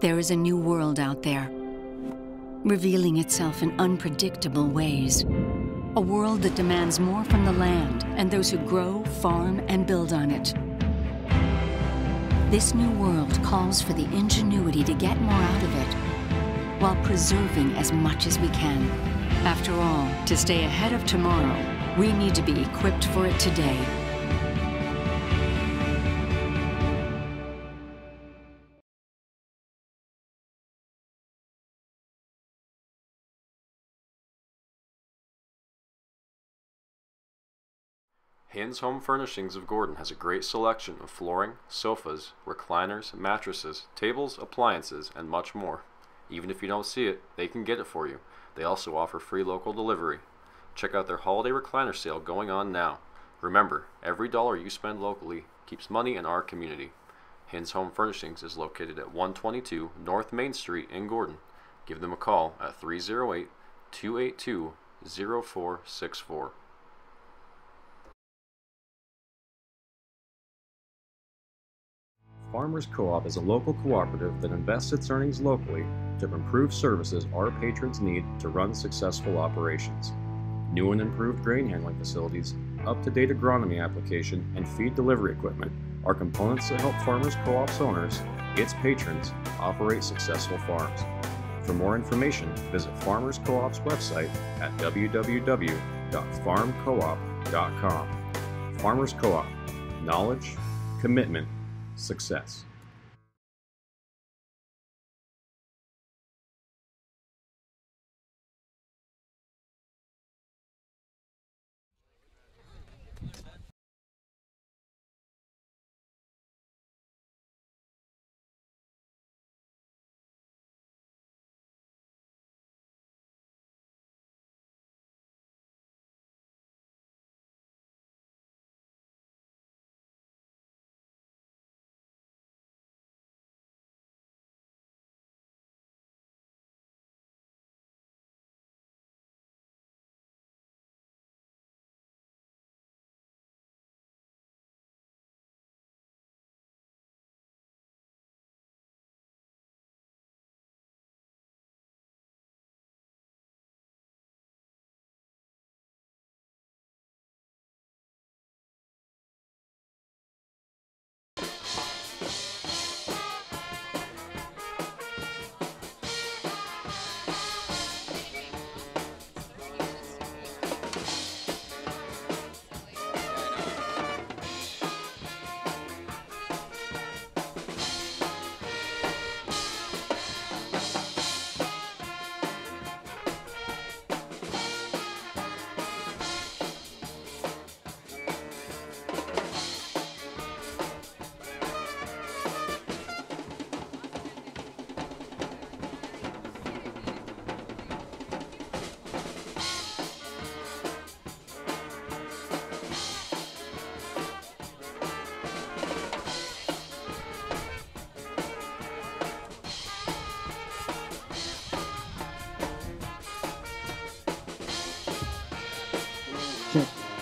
There is a new world out there, revealing itself in unpredictable ways. A world that demands more from the land and those who grow, farm, and build on it. This new world calls for the ingenuity to get more out of it, while preserving as much as we can. After all, to stay ahead of tomorrow, we need to be equipped for it today. Hin's Home Furnishings of Gordon has a great selection of flooring, sofas, recliners, mattresses, tables, appliances, and much more. Even if you don't see it, they can get it for you. They also offer free local delivery. Check out their holiday recliner sale going on now. Remember, every dollar you spend locally keeps money in our community. Hin's Home Furnishings is located at 122 North Main Street in Gordon. Give them a call at 308-282-0464. Farmers Co-op is a local cooperative that invests its earnings locally to improve services our patrons need to run successful operations. New and improved grain handling facilities, up-to-date agronomy application, and feed delivery equipment are components that help Farmers Co-op's owners, its patrons, operate successful farms. For more information, visit Farmers Co-op's website at www.farmcoop.com. Farmers Co-op. Knowledge, commitment, success.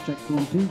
Check 1, 2.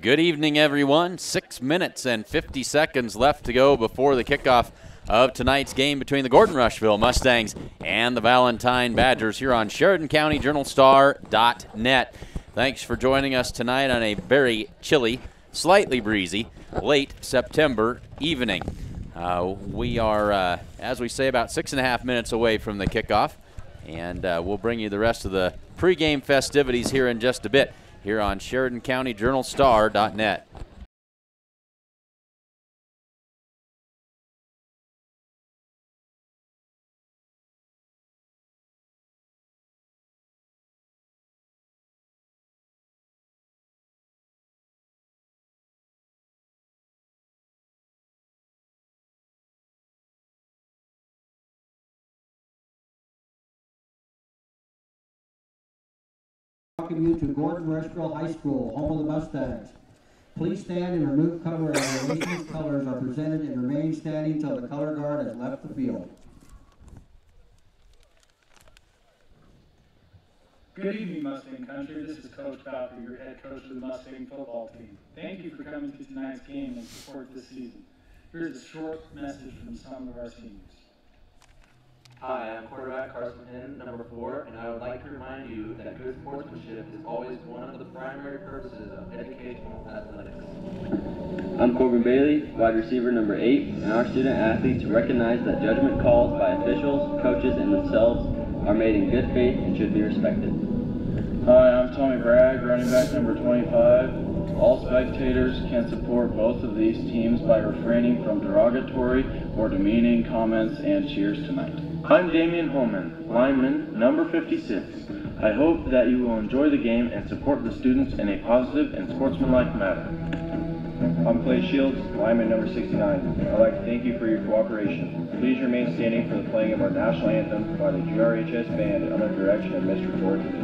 Good evening, everyone. 6 minutes and 50 seconds left to go before the kickoff of tonight's game between the Gordon-Rushville Mustangs and the Valentine Badgers here on SheridanCountyJournalStar.net. Thanks for joining us tonight on a very chilly, slightly breezy, late September evening. We are, as we say, about 6.5 minutes away from the kickoff, and we'll bring you the rest of the pregame festivities here in just a bit here on SheridanCountyJournalStar.net. Welcome you to Gordon-Rushville High School, home of the Mustangs. Please stand and remove cover as the nation's colors are presented and remain standing until the color guard has left the field. Good evening, Mustang Country. This is Coach Bowker, your head coach of the Mustang football team. Thank you for coming to tonight's game and support this season. Here's a short message from some of our seniors. Hi, I'm quarterback Carson Penn, number 4, and I would like to remind you that good sportsmanship is always one of the primary purposes of educational athletics. I'm Corbin Bailey, wide receiver number 8, and our student athletes recognize that judgment calls by officials, coaches, and themselves are made in good faith and should be respected. Hi, I'm Tommy Bragg, running back number 25. All spectators can support both of these teams by refraining from derogatory or demeaning comments and cheers tonight. I'm Damian Holman, lineman number 56. I hope that you will enjoy the game and support the students in a positive and sportsmanlike manner. I'm Clay Shields, lineman number 69. I'd like to thank you for your cooperation. Please remain standing for the playing of our national anthem by the GRHS band under the direction of Mr. Gordon.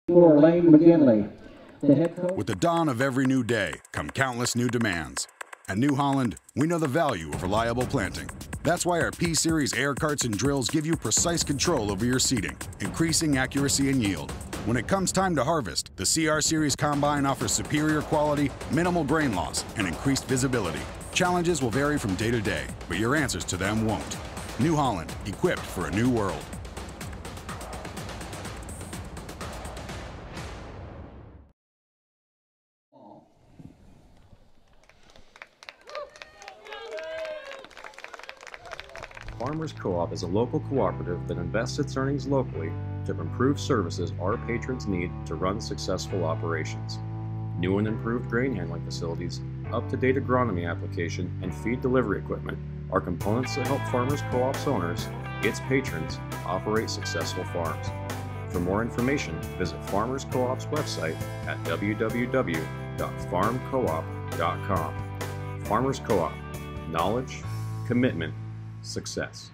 For Lane McGinley, the head coach. With the dawn of every new day come countless new demands. At New Holland, we know the value of reliable planting. That's why our P-Series air carts and drills give you precise control over your seeding, increasing accuracy and yield. When it comes time to harvest, the CR Series Combine offers superior quality, minimal grain loss, and increased visibility. Challenges will vary from day to day, but your answers to them won't. New Holland, equipped for a new world. Farmers Co-op is a local cooperative that invests its earnings locally to improve services our patrons need to run successful operations. new and improved grain handling facilities, up-to-date agronomy application, and feed delivery equipment are components that help Farmers Co-op's owners, its patrons, operate successful farms. For more information, visit Farmers Co-op's website at www.farmcoop.com. Farmers Co-op. Knowledge, commitment, success.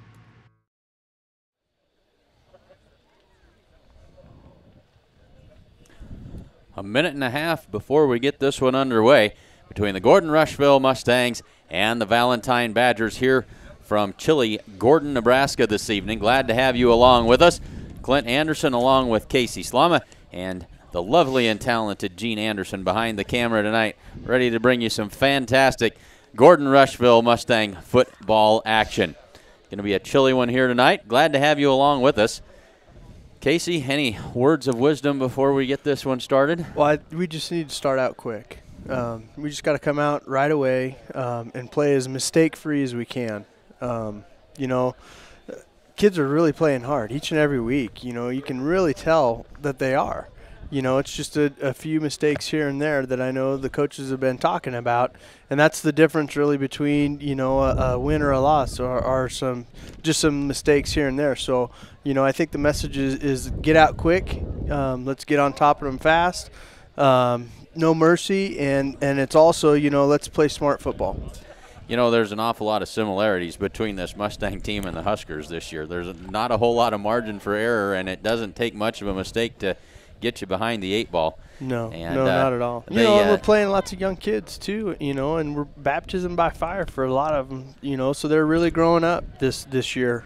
A minute and a half before we get this one underway between the Gordon-Rushville Mustangs and the Valentine Badgers here from chilly Gordon, Nebraska this evening. Glad to have you along with us. Clint Anderson along with Casey Slama and the lovely and talented Gene Anderson behind the camera tonight, ready to bring you some fantastic Gordon-Rushville Mustang football action. Going to be a chilly one here tonight. Glad to have you along with us. Casey, any words of wisdom before we get this one started? Well, we just need to start out quick. We just got to come out right away and play as mistake-free as we can. You know, kids are really playing hard each and every week. You know, you can really tell that they are. You know, it's just a few mistakes here and there that I know the coaches have been talking about, and that's the difference really between, you know, a win or a loss or some mistakes here and there. So, you know, I think the message is get out quick. Let's get on top of them fast. No mercy, and it's also, you know, let's play smart football. You know, there's an awful lot of similarities between this Mustang team and the Huskers this year. There's not a whole lot of margin for error, and it doesn't take much of a mistake to get you behind the 8 ball. No, not at all. You know, we're playing lots of young kids too, you know, and we're baptism by fire for a lot of them, you know, so they're really growing up this year.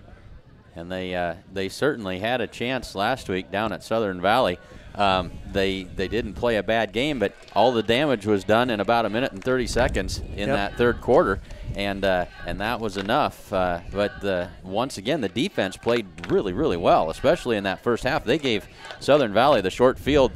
And they certainly had a chance last week down at Southern Valley. They didn't play a bad game, but all the damage was done in about 1 minute and 30 seconds in that third quarter, and that was enough. But once again, the defense played really, really well, especially in that first half. They gave Southern Valley the short field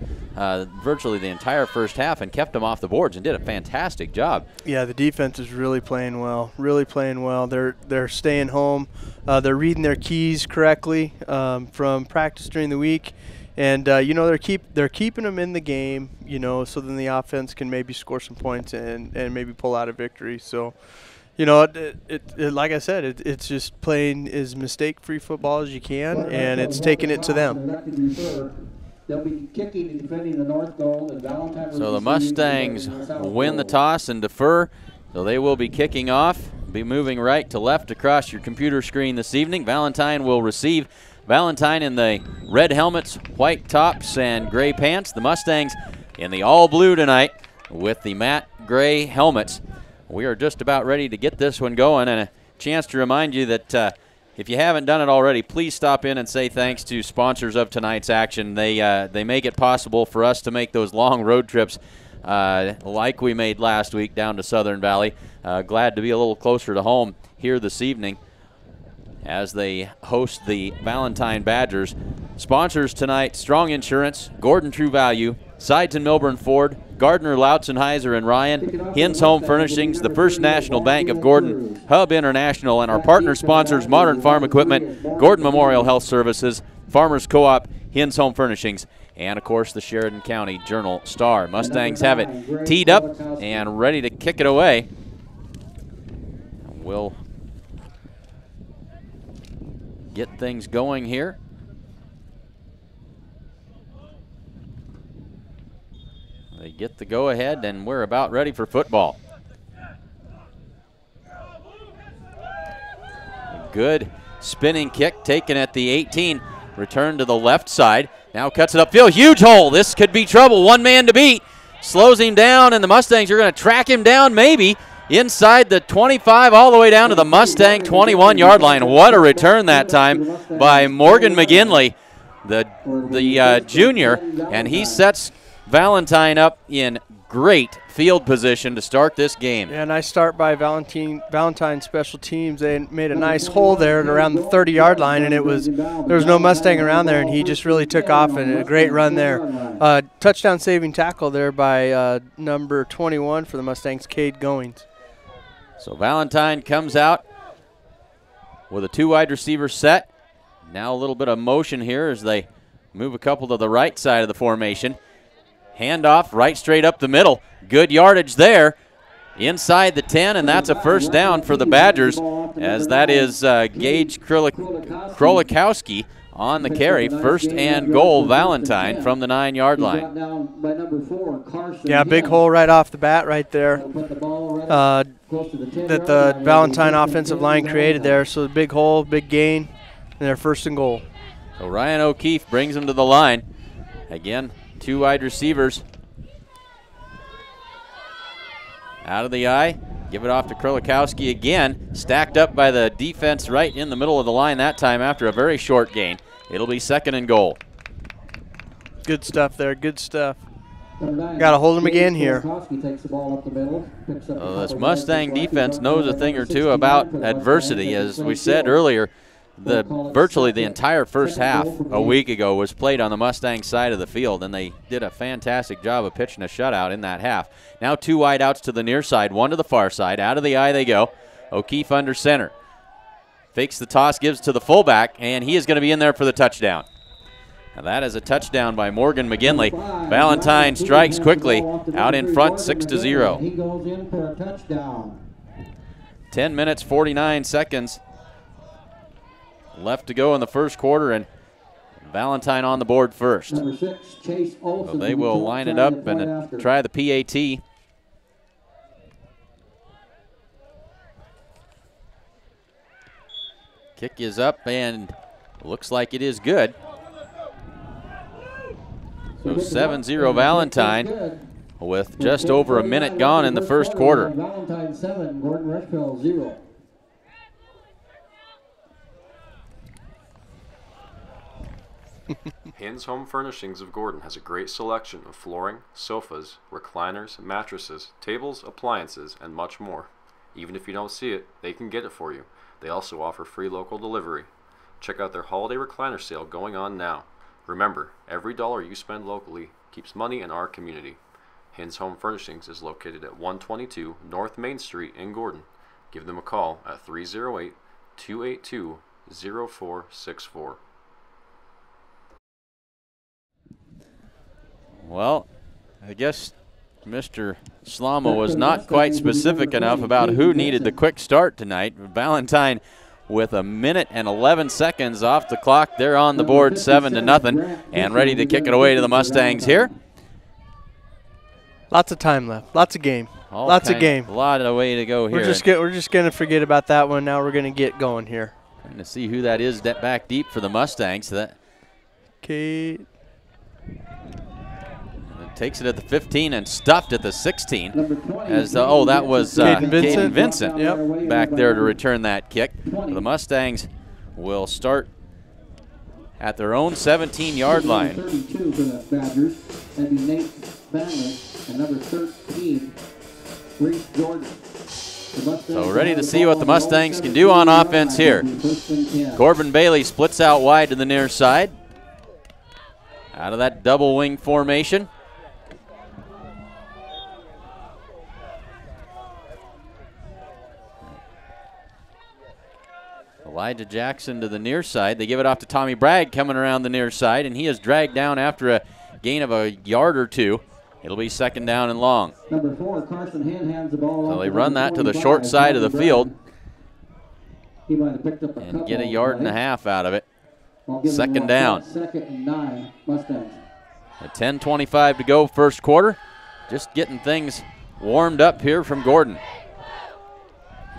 virtually the entire first half and kept them off the boards and did a fantastic job. Yeah, the defense is really playing well, They're staying home. They're reading their keys correctly from practice during the week. And, you know, they're keeping them in the game, you know, so then the offense can maybe score some points and maybe pull out a victory. So, you know, it like I said, it's just playing as mistake-free football as you can, and it's taking it to them. They'll be kicking and defending the north goal. And Valentine so the Mustangs win the toss and defer, so they will be kicking off, be moving right to left across your computer screen this evening. Valentine will receive. Valentine in the red helmets, white tops, and gray pants. The Mustangs in the all blue tonight with the matte gray helmets. We are just about ready to get this one going, and a chance to remind you that if you haven't done it already, please stop in and say thanks to sponsors of tonight's action. They make it possible for us to make those long road trips like we made last week down to Southern Valley. Glad to be a little closer to home here this evening as they host the Valentine Badgers. Sponsors tonight: Strong Insurance, Gordon True Value, Sides and Milburn Ford, Gardner, Lautzenheiser and Ryan, Hins Home Furnishings, the First National Bank of Gordon, Hub International, and our partner sponsors: Modern Farm Equipment, Gordon Memorial Health Services, Farmers Co-op, Hins Home Furnishings, and, of course, the Sheridan County Journal-Star. Mustangs have it teed up and ready to kick it away. We'll get things going here. They get the go-ahead, and we're about ready for football. A good spinning kick taken at the 18. Return to the left side. Now cuts it upfield. Huge hole. This could be trouble. One man to beat. Slows him down, and the Mustangs are going to track him down maybe inside the 25 all the way down to the Mustang 21-yard line. What a return that time by Morgan McGinley, the junior, and he sets Valentine up in great field position to start this game. And I start by Valentine special teams. They made a nice hole there at around the 30-yard line, and there was no Mustang around there, and he just really took off, and a great run there. Touchdown saving tackle there by number 21 for the Mustangs, Cade Goings. So Valentine comes out with a 2 wide receiver set. Now a little bit of motion here as they move a couple to the right side of the formation. Handoff right straight up the middle. Good yardage there inside the 10, and that's a first down for the Badgers, as that is Gage Krolikowski on the carry. First and goal, Valentine from the 9-yard line. Yeah, big hole right off the bat right there that the Valentine offensive line created there. So the big hole, big gain, and they're first and goal. So Ryan O'Keefe brings him to the line. Again, 2 wide receivers. Out of the eye, give it off to Krolikowski again. Stacked up by the defense right in the middle of the line that time after a very short gain. It'll be second and goal. Good stuff there, good stuff. Got to hold him again here. This Mustang defense knows a thing or two about adversity. As we said earlier, virtually the entire first half a week ago was played on the Mustang side of the field, and they did a fantastic job of pitching a shutout in that half. Now 2 wide outs to the near side, 1 to the far side. Out of the eye they go. O'Keefe under center. Fakes the toss, gives to the fullback, and he is going to be in there for the touchdown. Now that is a touchdown by Morgan McGinley. Valentine strikes quickly out in front, 6-0. He goes in for a touchdown. 10 minutes, 49 seconds left to go in the first quarter, and Valentine on the board first. Number 6, Chase Olsen. So they will line it up and try the PAT. Kick is up and looks like it is good. So 7-0 Valentine with just over a minute gone in the first quarter. Valentine 7, Gordon-Rushville 0. Hin's Home Furnishings of Gordon has a great selection of flooring, sofas, recliners, mattresses, tables, appliances, and much more. Even if you don't see it, they can get it for you. They also offer free local delivery. Check out their holiday recliner sale going on now. Remember, every dollar you spend locally keeps money in our community. Hin's Home Furnishings is located at 122 North Main Street in Gordon. Give them a call at 308-282-0464. Well, I guess Mr. Slama was not quite specific enough about who needed the quick start tonight. Valentine with a minute and 11 seconds off the clock. They're on the board 7-0 and ready to kick it away to the Mustangs here. Lots of time left. Lots of game. Lots of game. A lot of way to go here. We're just going to forget about that one. Now we're going to get going here. Trying to see who that is back deep for the Mustangs. Okay. Takes it at the 15 and stuffed at the 16. As that was Caden Vincent yep. back there to return that kick. The Mustangs will start at their own 17-yard line. 32 for the Badgers. That'd be Nate Banley and number 13, Reese Jordan. So ready to see what the Mustangs can do on offense here. Corbin Bailey splits out wide to the near side. Out of that double wing formation. Elijah Jackson to the near side. They give it off to Tommy Bragg coming around the near side, and he is dragged down after a gain of a yard or two. It'll be second down and long. Number 4, Carson Hen hands the ball. So they run that to the short side of the field he might have picked up and get a yard and a half out of it. Second down. Second and 9, Mustangs. At 10:25 to go first quarter. Just getting things warmed up here from Gordon.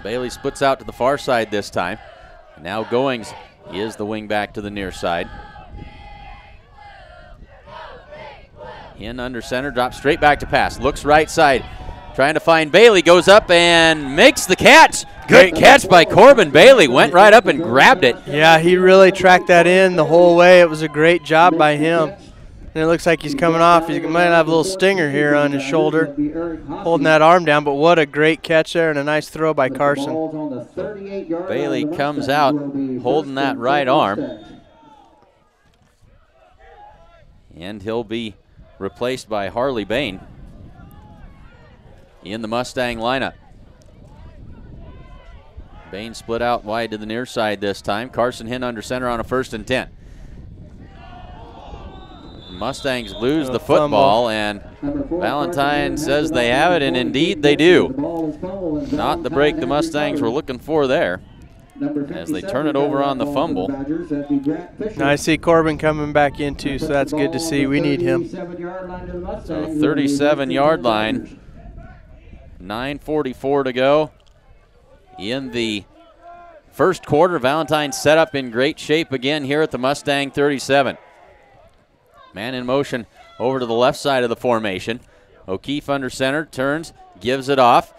Bailey splits out to the far side this time. Now Goings is the wing back to the near side. In under center, drops straight back to pass. Looks right side, trying to find Bailey. Goes up and makes the catch. Great catch by Corbin Bailey. Went right up and grabbed it. Yeah, he really tracked that in the whole way. It was a great job by him. And it looks like he's coming off. He might have a little stinger here on his shoulder, holding that arm down. But what a great catch there and a nice throw by Carson. Bailey comes out holding that right arm. And he'll be replaced by Harley Bain in the Mustang lineup. Bain split out wide to the near side this time. Carson Hen under center on a 1st and 10. Mustangs lose the football, and Valentine says they have it, and indeed they do. Not the break the Mustangs were looking for there, as they turn it over on the fumble. Now I see Corbin coming back in too, so that's good to see. We need him. So 37-yard line, 9:44 to go in the first quarter. Valentine set up in great shape again here at the Mustang 37. Man in motion over to the left side of the formation. O'Keefe under center, turns, gives it off.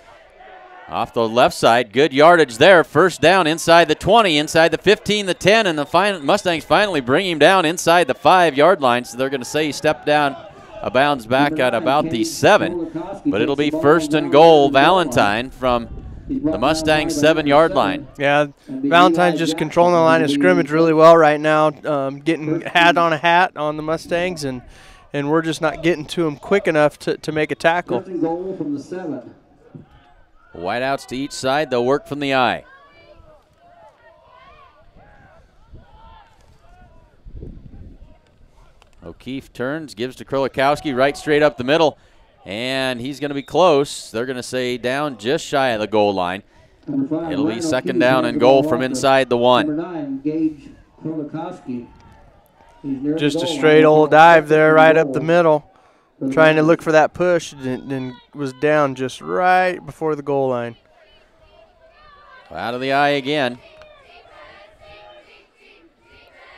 Off the left side, good yardage there. First down inside the 20, inside the 15, the 10, and the Mustangs finally bring him down inside the 5-yard line. So they're going to say he stepped down a bounds back at about the 7, but it'll be first and goal Valentine from the Mustang 7-yard line. Yeah, Valentine's just controlling the line of scrimmage really well right now, getting hat on a hat on the Mustangs, and we're just not getting to them quick enough to make a tackle. First and goal from the 7. Wideouts to each side, they'll work from the eye. O'Keefe turns, gives to Krolikowski, right straight up the middle, and he's going to be close. They're going to say down just shy of the goal line. It'll be second down and goal from inside the 1. Number 9, Gage Krolikowski. Just a straight old dive there right up the middle, trying to look for that push, and was down just right before the goal line. Out of the eye again.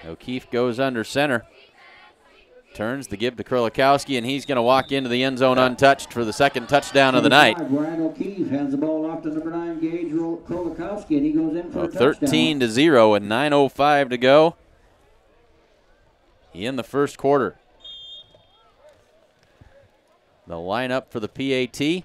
O'Keefe goes under center. Turns the give to Krolikowski, and he's going to walk into the end zone untouched for the second touchdown of the night. Brian O'Keefe hands the ball off to number 9, Gage Krolikowski, and he goes in for a 13-0 and 9:05 to go in the first quarter. The lineup for the PAT.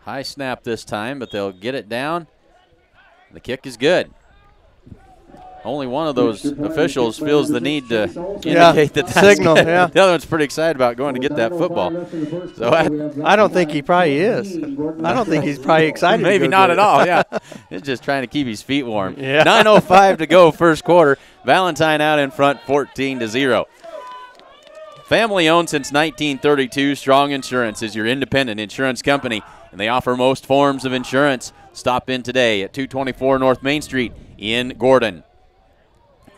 High snap this time, but they'll get it down. The kick is good. Only one of those officials feels the need to indicate that that's signal. Good. Yeah. The other one's pretty excited about going to get that football. So I don't think he probably is. I don't think he's probably excited. Maybe not at all. Yeah, he's just trying to keep his feet warm. Yeah. 9:05 to go, first quarter. Valentine out in front, 14-0. Family owned since 1932, Strong Insurance is your independent insurance company, and they offer most forms of insurance. Stop in today at 224 North Main Street in Gordon.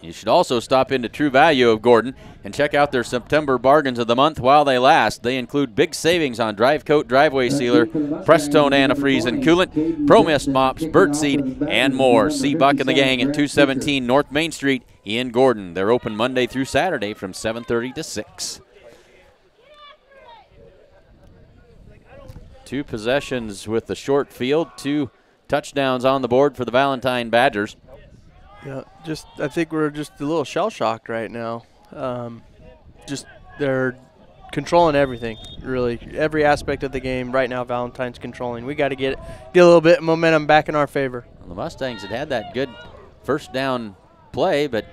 You should also stop into True Value of Gordon and check out their September bargains of the month while they last. They include big savings on Drive Coat, Driveway Sealer, Prestone Antifreeze and Coolant, Pro Mist Mops, Birdseed, and more. See Buck and the gang at 217 North Main Street in Gordon. They're open Monday through Saturday from 7:30 to 6. 2 possessions with the short field, 2 touchdowns on the board for the Valentine Badgers. Yeah, I think we're just a little shell-shocked right now. Just they're controlling everything, really. Every aspect of the game right now, Valentine's controlling. We got to get a little bit of momentum back in our favor. Well, the Mustangs had that good first down play, but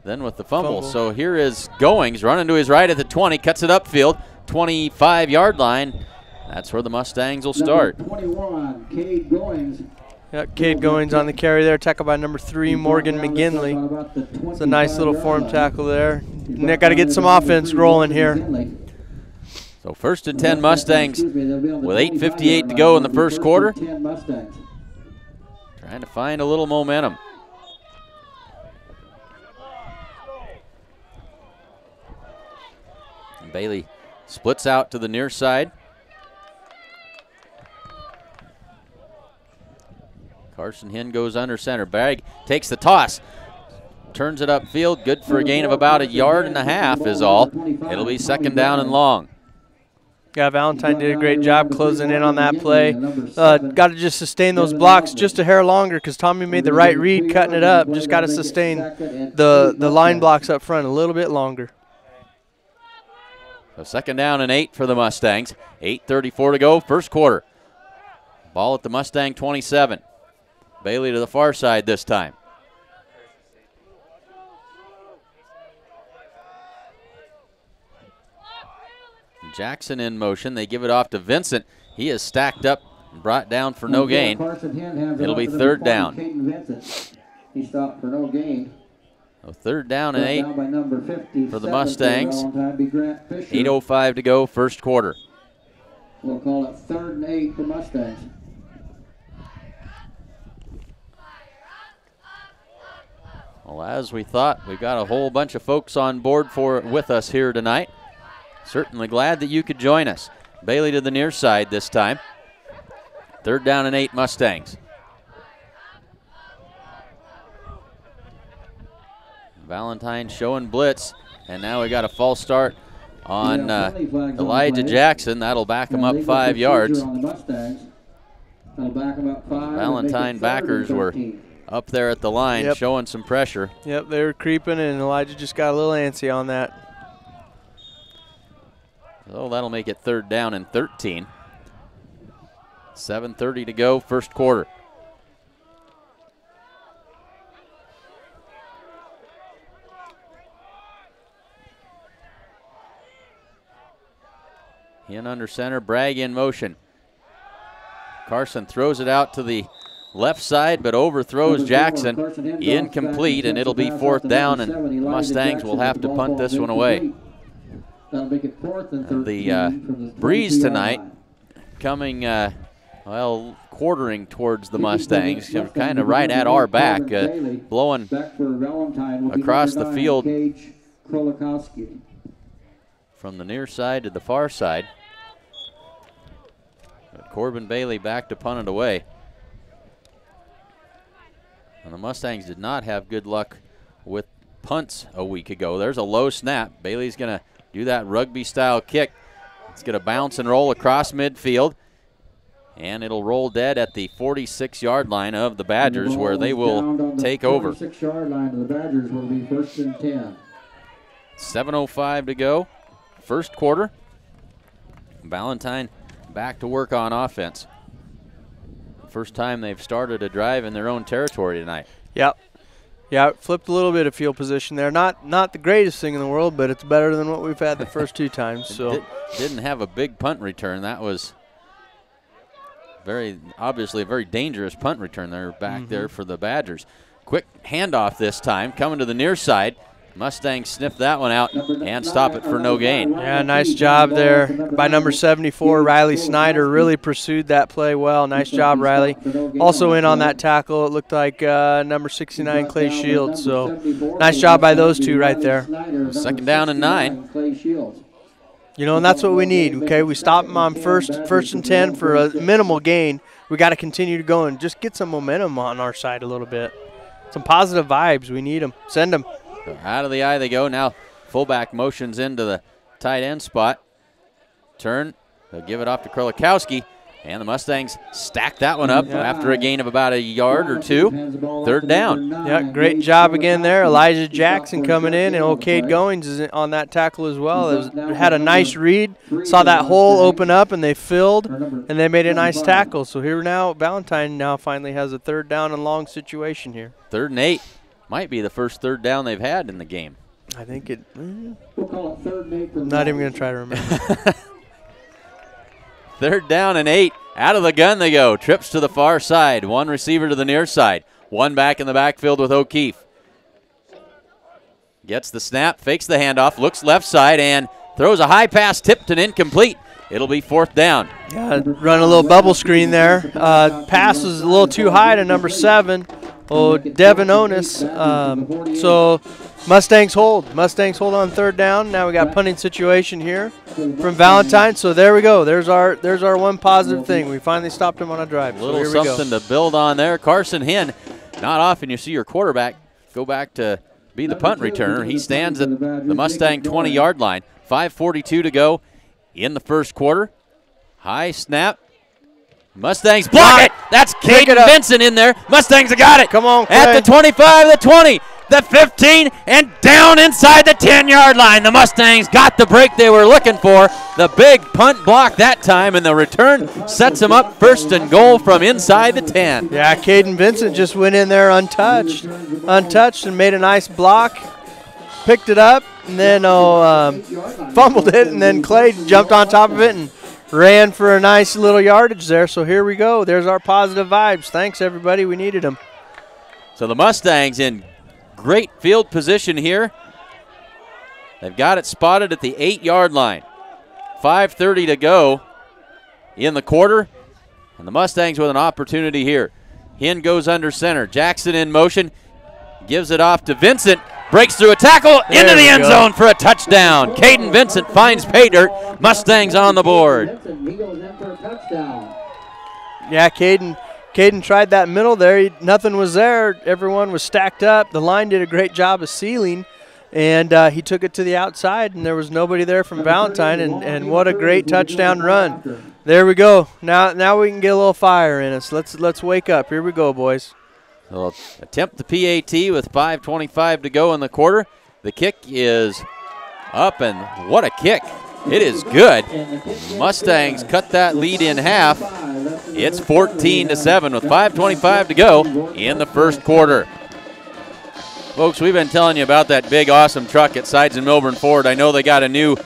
then with the fumble. So here is Goings running to his right at the 20, cuts it upfield, 25-yard line. That's where the Mustangs will start. Number 21, Cade Goings. Yep, Cade Goings on the carry there, tackled by number 3, Morgan McGinley. It's a nice little form tackle there. And they got to get some offense rolling here. So first and 10 Mustangs with 8:58 to go in the first quarter. Trying to find a little momentum. And Bailey splits out to the near side. Carson Hinn goes under center. Bragg takes the toss. Turns it upfield. Good for a gain of about 1.5 yards is all. It'll be second down and long. Yeah, Valentine did a great job closing in on that play. Got to just sustain those blocks just a hair longer because Tommy made the right read cutting it up. Just got to sustain the line blocks up front a little bit longer. So second down and 8 for the Mustangs. 8:34 to go, first quarter. Ball at the Mustang 27. Bailey to the far side this time. Jackson in motion. They give it off to Vincent. He is stacked up brought down for no gain. It'll be third down. He stopped for no gain. So third down and 8 by number 50, for the Mustangs. 8:05 to go, first quarter. We'll call it 3rd and 8 for Mustangs. Well, as we thought, we've got a whole bunch of folks on board with us here tonight. Certainly glad that you could join us. Bailey to the near side this time. Third down and 8 Mustangs. Valentine showing blitz, and now we got a false start on Elijah Jackson. That'll back him up 5 yards. Valentine backers were up there at the line, showing some pressure. Yep, they were creeping, and Elijah just got a little antsy on that. So that'll make it third down and 13. 7:30 to go, first quarter. In under center, Bragg in motion. Carson throws it out to the left side, but overthrows Jackson. Incomplete, and it'll be fourth down, and the Mustangs will have to punt this one away. The breeze tonight coming, quartering towards the Mustangs, kind of right at our back, blowing across the field from the near side to the far side. But Corbin Bailey back to punt it away. And the Mustangs did not have good luck with punts a week ago. There's a low snap. Bailey's going to do that rugby-style kick. It's going to bounce and roll across midfield. And it'll roll dead at the 46-yard line of the Badgers, where they will take over. 46-yard line of the Badgers will be 1st and 10. 7:05 to go, first quarter. Valentine back to work on offense. First time they've started a drive in their own territory tonight. Yep. Yeah, flipped a little bit of field position there. Not the greatest thing in the world, but it's better than what we've had the first 2 times. So didn't have a big punt return. That was obviously a very dangerous punt return there back there for the Badgers. Quick handoff this time, coming to the near side. Mustangs sniff that one out and stop it for no gain. Yeah, nice job there by number 74, Riley Snyder. Really pursued that play well. Nice job, Riley. Also in on that tackle, it looked like number 69, Clay Shields. So nice job by those two right there. Second down and 9. You know, and that's what we need, okay? We stop them on first and 10 for a minimal gain. We got to continue to go and just get some momentum on our side a little bit. Some positive vibes. We need them. Send them. So out of the eye they go. Now fullback motions into the tight end spot. Turn. They'll give it off to Krolikowski. And the Mustangs stack that one up after a gain of about a yard or 2. Third down. Yeah, great job again there. Elijah Jackson coming in, and old Cade Goings is on that tackle as well. Had a nice read. Saw that hole open up, and they filled, and they made a nice tackle. So here now, Valentine now finally has a third down and long situation here. 3rd and 8. Might be the first third down they've had in the game. I think it. We'll call it 3rd and 8. I'm not even going to try to remember. 3rd down and 8. Out of the gun they go. Trips to the far side. One receiver to the near side. One back in the backfield with O'Keefe. Gets the snap, fakes the handoff, looks left side, and throws a high pass tipped and incomplete. It'll be 4th down. Yeah, run a little bubble screen there. Pass was a little too high to number 7. Oh, Devin Onis. So Mustangs hold. Mustangs hold on 3rd down. Now we got punting situation here from Valentine. So there we go. There's our one positive thing. We finally stopped him on a drive. A little something to build on there. Carson Hinn. Not often you see your quarterback go back to be the punt returner. He stands at the Mustang 20-yard line. 5:42 to go in the first quarter. High snap. Mustangs block it. That's Caden Vincent in there. Mustangs have got it. Come on, Clay. At the 25, the 20, the 15, and down inside the 10-yard line. The Mustangs got the break they were looking for. The big punt block that time, and the return sets them up 1st and goal from inside the 10. Yeah, Caden Vincent just went in there untouched and made a nice block. Picked it up, and then fumbled it, and then Clay jumped on top of it and ran for a nice little yardage there. So here we go. There's our positive vibes. Thanks, everybody. We needed them. So the Mustangs in great field position here. They've got it spotted at the 8-yard line. 5:30 to go in the quarter. And the Mustangs with an opportunity here. Hinn goes under center. Jackson in motion. Gives it off to Vincent. Breaks through a tackle into the end zone for a touchdown. Caden Vincent finds pay dirt. Mustangs on the board. Yeah, Caden tried that middle there. Nothing was there. Everyone was stacked up. The line did a great job of sealing. And he took it to the outside, and there was nobody there from Valentine, and what a great touchdown run. There we go. Now we can get a little fire in us. Let's wake up. Here we go, boys. They'll attempt the PAT with 5:25 to go in the quarter. The kick is up, and what a kick. It is good. Mustangs cut that lead in half. It's 14-7 with 5:25 to go in the first quarter. Folks, we've been telling you about that big, awesome truck at Sides and Milburn Ford. I know they got a new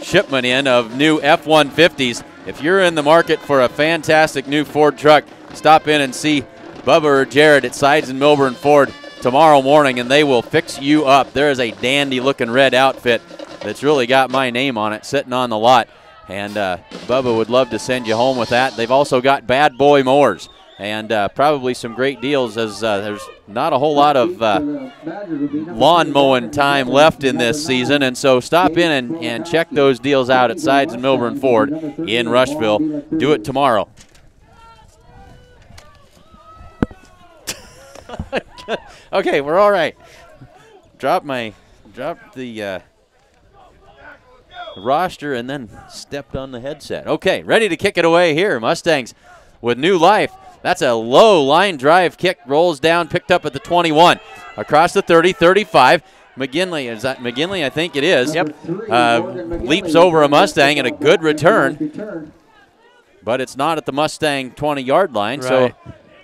shipment in of new F-150s. If you're in the market for a fantastic new Ford truck, stop in and see Bubba or Jared at Sides and Milburn Ford tomorrow morning, and they will fix you up. There is a dandy-looking red outfit that's really got my name on it sitting on the lot, and Bubba would love to send you home with that. They've also got bad boy mowers. And probably some great deals, as there's not a whole lot of lawn mowing time left in this season. And so stop in and check those deals out at Sides and Milburn Ford in Rushville. Do it tomorrow. Okay, we're all right. Drop the roster and then stepped on the headset. Okay, ready to kick it away here. Mustangs with new life. That's a low line drive kick, rolls down, picked up at the 21. Across the 30, 35. McGinley, is that McGinley? I think it is. Yep. Leaps over a Mustang and a good return. But it's not at the Mustang 20-yard line, so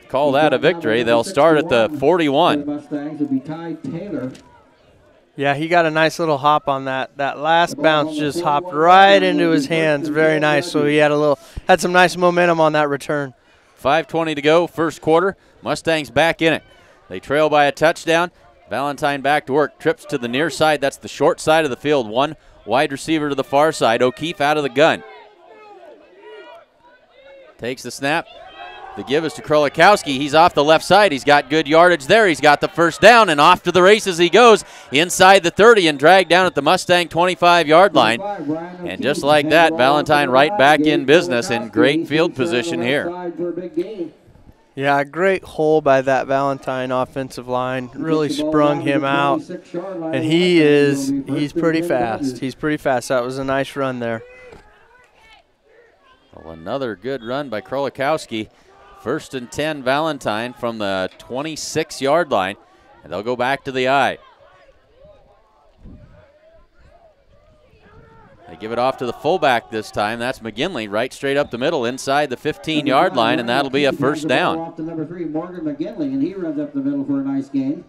call that a victory. They'll start at the 41. Yeah, he got a nice little hop on that. That last bounce just hopped right into his hands. Very nice. So he had some nice momentum on that return. 5:20 to go, first quarter. Mustangs back in it. They trail by a touchdown. Valentine back to work. Trips to the near side. That's the short side of the field. One wide receiver to the far side. O'Keefe out of the gun. Takes the snap. The give is to Krolikowski. He's off the left side. He's got good yardage there. He's got the first down, and off to the races he goes inside the 30 and dragged down at the Mustang 25-yard line. And just like that, Valentine right back in business in great field position here. Yeah, a great hole by that Valentine offensive line. Really sprung him out. And he's pretty fast. He's pretty fast. That was a nice run there. Well, another good run by Krolikowski. 1st and 10 Valentine from the 26-yard line, and they'll go back to the I. They give it off to the fullback this time. That's McGinley right straight up the middle inside the 15-yard line, and that'll be a first down. Off to number 3, Morgan McGinley, and he runs up the middle for a nice gain.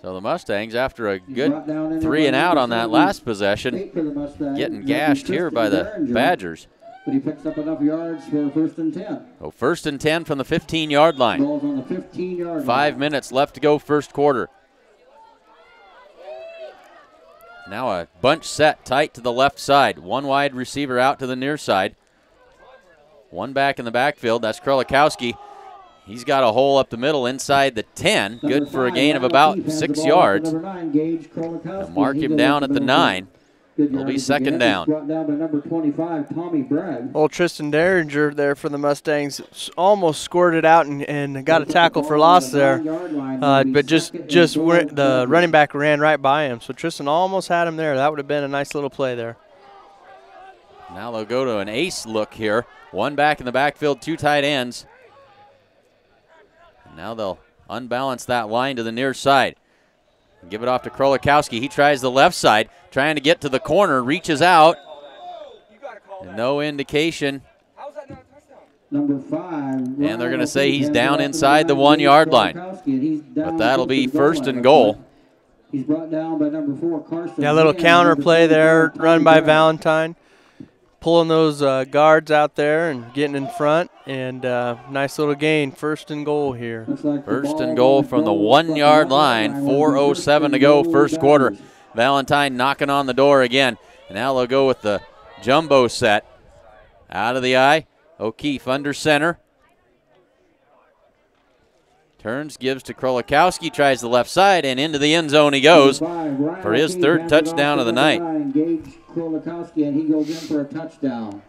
So the Mustangs, after a good 3 and out on that last possession, getting gashed here by the Badgers. But he picks up enough yards for 1st and 10. So 1st and 10 from the 15-yard line. Ball's on the 15-yard line. 5 minutes left to go first quarter. Now a bunch set tight to the left side. One wide receiver out to the near side. One back in the backfield. That's Krolikowski. He's got a hole up the middle inside the 10. Good for a gain of about 6 yards. They'll mark him down at the 9. It'll be second down. Brought down by number 25, Tommy Bragg. Old Tristan Derringer there for the Mustangs almost scored it out and got a tackle for loss there. But just the running back ran right by him. So Tristan almost had him there. That would have been a nice little play there. Now they'll go to an ace look here. One back in the backfield, 2 tight ends. And now they'll unbalance that line to the near side. Give it off to Krolikowski. He tries the left side, trying to get to the corner, reaches out. And no indication. Number 5. And they're going to say he's down inside the 1-yard line. But that'll be 1st and goal. He's brought down by number 4, Carson. Yeah, a little counter play there, run by Valentine. pulling those guards out there and getting in front, and nice little gain. First and goal here. First and goal from the 1 yard line. 4:07 to go, first quarter. Valentine knocking on the door again. And now they'll go with the jumbo set. Out of the eye. O'Keefe under center. Turns, gives to Krolikowski, tries the left side, and into the end zone he goes for his third touchdown of the night. Engage Krolikowski, and he goes in for a touchdown.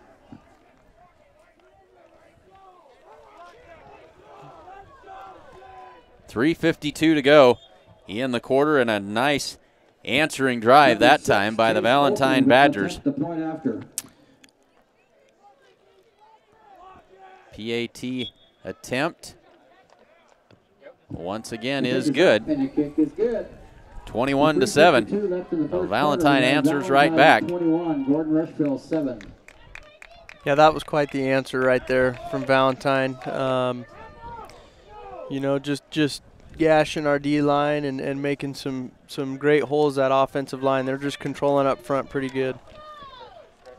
.352 to go in the quarter, and a nice answering drive that time by the Valentine Badgers. The point after. PAT attempt once again is good. 21-7. So Valentine answers right back. 21, Gordon-Rushville 7. Yeah, that was quite the answer right there from Valentine. You know, just gashing our D-line and making some great holes that offensive line. They're just controlling up front pretty good.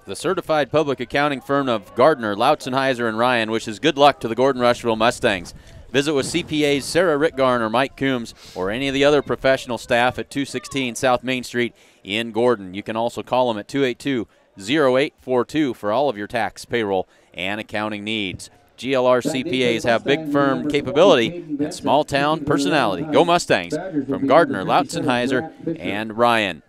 The certified public accounting firm of Gardner, Lautzenheiser, and Ryan wishes good luck to the Gordon-Rushville Mustangs. Visit with CPAs Sarah Rittgarn or Mike Coombs or any of the other professional staff at 216 South Main Street in Gordon. You can also call them at 282-0842 for all of your tax, payroll, and accounting needs. GLR CPAs have big firm capability and small town personality. Go Mustangs from Gardner, Lautzenheiser, and Ryan.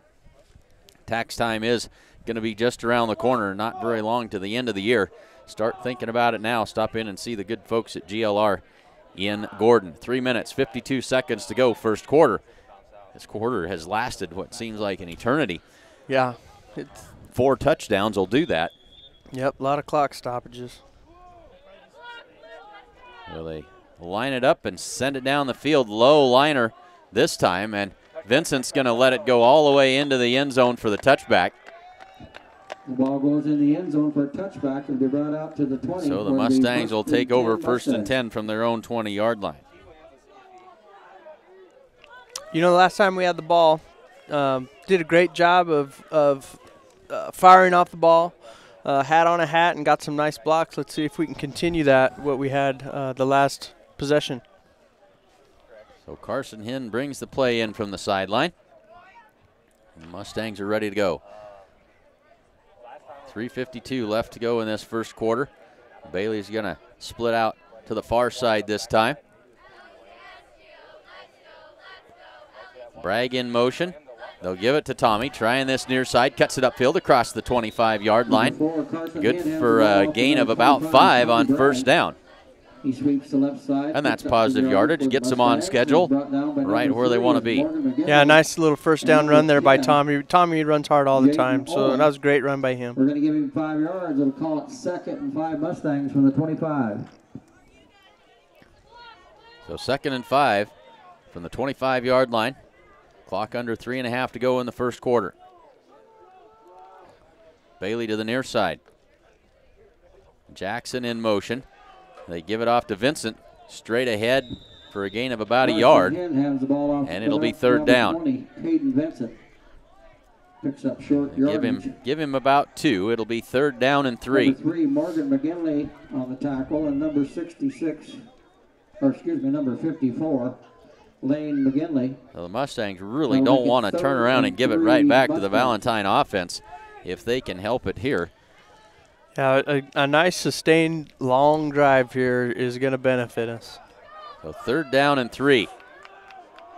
Tax time is going to be just around the corner, not very long to the end of the year. Start thinking about it now. Stop in and see the good folks at GLR in Gordon. 3 minutes, 52 seconds to go, first quarter. This quarter has lasted what seems like an eternity. Yeah. 4 touchdowns will do that. Yep, a lot of clock stoppages. Well, they line it up and send it down the field. Low liner this time, and Vincent's going to let it go all the way into the end zone for the touchback. The ball goes in the end zone for a touchback and be brought out to the 20. So the Mustangs will take over first and 10 from their own 20-yard line. You know, the last time we had the ball, did a great job of firing off the ball, hat on a hat, and got some nice blocks. Let's see if we can continue that, what we had the last possession. So Carson Hinn brings the play in from the sideline. The Mustangs are ready to go. 3:52 left to go in this first quarter. Bailey's going to split out to the far side this time. Bragg in motion. They'll give it to Tommy, trying this near side, cuts it upfield across the 25-yard line. Good for a gain of about 5 on first down. He sweeps the left side. And that's positive yardage, gets them on schedule, right where they want to be. Yeah, nice little first down run there by Tommy. Tommy runs hard all the time, so that was a great run by him. We're going to give him 5 yards. It'll call it 2nd and 5 Mustangs from the 25. So 2nd and 5 from the 25-yard line. Clock under 3.5 to go in the first quarter. Bailey to the near side. Jackson in motion. They give it off to Vincent, straight ahead for a gain of about a yard, and it'll be 3rd down. Picks up short yardage. Give him about 2. It'll be 3rd down and 3. Number 3, Morgan McGinley on the tackle, and number 66, or excuse me, number 54, Lane McGinley. So the Mustangs really don't want to turn around and give it right back to the Valentine offense if they can help it here. Yeah, a nice sustained long drive here is going to benefit us. So 3rd down and 3.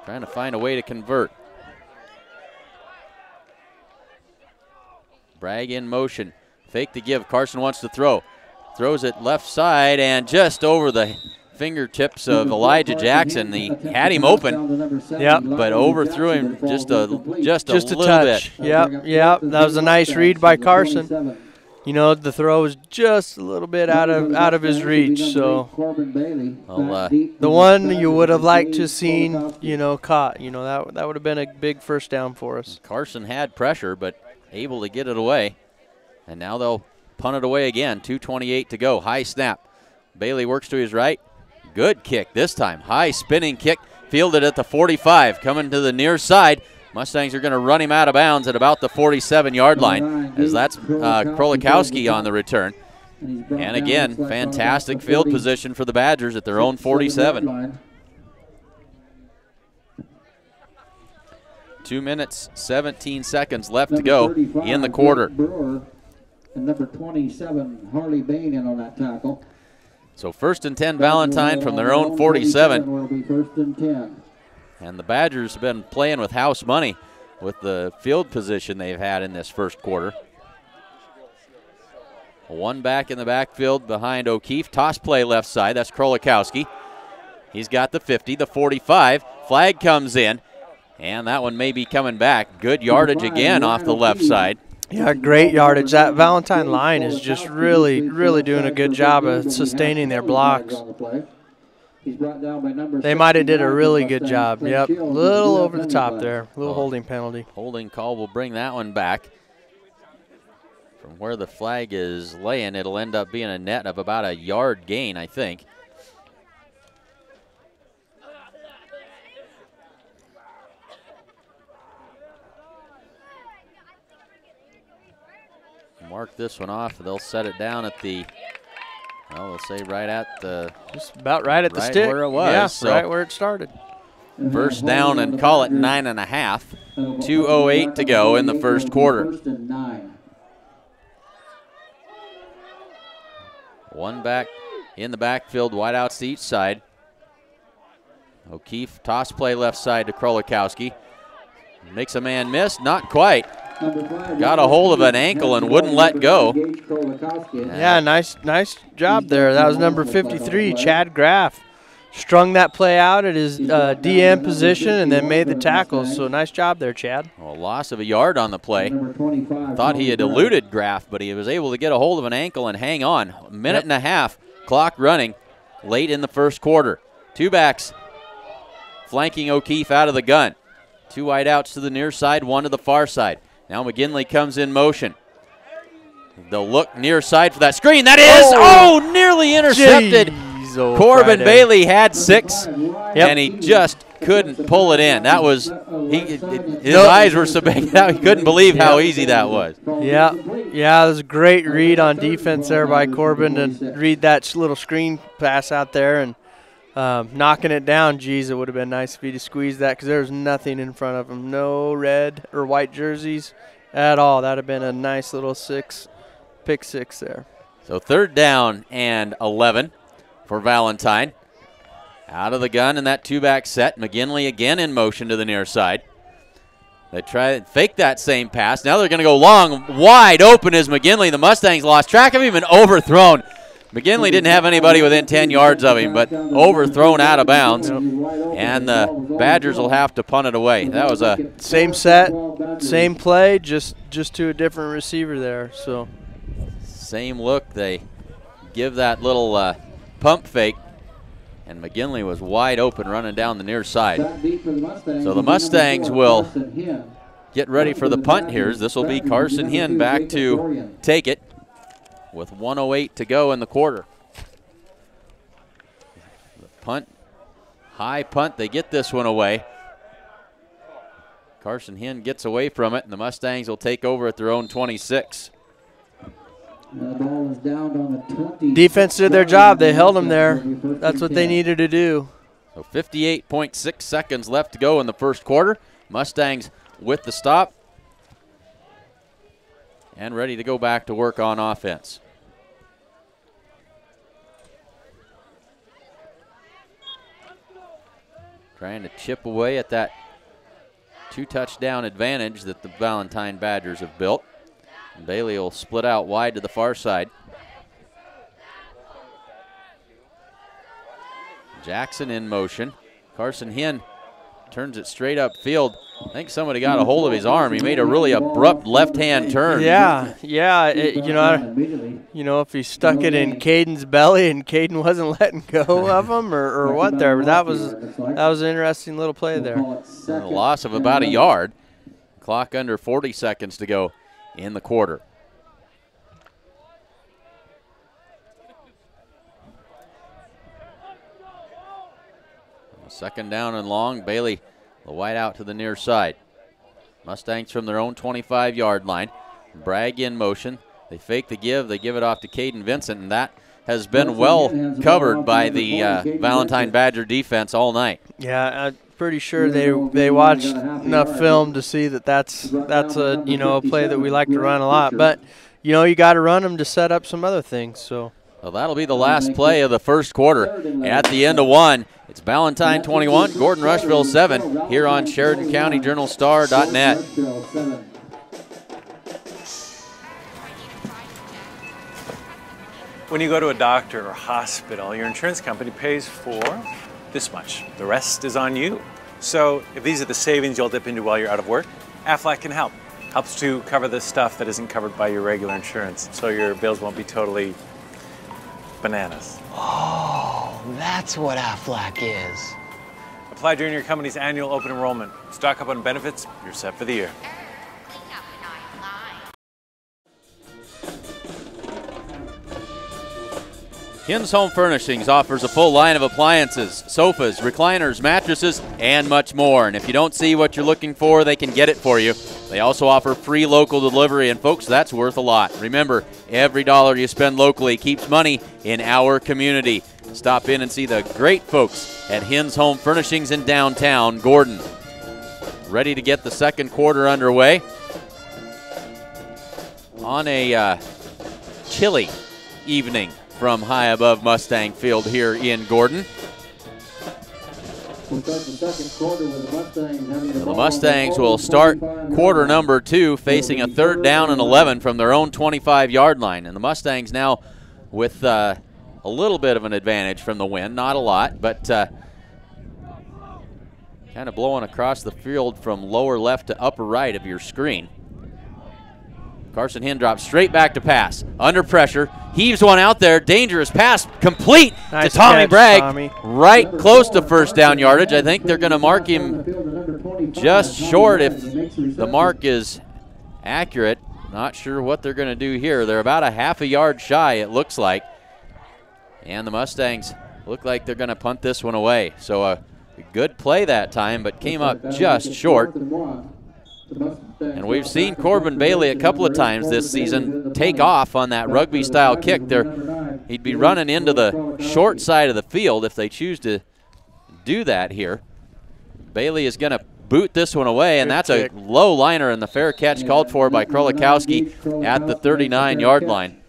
Trying to find a way to convert. Bragg in motion. Fake to give. Carson wants to throw. Throws it left side and just over the fingertips of Elijah Jackson. He had him open, yep, but overthrew him just a little touch. bit. Yep. That was a nice read by Carson. You know, the throw was just a little bit out of his reach. So the one you would have liked to have seen, you know, caught. You know, that would have been a big first down for us. Carson had pressure, but able to get it away. And now they'll punt it away again. 2:28 to go. High snap. Bailey works to his right. Good kick this time. High spinning kick. Fielded at the 45. Coming to the near side. Mustangs are going to run him out of bounds at about the 47-yard line, as that's Krolikowski on the return. And again, fantastic field position for the Badgers at their own 47. 2 minutes, 17 seconds left to go in the quarter. And number 27, Harley Bain, in on that tackle. So 1st and 10 Valentine from their own 47. Will be 1st and 10. And the Badgers have been playing with house money with the field position they've had in this first quarter. One back in the backfield behind O'Keefe. Toss play left side. That's Krolikowski. He's got the 50, the 45. Flag comes in, and that one may be coming back. Good yardage again off the left side. Yeah, great yardage. That Valentine line is just really doing a good job of sustaining their blocks. They might have did a really good job. Yep, a little over the top there. A little holding penalty. Holding call will bring that one back. From where the flag is laying, it'll end up being a net of about a yard gain, I think. Mark this one off. They'll set it down at the, well, they'll say right at the, just about right at the stick. Where it was. Yeah, so right where it started. First down and call it 9.5. 2:08 to go in the first quarter. One back in the backfield, wide outs to each side. O'Keefe, toss play left side to Krolikowski. Makes a man miss, not quite. Got a hold of an ankle and wouldn't let go. Yeah, nice job there. That was number 53, Chad Graff. Strung that play out at his DM position and then made the tackle. So nice job there, Chad. Well, loss of a yard on the play. Thought he had eluded Graff, but he was able to get a hold of an ankle and hang on. A minute and a half, clock running late in the first quarter. Two backs flanking O'Keefe out of the gun. Two wide outs to the near side, one to the far side. Now McGinley comes in motion. They'll look near side for that screen. That is, nearly intercepted. Corbin Bailey had 6, and he just couldn't pull it in. That was, his eyes were so big out he couldn't believe how easy that was. Yeah, it was a great read on defense there by Corbin to read that little screen pass out there and knocking it down. Geez, it would have been nice if he'd have squeezed that because there was nothing in front of him. No red or white jerseys at all. That would have been a nice little pick six there. So 3rd down and 11 for Valentine. Out of the gun in that two-back set. McGinley again in motion to the near side. They try and fake that same pass. Now they're going to go long. Wide open is McGinley. The Mustangs lost track of him and overthrown. McGinley didn't have anybody within 10 yards of him, but overthrown out of bounds. And the Badgers will have to punt it away. That was a same set, same play, just to a different receiver there. So same look. They give that little pump fake, and McGinley was wide open running down the near side. So the Mustangs will get ready for the punt here. This will be Carson Hinn back to take it with 1:08 to go in the quarter. The punt, high punt, they get this one away. Carson Hinn gets away from it, and the Mustangs will take over at their own 26. The ball is down on the 20. Defense did their job. They held them there. That's what they needed to do. So 58.6 seconds left to go in the first quarter. Mustangs with the stop and ready to go back to work on offense. Trying to chip away at that 2-touchdown advantage that the Valentine Badgers have built. And Bailey will split out wide to the far side. Jackson in motion. Carson Hinn turns it straight upfield. I think somebody got a hold of his arm. He made a really abrupt left-hand turn. Yeah. You know, if he stuck it in Caden's belly and Caden wasn't letting go of him, or what there. That was an interesting little play there. A loss of about a yard. Clock under 40 seconds to go in the quarter. Second down and long. Bailey, the wide out to the near side. Mustangs from their own 25-yard line. Bragg in motion. They fake the give. They give it off to Caden Vincent, and that has been well covered by the Valentine Badger defense all night. Yeah, I'm pretty sure they watched enough film to see that that's a a play that we like to run a lot. But you got to run them to set up some other things. So. Well, that'll be the last play of the first quarter. At the end of one, it's Valentine 21, Gordon-Rushville 7, here on SheridanCountyJournalStar.net. When you go to a doctor or hospital, your insurance company pays for this much. The rest is on you. So if these are the savings you'll dip into while you're out of work, Aflac can help. Helps to cover the stuff that isn't covered by your regular insurance, so your bills won't be totally bananas. Oh, that's what Aflac is. Apply during your company's annual open enrollment. Stock up on benefits, you're set for the year. Hins Home Furnishings offers a full line of appliances, sofas, recliners, mattresses, and much more. And if you don't see what you're looking for, they can get it for you. They also offer free local delivery, and folks, that's worth a lot. Remember, every dollar you spend locally keeps money in our community. Stop in and see the great folks at Hins Home Furnishings in downtown Gordon. Ready to get the second quarter underway on a chilly evening from high above Mustang Field here in Gordon. The Mustangs will start quarter number 2 facing a 3rd down and 11 from their own 25-yard line. And the Mustangs now with a little bit of an advantage from the wind, not a lot, but kind of blowing across the field from lower left to upper right of your screen. Carson Hinn drops straight back to pass. Under pressure, heaves one out there. Dangerous pass complete to Tommy catch, Bragg. Tommy. Right close to first down yardage. I think they're going to mark him just short if the mark is accurate. Not sure what they're going to do here. They're about a half a yard shy, it looks like. And the Mustangs look like they're going to punt this one away. So a good play that time, but came up just short. And we've seen Corbin Bailey a couple of times this season take off on that rugby-style kick. He'd be running into the short side of the field if they choose to do that here. Bailey is going to boot this one away, and that's a low liner, and the fair catch called for by Krolikowski at the 39-yard line.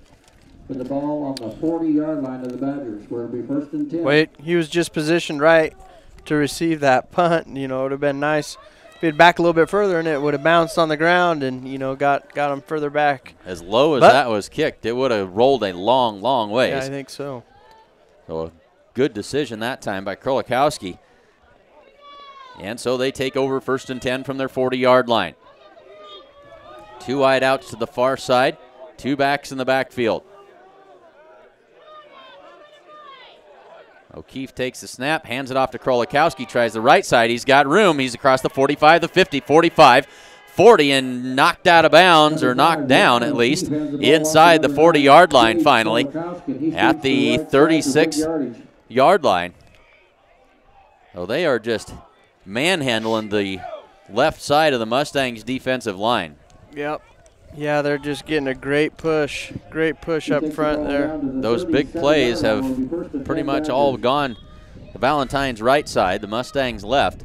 With the ball on the 40-yard line of the Badgers, where it'll be 1st and 10. Wait, he was just positioned right to receive that punt. It would have been nice if he'd back a little bit further and it would have bounced on the ground and, got him further back. As low as that was kicked, it would have rolled a long, long ways. Yeah, I think so. So a good decision that time by Krolikowski. And so they take over 1st and 10 from their 40-yard line. 2 wide outs to the far side, 2 backs in the backfield. O'Keefe takes the snap, hands it off to Krolikowski, tries the right side. He's got room. He's across the 45, the 50, 45, 40, and knocked out of bounds, or knocked down at least, inside the 40-yard line finally at the 36-yard line. So they are just manhandling the left side of the Mustangs' defensive line. Yep. Yeah, they're just getting a great push up front there. Those big plays have pretty much all gone to Valentine's right side, the Mustangs left.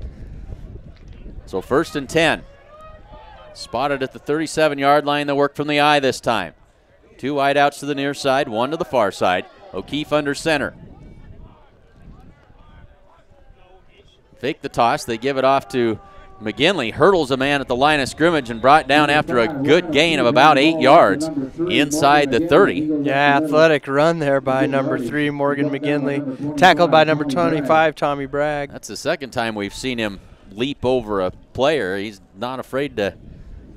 So 1st and 10. Spotted at the 37-yard line. They'll work from the eye this time. 2 wide outs to the near side, 1 to the far side. O'Keefe under center. Fake the toss. They give it off to McGinley. Hurdles a man at the line of scrimmage and brought down after a good gain of about 8 yards inside the 30. Yeah, athletic run there by number 3, Morgan McGinley. Tackled by number 25, Tommy Bragg. That's the second time we've seen him leap over a player. He's not afraid to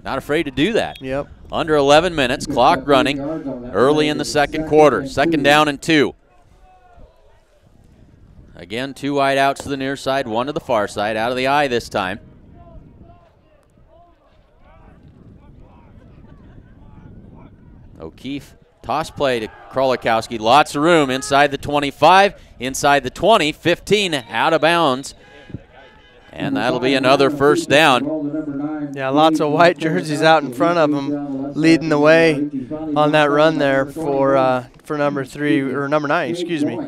do that. Yep. Under 11 minutes, clock running early in the second quarter. 2nd down and 2. Again, 2 wide outs to the near side, 1 to the far side, out of the eye this time. O'Keefe, toss play to Krolikowski. Lots of room inside the 25, inside the 20, 15, out of bounds And that'll be another first down. Yeah, lots of white jerseys out in front of them, leading the way on that run there for number 9, excuse me.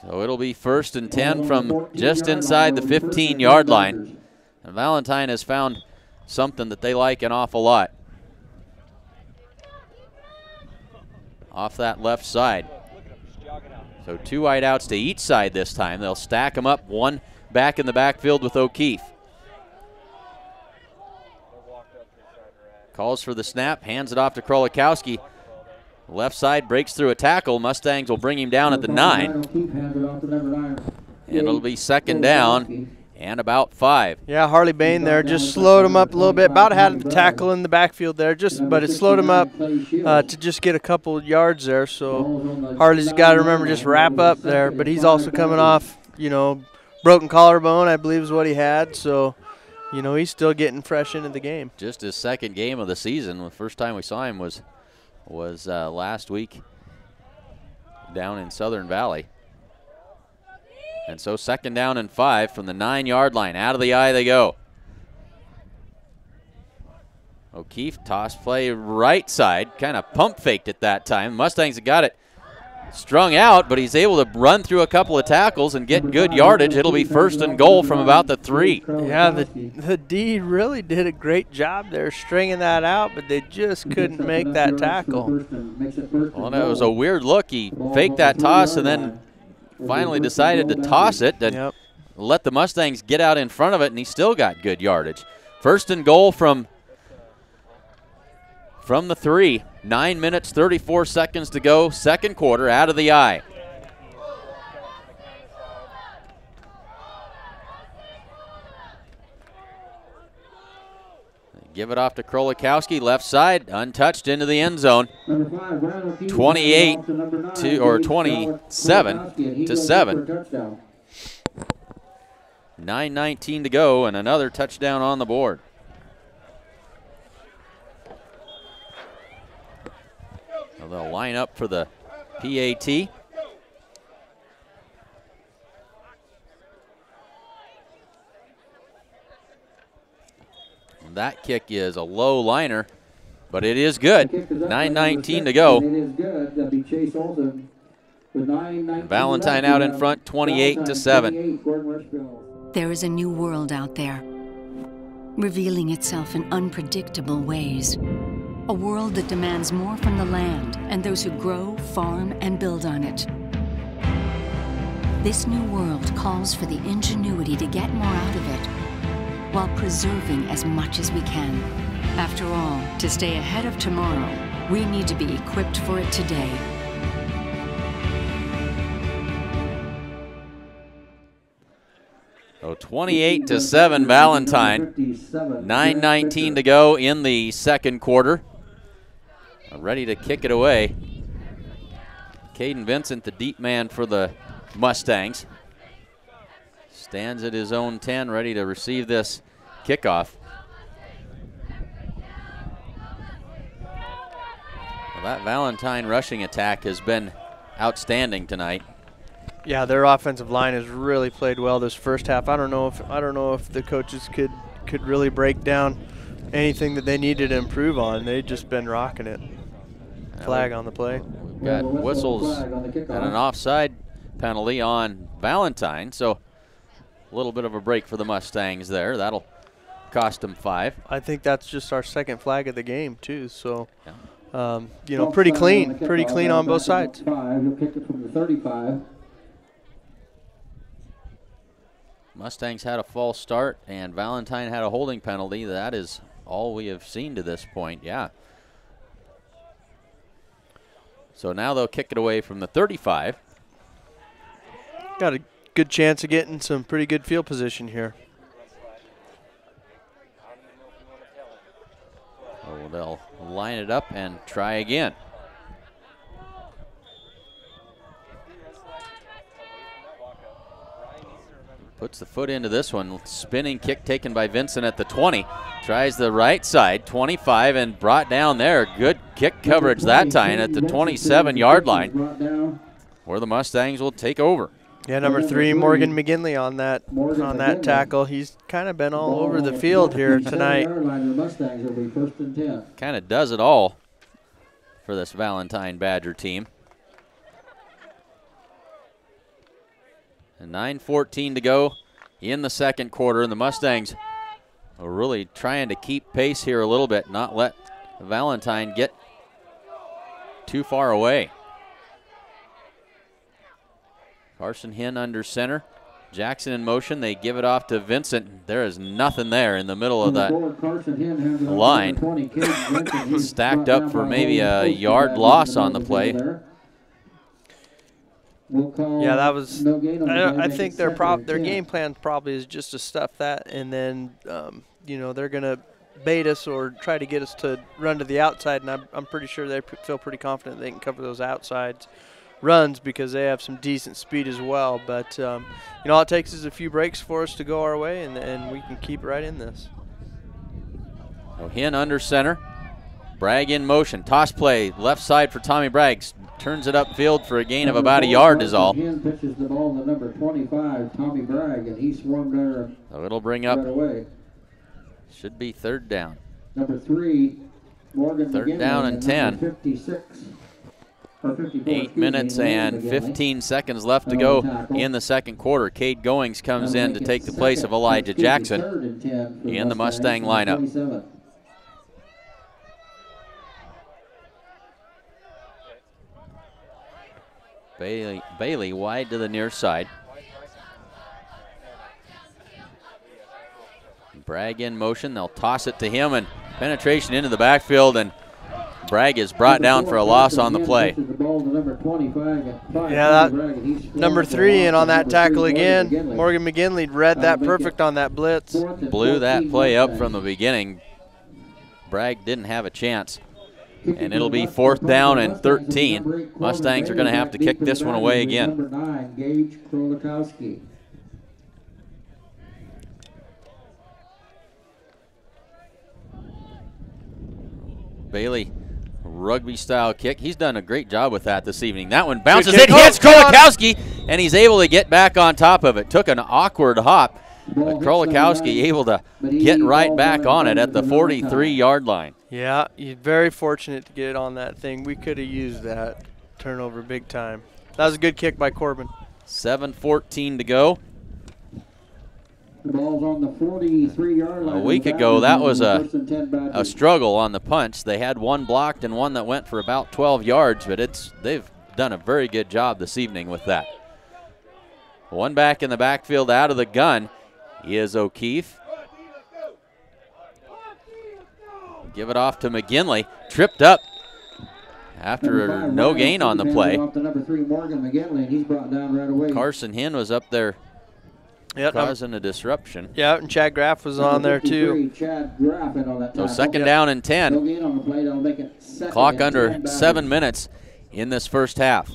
So it'll be 1st and 10 from just inside the 15-yard line. And Valentine has found something that they like an awful lot. Off that left side. So 2 wideouts to each side this time. They'll stack them up, one back in the backfield with O'Keefe. Calls for the snap, hands it off to Krolikowski. Left side breaks through a tackle. Mustangs will bring him down at the 9. And it'll be 2nd down and about 5. Yeah, Harley Bain there just slowed him up a little bit. About had the tackle in the backfield there, but it slowed him up to just get a couple yards there. So Harley's got to remember just wrap up there. But he's also coming off, broken collarbone, I believe is what he had. So, he's still getting fresh into the game. Just his 2nd game of the season. The first time we saw him was last week down in Southern Valley. And so 2nd down and 5 from the 9-yard line. Out of the eye they go. O'Keefe toss play right side. Kind of pump faked it that time. Mustangs have got it strung out, but he's able to run through a couple of tackles and get good yardage. It'll be 1st and goal from about the 3. Yeah, the D really did a great job there stringing that out, but they just couldn't make that tackle. Well, that was a weird look. He faked that toss and then finally decided to toss it and let the Mustangs get out in front of it, and he still got good yardage. 1st and goal from the 3. 9 minutes, 34 seconds to go. 2nd quarter, out of the eye. Give it off to Krolikowski, left side, untouched into the end zone. 27 to 7. 9:19 to go, and another touchdown on the board. So they'll line up for the PAT. That kick is a low liner, but it is good. 9:19 to go. Valentine out in front, 28 to 7. There is a new world out there, revealing itself in unpredictable ways. A world that demands more from the land and those who grow, farm, and build on it. This new world calls for the ingenuity to get more out of it, while preserving as much as we can. After all, to stay ahead of tomorrow, we need to be equipped for it today. So 28 to 7 Valentine. 9:19 to go in the 2nd quarter. Ready to kick it away. Caden Vincent, the deep man for the Mustangs, stands at his own 10, ready to receive this kickoff. Well, that Valentine rushing attack has been outstanding tonight. Yeah, their offensive line has really played well this first half. I don't know if the coaches could really break down anything that they needed to improve on. They've just been rocking it. Flag on the play. We've got whistles and an offside penalty on Valentine, so a little bit of a break for the Mustangs there. That'll cost them 5. I think that's just our 2nd flag of the game too. So, pretty clean on both sides. He'll kick it from the 35. Mustangs had a false start, and Valentine had a holding penalty. That is all we have seen to this point. Yeah. So now they'll kick it away from the 35. Got a good chance of getting some pretty good field position here. So they'll line it up and try again. Puts the foot into this one. Spinning kick taken by Vincent at the 20. Tries the right side, 25, and brought down there. Good kick coverage that time at the 27-yard line, where the Mustangs will take over. Yeah, number 3, Morgan McGinley on that tackle. He's kind of been all over the field here tonight. Kind of does it all for this Valentine Badger team. And 9:14 to go in the second quarter, and the Mustangs are really trying to keep pace here a little bit, not let Valentine get too far away. Carson Hinn under center. Jackson in motion. They give it off to Vincent. There is nothing there in the middle of that line. Stacked up for maybe a yard loss on the play. Yeah, that was. I think their game plan probably is just to stuff that, and then they're gonna bait us or try to get us to run to the outside, and I'm pretty sure they feel pretty confident they can cover those outsides runs because they have some decent speed as well. But all it takes is a few breaks for us to go our way, and we can keep right in this. Hinn under center. Bragg in motion. Toss play left side for Tommy Bragg. Turns it upfield for a gain of about a yard is all. Hinn pitches the ball to number 25, Tommy Bragg, and he swung there. So it'll bring up. Right away. Should be third down. Number 3, Morgan Third McGinley, down and 10. 56. 8 minutes and 15 seconds left to go in the second quarter. Cade Goings comes in to take the place of Elijah Jackson in the Mustang lineup. Bailey wide to the near side. Bragg in motion. They'll toss it to him, and penetration into the backfield, and Bragg is brought down for a loss on the play. Yeah, that number 3 and on that tackle again. Morgan McGinley read that perfect on that blitz. Blew that play up from the beginning. Bragg didn't have a chance. And it'll be 4th down and 13. Mustangs are going to have to kick this one away again. Number 9, Gage Krolikowski. Bailey, rugby-style kick. He's done a great job with that this evening. That one bounces in, hits Krolikowski, and he's able to get back on top of it. Took an awkward hop, but Krolikowski able to get right back on it at the 43-yard line. Yeah, you're very fortunate to get it on that thing. We could have used that turnover big time. That was a good kick by Corbin. 7:14 to go. The ball's on the 43-yard line. A week ago, that was a struggle on the punch. They had one blocked and one that went for about 12 yards, but they've done a very good job this evening with that. One back in the backfield out of the gun is O'Keefe. Give it off to McGinley. Tripped up after no gain on the play. Carson Hinn was up there causing a disruption. Yeah, and Chad Graff was on there too. So second down and 10. Clock under 7 minutes in this first half.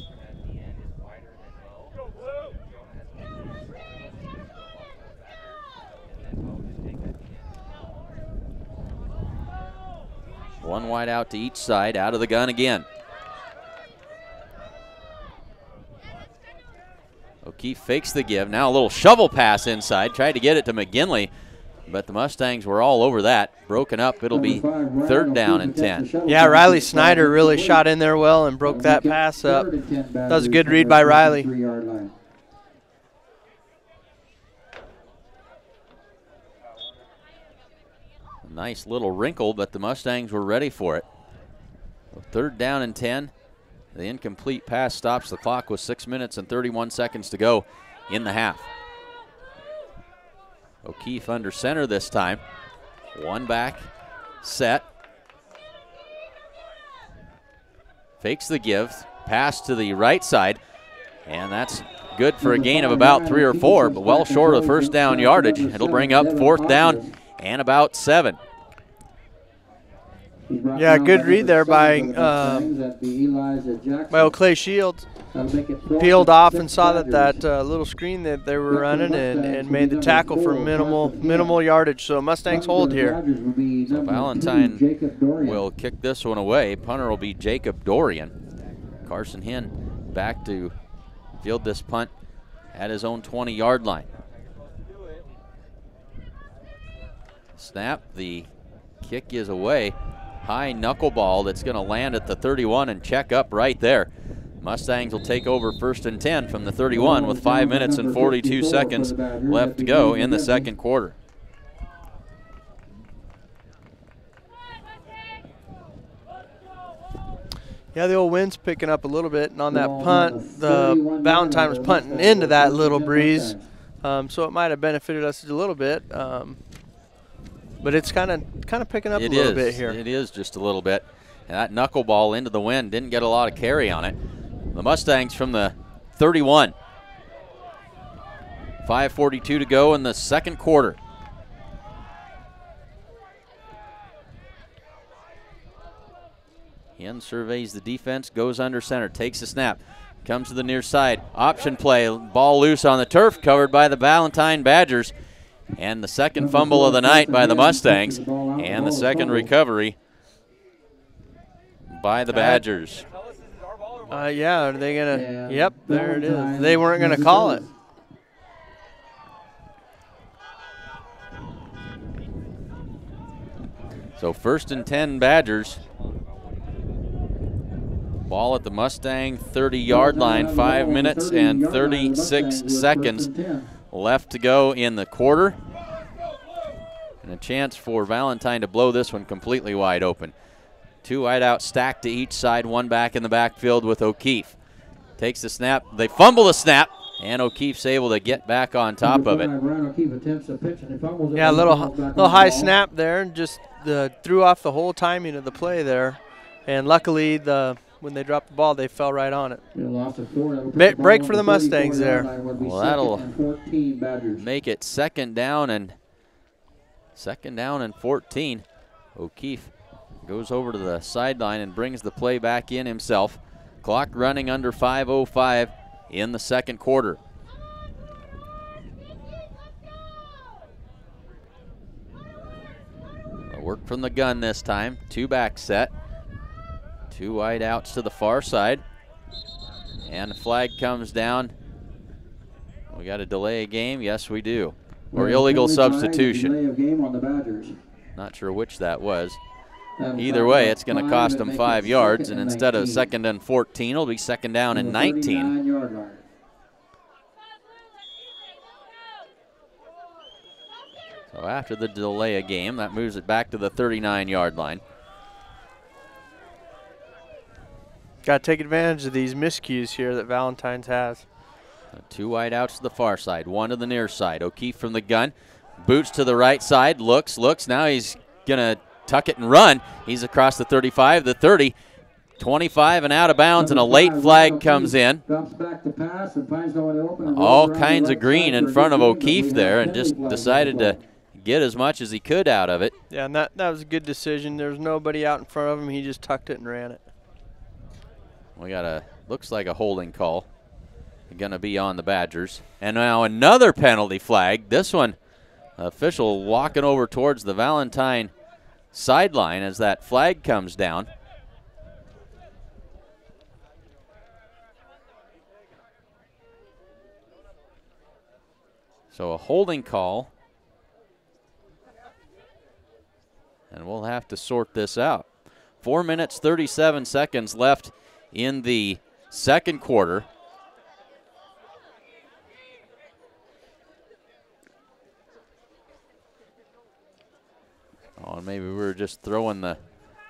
One wide out to each side, out of the gun again. O'Keefe fakes the give. Now a little shovel pass inside. Tried to get it to McGinley, but the Mustangs were all over that. Broken up. It'll be third down and 10. Yeah, Riley Snyder really shot in there well and broke that pass up. That was a good read by Riley. Nice little wrinkle, but the Mustangs were ready for it. Third down and 10. The incomplete pass stops the clock with 6 minutes and 31 seconds to go in the half. O'Keefe under center this time. One back, set. Fakes the give, pass to the right side, and that's good for a gain of about 3 or 4, but well short of first down yardage. It'll bring up 4th down and about 7. Yeah, good read there by O'Clay Shields. Peeled off and saw that little screen that they were running and made the tackle for minimal yardage. So Mustangs hold here. So Valentine will kick this one away. Punter will be Jacob Dorian. Carson Hinn back to field this punt at his own 20-yard line. Snap, the kick is away. High knuckleball that's going to land at the 31 and check up right there. Mustangs will take over 1st and 10 from the 31 with 5 minutes and 42 seconds left to go in the second quarter. Yeah, the old wind's picking up a little bit, and on that punt, the Valentine was punting into that little breeze, so it might have benefited us a little bit. But it's kind of picking up a little bit here. It is just a little bit. And that knuckleball into the wind didn't get a lot of carry on it. The Mustangs from the 31. 5:42 to go in the second quarter. Hen surveys the defense, goes under center, takes the snap, comes to the near side. Option play, ball loose on the turf, covered by the Valentine Badgers. And the second fumble of the night by the Mustangs. And the second recovery by the Badgers. Yeah, are they going to? Yep, there it is. They weren't going to call it. So 1st and 10 Badgers. Ball at the Mustang 30-yard line. 5 minutes and 36 seconds left to go in the quarter. And a chance for Valentine to blow this one completely wide open. 2 wideouts stacked to each side, 1 back in the backfield with O'Keefe. Takes the snap. They fumble the snap, and O'Keefe's able to get back on top of it. Yeah, a little high snap there, and just threw off the whole timing of the play there. And luckily, when they dropped the ball, they fell right on it. Break for the Mustangs there. Well, that'll make it second down and 14. O'Keefe goes over to the sideline and brings the play back in himself. Clock running under 5:05 in the second quarter. A work from the gun this time. 2 back set. 2 wide outs to the far side. And the flag comes down. We got to delay a game? Yes, we do. Or illegal substitution. Not sure which that was. Either way, it's going to cost them 5 yards, and instead of 2nd and 14, it'll be 2nd down and 19. So after the delay of game, that moves it back to the 39-yard line. Got to take advantage of these miscues here that Valentine's has. 2 wide outs to the far side, 1 to the near side. O'Keefe from the gun, boots to the right side, looks. Now he's going to tuck it and run. He's across the 35, the 30, 25 and out of bounds, and a late flag comes in. All kinds of green in front of O'Keefe there, and just decided to get as much as he could out of it. Yeah, and that was a good decision. There was nobody out in front of him. He just tucked it and ran it. We got looks like a holding call. Going to be on the Badgers. And now another penalty flag. This one, official walking over towards the Valentine sideline as that flag comes down. So a holding call. And we'll have to sort this out. 4 minutes, 37 seconds left in the second quarter. Oh, and maybe we were just throwing the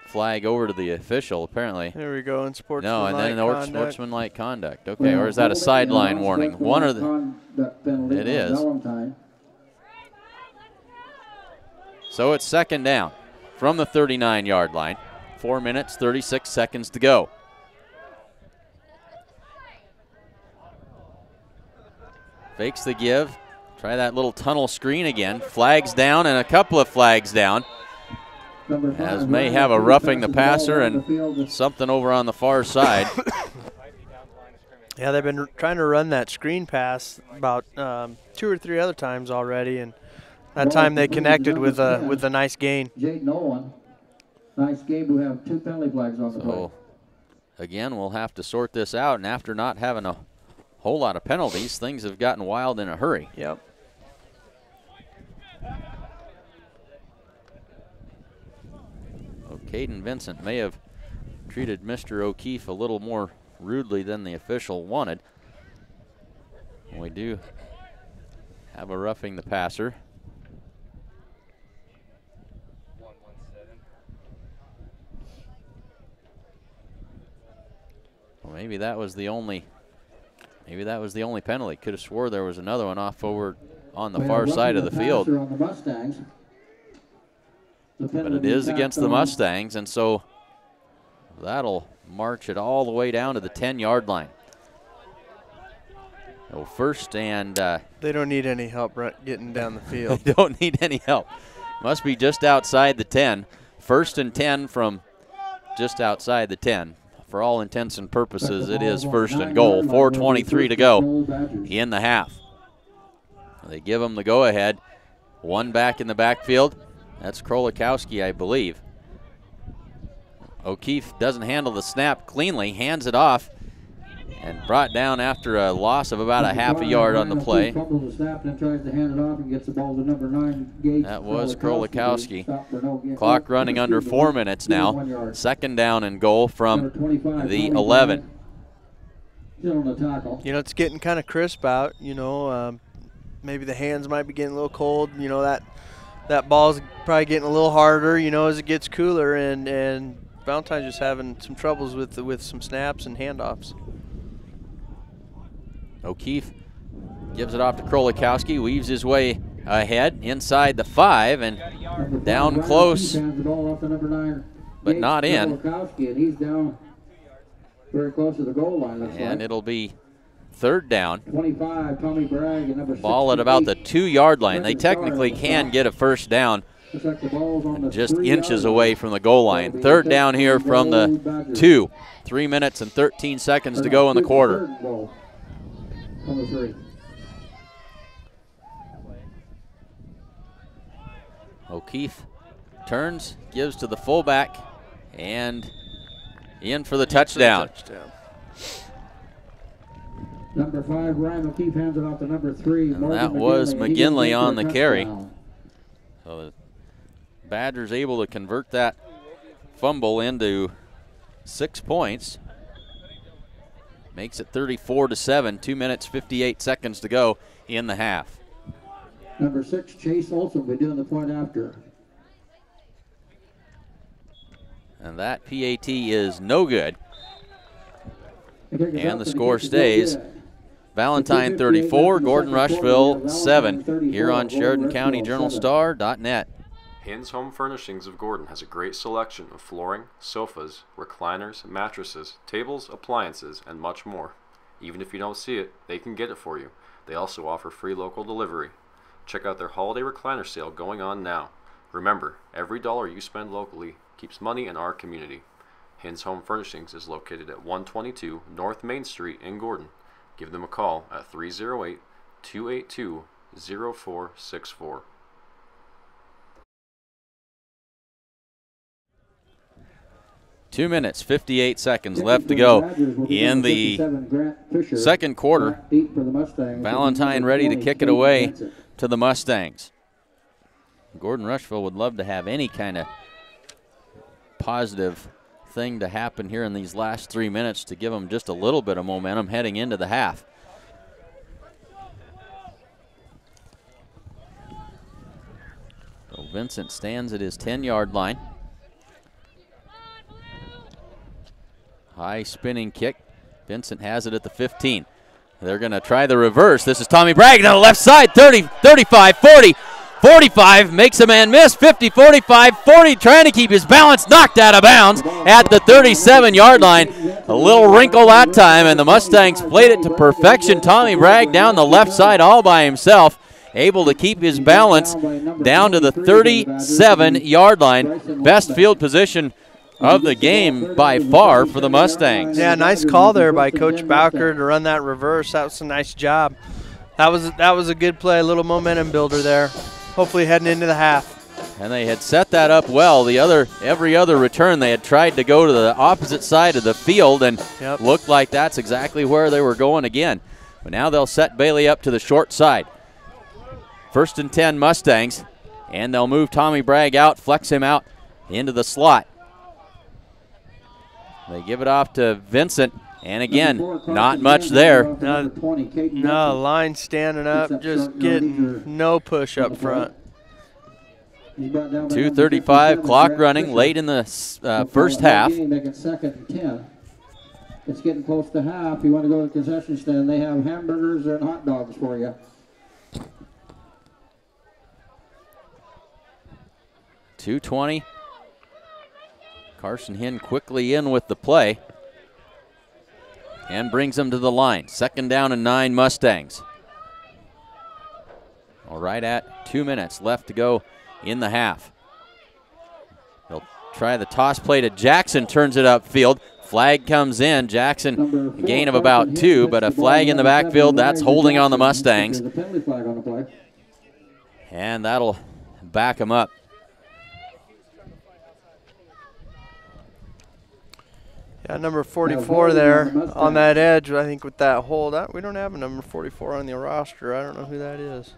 flag over to the official, apparently. There we go, in sportsmanlike conduct. No, and then sportsmanlike conduct. Okay, or is that a sideline warning? One or the... It is. So it's 2nd down from the 39-yard line. 4 minutes, 36 seconds to go. Fakes the give. Try that little tunnel screen again. Flags down and a couple of flags down. As may have a roughing the passer and something over on the far side. Yeah, they've been trying to run that screen pass about 2 or 3 other times already, and that time they connected with a nice gain. Jake Nolan. Nice game. We have 2 penalty flags on the play. Again, we'll have to sort this out, and after not having a whole lot of penalties. Things have gotten wild in a hurry. Yep. Caden Vincent may have treated Mr. O'Keefe a little more rudely than the official wanted. We do have a roughing the passer. Well, maybe that was the only penalty. Could have swore there was another one off forward on the far side of the field. But it is against the Mustangs, and so that'll march it all the way down to the 10-yard line. So first and they don't need any help getting down the field. They don't need any help. Must be just outside the 10. First and 10 from just outside the 10. For all intents and purposes, it is first and goal. 4:23 to go in the half. They give them the go-ahead. One back in the backfield. That's Krolikowski, I believe. O'Keefe doesn't handle the snap cleanly, hands it off, and brought down after a loss of about a half a yard on the play. That was Krolikowski. Clock running under 4 minutes now. Second down and goal from the 11. You know, it's getting kind of crisp out. You know, maybe the hands might be getting a little cold. You know, that ball's probably getting a little harder, you know, as it gets cooler, and Valentine's just having some troubles with some snaps and handoffs. O'Keefe gives it off to Krolikowski, weaves his way ahead inside the 5 and down close, but not in. He's down very close to the goal line. And it'll be third down. 25, Tommy Bragg, and number ball at about the 2-yard line. They technically can get a first down just inches away from the goal line. Third down here from the 2. 3 minutes and 13 seconds to go in the quarter. O'Keefe turns, gives to the fullback, and in for the touchdown. Number 5, Ryan O'Keefe hands it off to number 3. And that was McGinley on the carry. So the Badgers able to convert that fumble into 6 points. Makes it 34-7, 2 minutes, 58 seconds to go in the half. Number 6, Chase Olson will be doing the point after. And that PAT is no good. And the score stays. Valentine 34, Gordon-Rushville 7, here on SheridanCountyJournalStar.net. Hin's Home Furnishings of Gordon has a great selection of flooring, sofas, recliners, mattresses, tables, appliances, and much more. Even if you don't see it, they can get it for you. They also offer free local delivery. Check out their holiday recliner sale going on now. Remember, every dollar you spend locally keeps money in our community. Hin's Home Furnishings is located at 122 North Main Street in Gordon. Give them a call at 308-282-0464. 2 minutes, 58 seconds left to go in the second quarter. Valentine ready to kick it away to the Mustangs. Gordon-Rushville would love to have any kind of positive thing to happen here in these last 3 minutes to give them just a little bit of momentum heading into the half. So Vincent stands at his 10-yard line. High spinning kick. Vincent has it at the 15. They're going to try the reverse. This is Tommy Bragg on the left side. 30, 35, 40, 45. Makes a man miss. 50, 45, 40. Trying to keep his balance. Knocked out of bounds at the 37-yard line. A little wrinkle that time, and the Mustangs played it to perfection. Tommy Bragg down the left side all by himself. Able to keep his balance down to the 37-yard line. Best field position of the game by far for the Mustangs. Yeah, nice call there by Coach Bowker to run that reverse. That was a nice job. That was a good play, a little momentum builder there. Hopefully heading into the half. And they had set that up well. Every other return they had tried to go to the opposite side of the field, and looked like that's exactly where they were going again. But now they'll set Bailey up to the short side. 1st and 10 Mustangs, and they'll move Tommy Bragg out, flex him out into the slot. They give it off to Vincent, and again, not much there. No, line standing up, just getting no push up front. 2:35 clock running late in the first half. It's getting close to half. You want to go to the concession stand, they have hamburgers and hot dogs for you. 2:20. Carson Hinn quickly in with the play and brings them to the line. 2nd down and 9 Mustangs. All right, at 2 minutes left to go in the half. They'll try the toss play to Jackson, turns it upfield. Flag comes in. Jackson, a gain of about 2, but a flag in the backfield. That's holding on the Mustangs. And that'll back them up. Yeah, number 44 there on that edge, I think with that hold. We don't have a number 44 on the roster. I don't know who that is.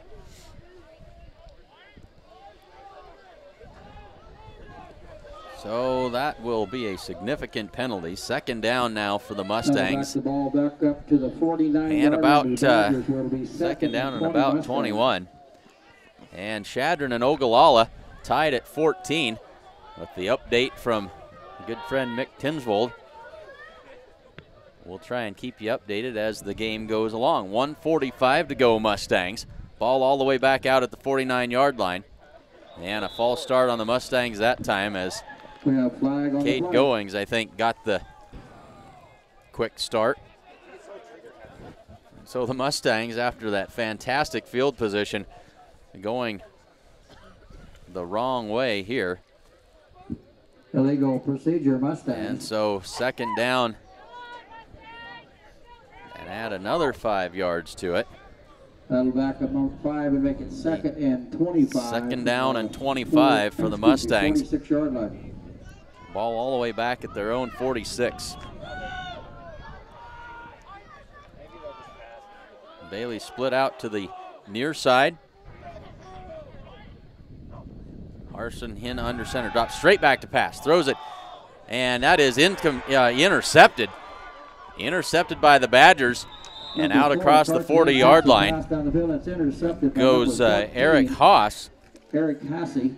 So that will be a significant penalty. 2nd down now for the Mustangs. The ball back up to the 49 and about 2nd down and about 21. And Shadron and Ogallala tied at 14 with the update from good friend Mick Tinsvold. We'll try and keep you updated as the game goes along. 1:45 to go Mustangs. Ball all the way back out at the 49-yard line. And a false start on the Mustangs that time as Cade Goings, I think, got the quick start. So the Mustangs, after that fantastic field position, going the wrong way here. Illegal procedure, Mustangs. And so 2nd down and add another 5 yards to it. That'll back up on 5 and make it 2nd and 25. 2nd down and 25 for the Mustangs. 46-yard line. Ball all the way back at their own 46. Bailey split out to the near side. Carson Hinn under center, drops straight back to pass, throws it, and that is intercepted. Intercepted by the Badgers, and out across the 40-yard line goes Eric Haas. Eric Hassey.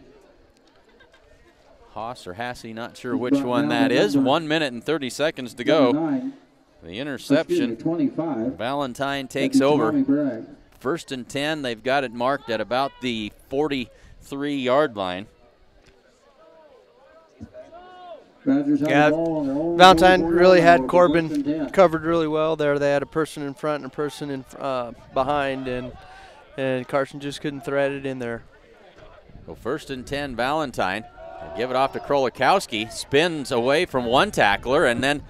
Haas or Hassey, not sure which one that is. 1 minute and 30 seconds to go. The interception. Valentine takes over. 1st and 10. They've got it marked at about the 43-yard line. Yeah, Valentine really had Corbin covered really well there. They had a person in front and a person in behind, and Carson just couldn't thread it in there. So 1st and 10, Valentine. They give it off to Krolikowski, spins away from one tackler, and then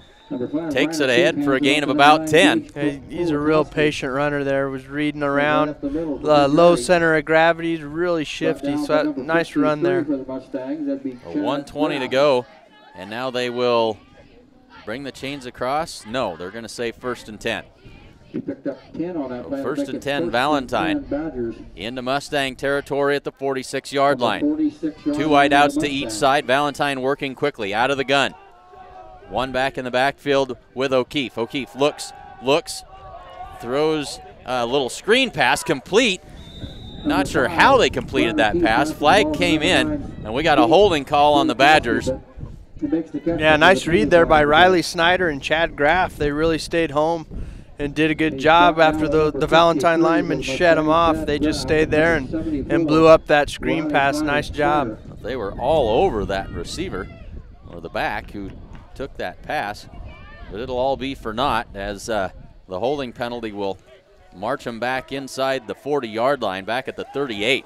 takes it ahead for a gain of about 10. Hey, he's a real patient runner there, was reading around. Low center of gravity, really shifty, so nice run there. 1:20 to go, and now they will bring the chains across. No, they're going to say 1st and 10. He picked up 10 on that play. 1st and 10, Valentine into Mustang territory at the 46-yard line. 2 wideouts to each side. Valentine working quickly out of the gun. One back in the backfield with O'Keefe. O'Keefe looks, throws a little screen pass, complete. Not sure how they completed that pass. Flag came in, and we got a holding call on the Badgers. Yeah, nice read there by Riley Snyder and Chad Graff. They really stayed home and did a good job after the Valentine linemen shed them off. They just stayed there and blew up that screen pass. Nice job. They were all over that receiver, or the back, who took that pass. But it'll all be for naught, as the holding penalty will march them back inside the 40-yard line, back at the 38.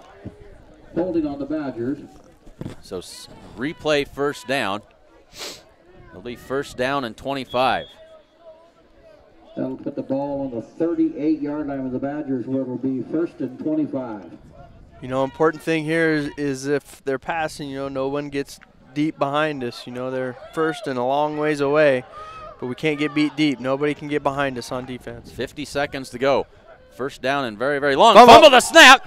Holding on the Badgers. So replay 1st down. It'll be 1st down and 25. That'll put the ball on the 38-yard line of the Badgers, where it will be 1st and 25. You know, important thing here is if they're passing, no one gets deep behind us. They're 1st and a long ways away. but we can't get beat deep. Nobody can get behind us on defense. 50 seconds to go. First down and very, very long. Fumble the snap.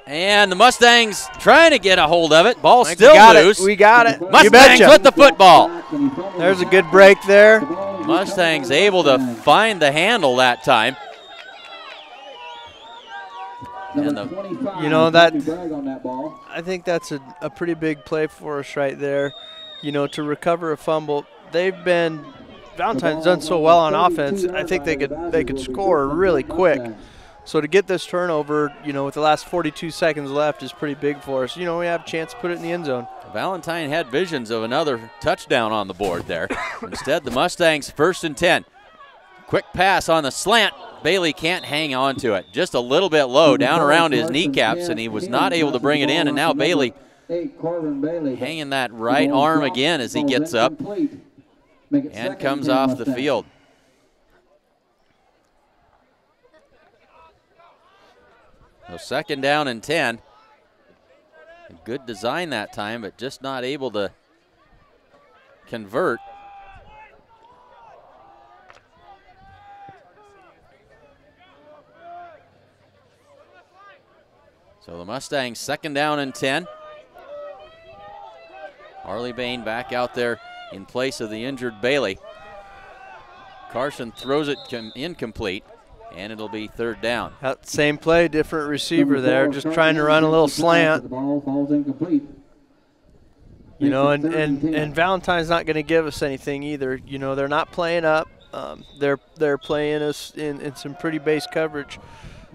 And the Mustangs trying to get a hold of it. Ball still loose. We got it. Mustangs with the football. There's a good break there. Mustangs able to find the handle that time. And you know, that I think that's a pretty big play for us right there. You know, to recover a fumble. Valentine's done so well on offense. I think they could score really quick. So to get this turnover, you know, with the last 42 seconds left is pretty big for us. You know, we have a chance to put it in the end zone. Valentine had visions of another touchdown on the board there. Instead, the Mustangs 1st and 10. Quick pass on the slant. Bailey can't hang on to it. Just a little bit low, down around his kneecaps, and he was not able to bring it in. And now Bailey hanging that right arm again as he gets up and comes off the field. So 2nd down and 10. A good design that time, but just not able to convert. So the Mustangs 2nd down and 10. Harley Bain back out there in place of the injured Bailey. Carson throws it incomplete. And it'll be 3rd down. That same play, different receiver there, just trying to run a little slant. The ball falls incomplete. You know, and Valentine's not going to give us anything either. You know, they're not playing up. They're playing us in some pretty base coverage.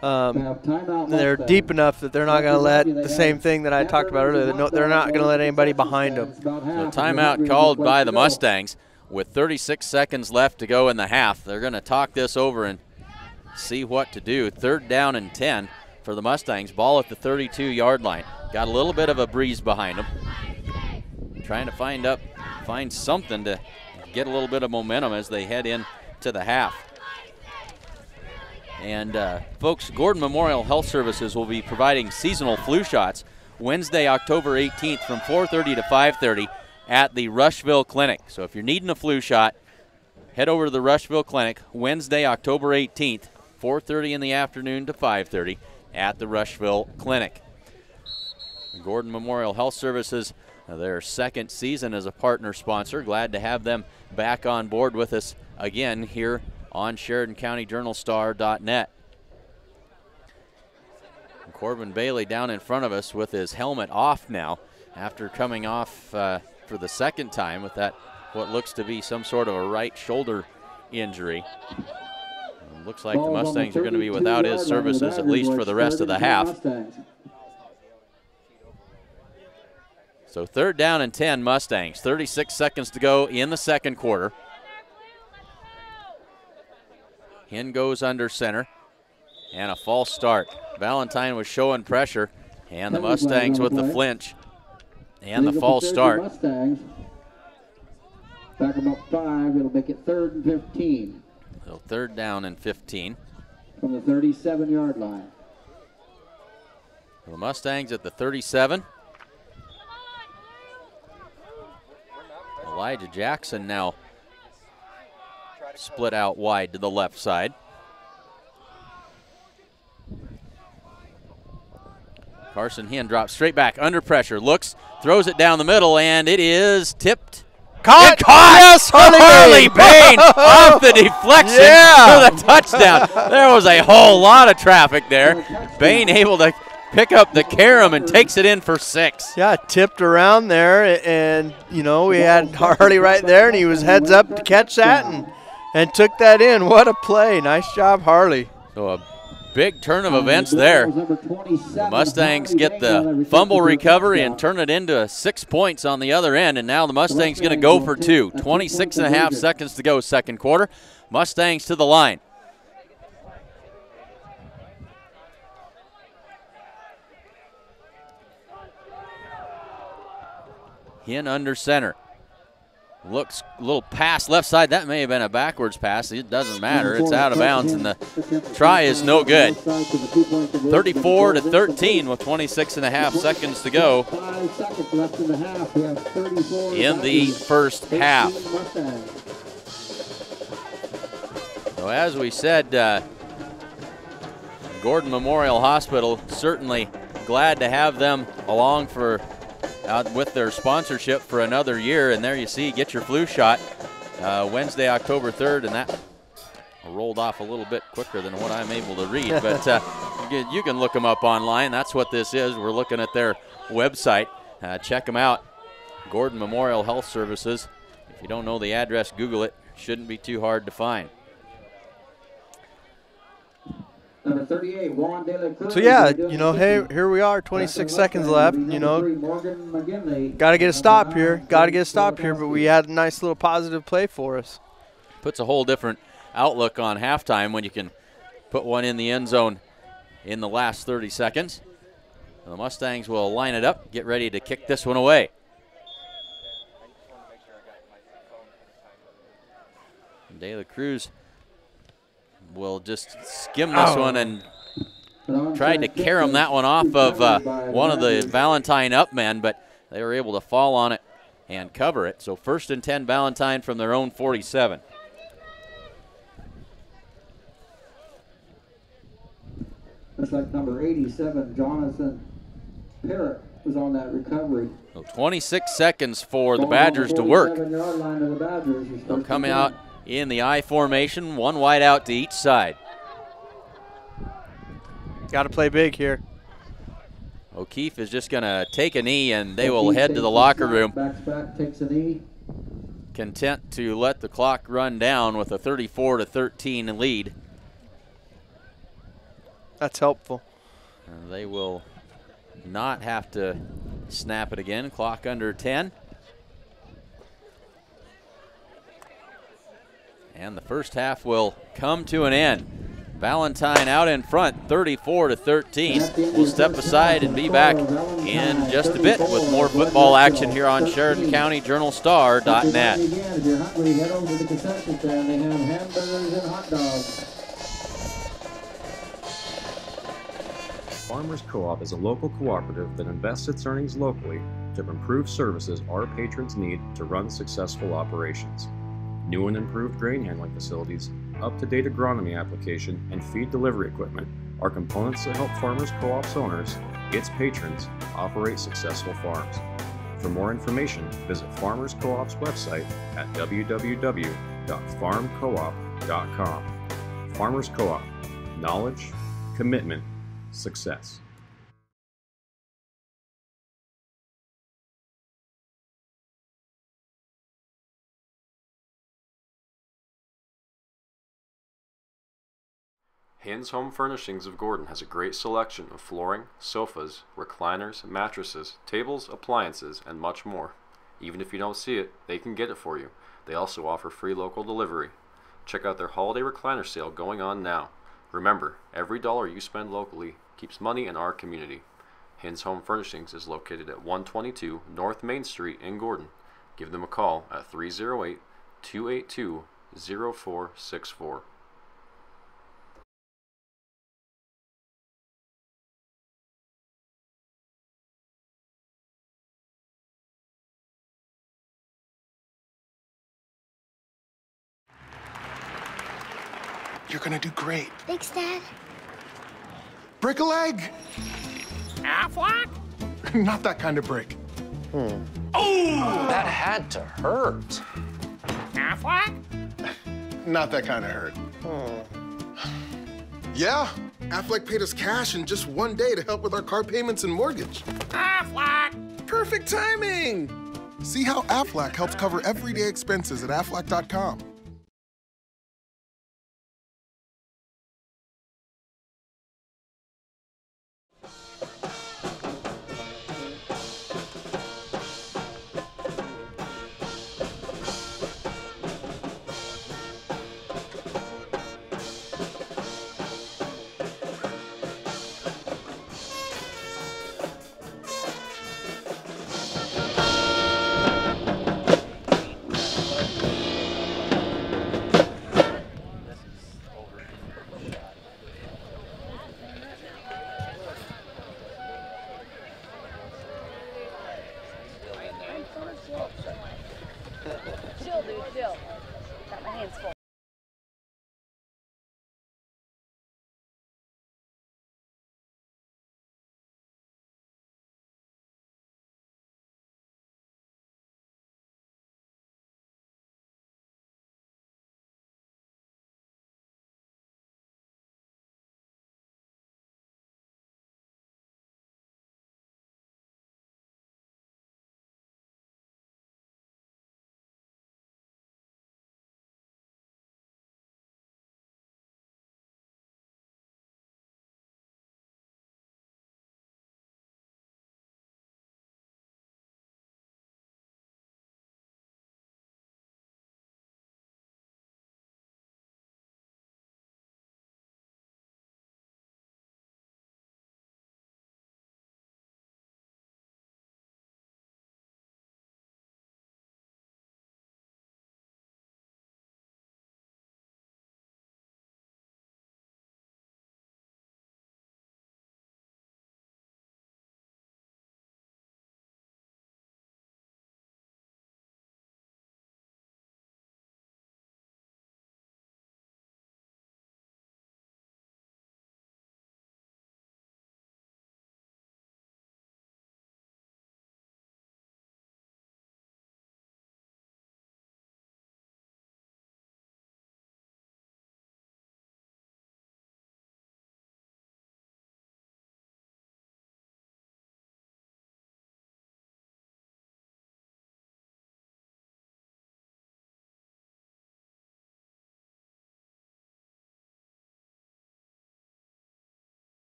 They're deep enough that they're not going to let the same thing that I talked about earlier. They're not going to let anybody behind them. So timeout called by the Mustangs with 36 seconds left to go in the half. They're going to talk this over and see what to do. 3rd down and 10 for the Mustangs. Ball at the 32-yard line. Got a little bit of a breeze behind them. Trying to find something to get a little bit of momentum as they head into the half. And folks, Gordon Memorial Health Services will be providing seasonal flu shots Wednesday, October 18th from 4:30 to 5:30 at the Rushville Clinic. So if you're needing a flu shot, head over to the Rushville Clinic Wednesday, October 18th. 4:30 in the afternoon to 5:30 at the Rushville Clinic. Gordon Memorial Health Services, their 2nd season as a partner sponsor. Glad to have them back on board with us again here on SheridanCountyJournalStar.net. Corbin Bailey down in front of us with his helmet off now after coming off for the 2nd time with that what looks to be some sort of a right shoulder injury. Looks like the Mustangs are going to be without his services at least for the rest of the half. So 3rd down and 10 Mustangs. 36 seconds to go in the 2nd quarter. Hen goes under center. And a false start. Valentine was showing pressure. And the Mustangs with the flinch. And the false start. Back about 5. It'll make it 3rd and 15. So 3rd down and 15. From the 37-yard line. The Mustangs at the 37. Elijah Jackson now split out wide to the left side. Carson Hen drops straight back under pressure, looks, throws it down the middle, and it is tipped. Caught! Yes, Harley Bain off the deflection for the touchdown. There was a whole lot of traffic there. Bain able to pick up the carom and takes it in for 6. Yeah, tipped around there, and, you know, we had Harley right there, and he was heads up to catch that and took that in. What a play. Nice job, Harley. So a big turn of events there. The Mustangs get the fumble recovery and turn it into 6 points on the other end, and now the Mustangs going to go for 2. 26.5 seconds to go, 2nd quarter. Mustangs to the line. Hen under center. Looks a little pass left side. That may have been a backwards pass. It doesn't matter. It's out of bounds, and the try is no good. 34-13 with 26.5 seconds to go in the first half. So as we said, Gordon Memorial Hospital, certainly glad to have them along for with their sponsorship for another year. And there you see, get your flu shot Wednesday, October 3rd, and that rolled off a little bit quicker than what I'm able to read. But you can look them up online. That's what this is. We're looking at their website. Check them out, Gordon Memorial Health Services. If you don't know the address, Google it. Shouldn't be too hard to find. Number 38, Juan De La Cruz. So yeah, you know, hey, here we are, 26 seconds left. You know, got to get a stop here. Got to get a stop here. But we had a nice little positive play for us. Puts a whole different outlook on halftime when you can put one in the end zone in the last 30 seconds. The Mustangs will line it up, get ready to kick this one away. De La Cruz will just skim this one and tried to carom that one off of one of the Valentine up men, but they were able to fall on it and cover it. So 1st and 10 Valentine from their own 47. Looks like number 87, Jonathan Parrott, was on that recovery. So 26 seconds for the Badgers to work. They'll come out in the I formation, one wide out to each side. Got to play big here. O'Keefe is just going to take a knee, and they will head to the locker room. Back, takes a knee. Content to let the clock run down with a 34-13 lead. That's helpful. And they will not have to snap it again. Clock under 10. And the first half will come to an end. Valentine out in front, 34-13. We'll step aside and be back in just a bit with more football action here on SheridanCountyJournalStar.net. If you're hungry, head over to the concession stand. They have hamburgers and hot dogs. Farmers Co-op is a local cooperative that invests its earnings locally to improve services our patrons need to run successful operations. New and improved grain handling facilities, up-to-date agronomy application, and feed delivery equipment are components that help Farmers Co-op's owners, its patrons, operate successful farms. For more information, visit Farmers Co-op's website at www.farmcoop.com. Farmers Co-op, knowledge, commitment, success. Haynes Home Furnishings of Gordon has a great selection of flooring, sofas, recliners, mattresses, tables, appliances, and much more. Even if you don't see it, they can get it for you. They also offer free local delivery. Check out their holiday recliner sale going on now. Remember, every dollar you spend locally keeps money in our community. Haynes Home Furnishings is located at 122 North Main Street in Gordon. Give them a call at 308-282-0464. You're gonna do great. Thanks, Dad. Break a leg. Affleck? Not that kind of break. Oh! That had to hurt. Affleck? Not that kind of hurt. Yeah, Affleck paid us cash in just one day to help with our car payments and mortgage. Affleck! Perfect timing! See how Affleck helps cover everyday expenses at Affleck.com. Chill, dude, chill. Got my hands full.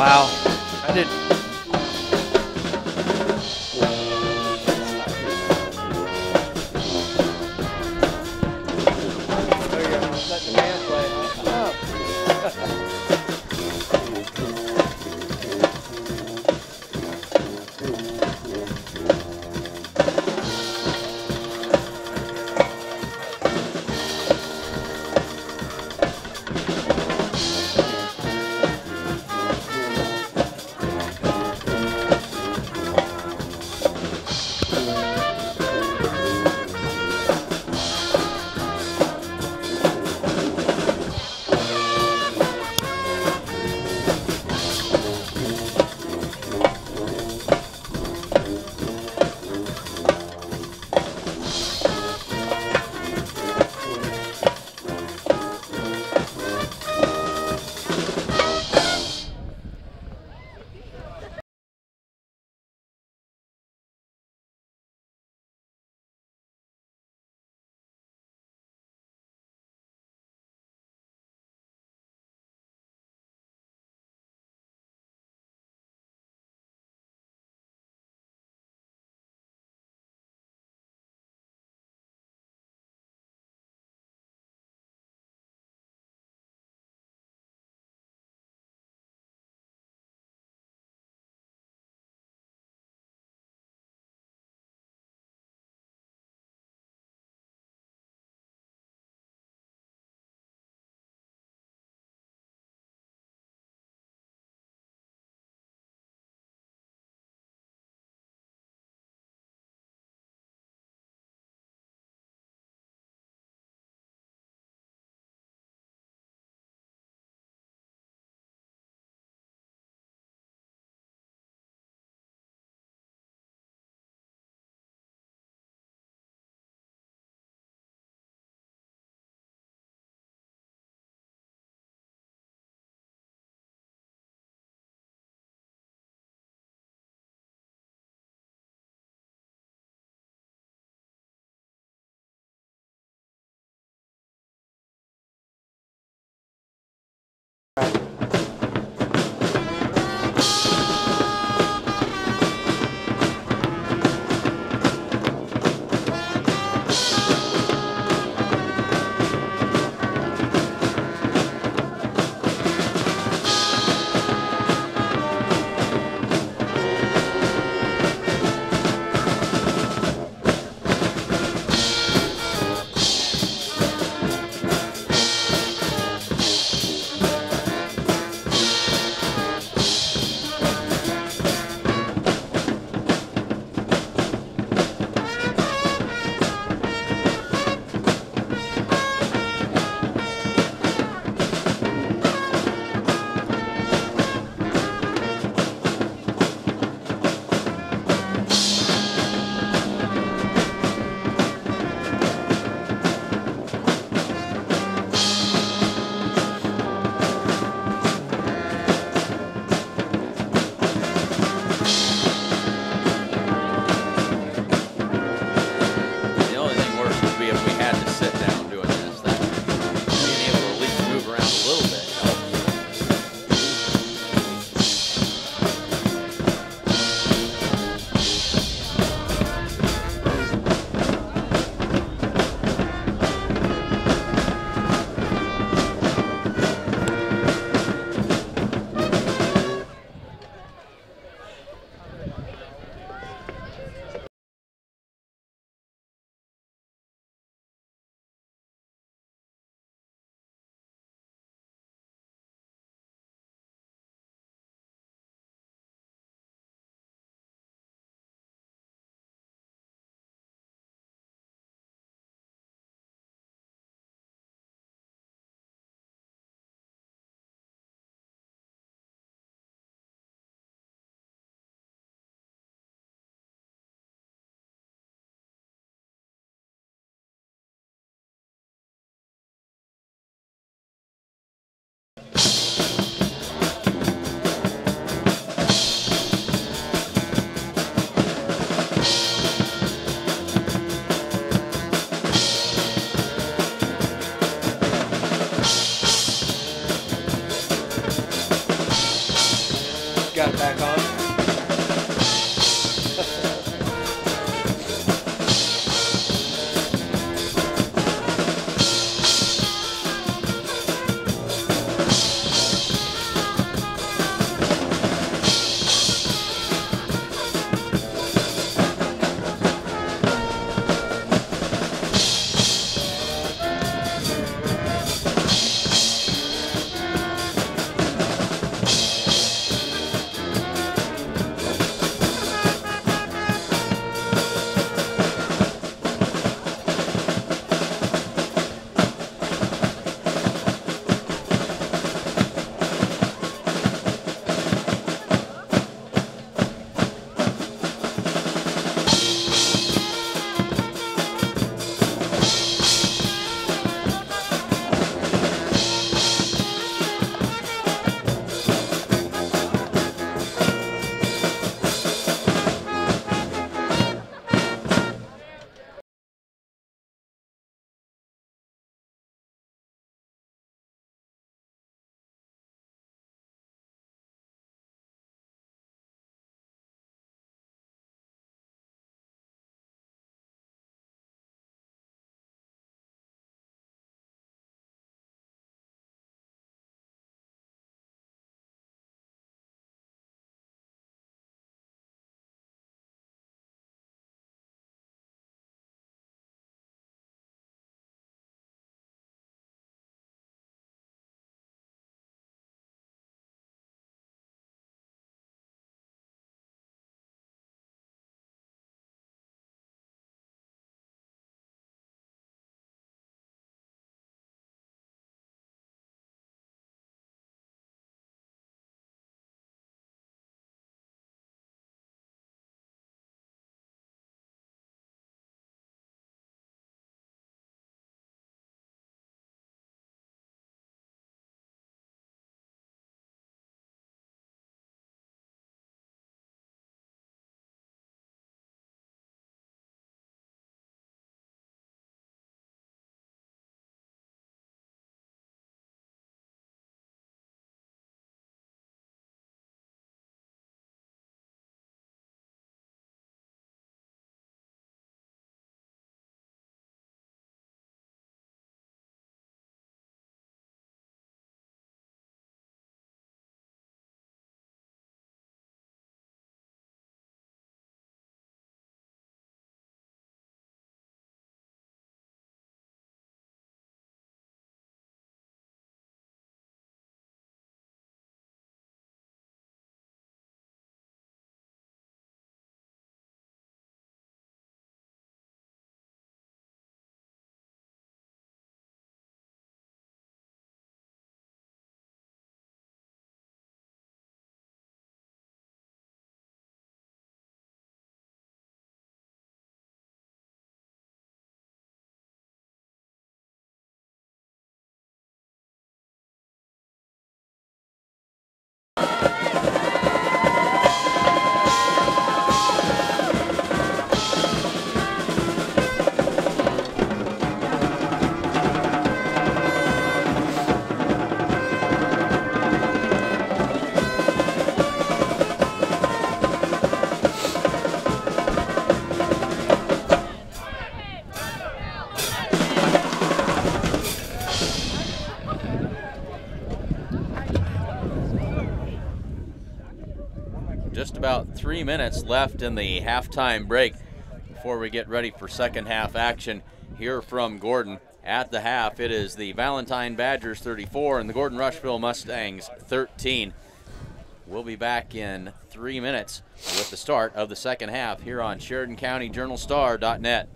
Wow. I didn't. got it back on. Just about 3 minutes left in the halftime break before we get ready for second half action here from Gordon. At the half, it is the Valentine Badgers 34 and the Gordon-Rushville Mustangs 13. We'll be back in 3 minutes with the start of the second half here on SheridanCountyJournalStar.net.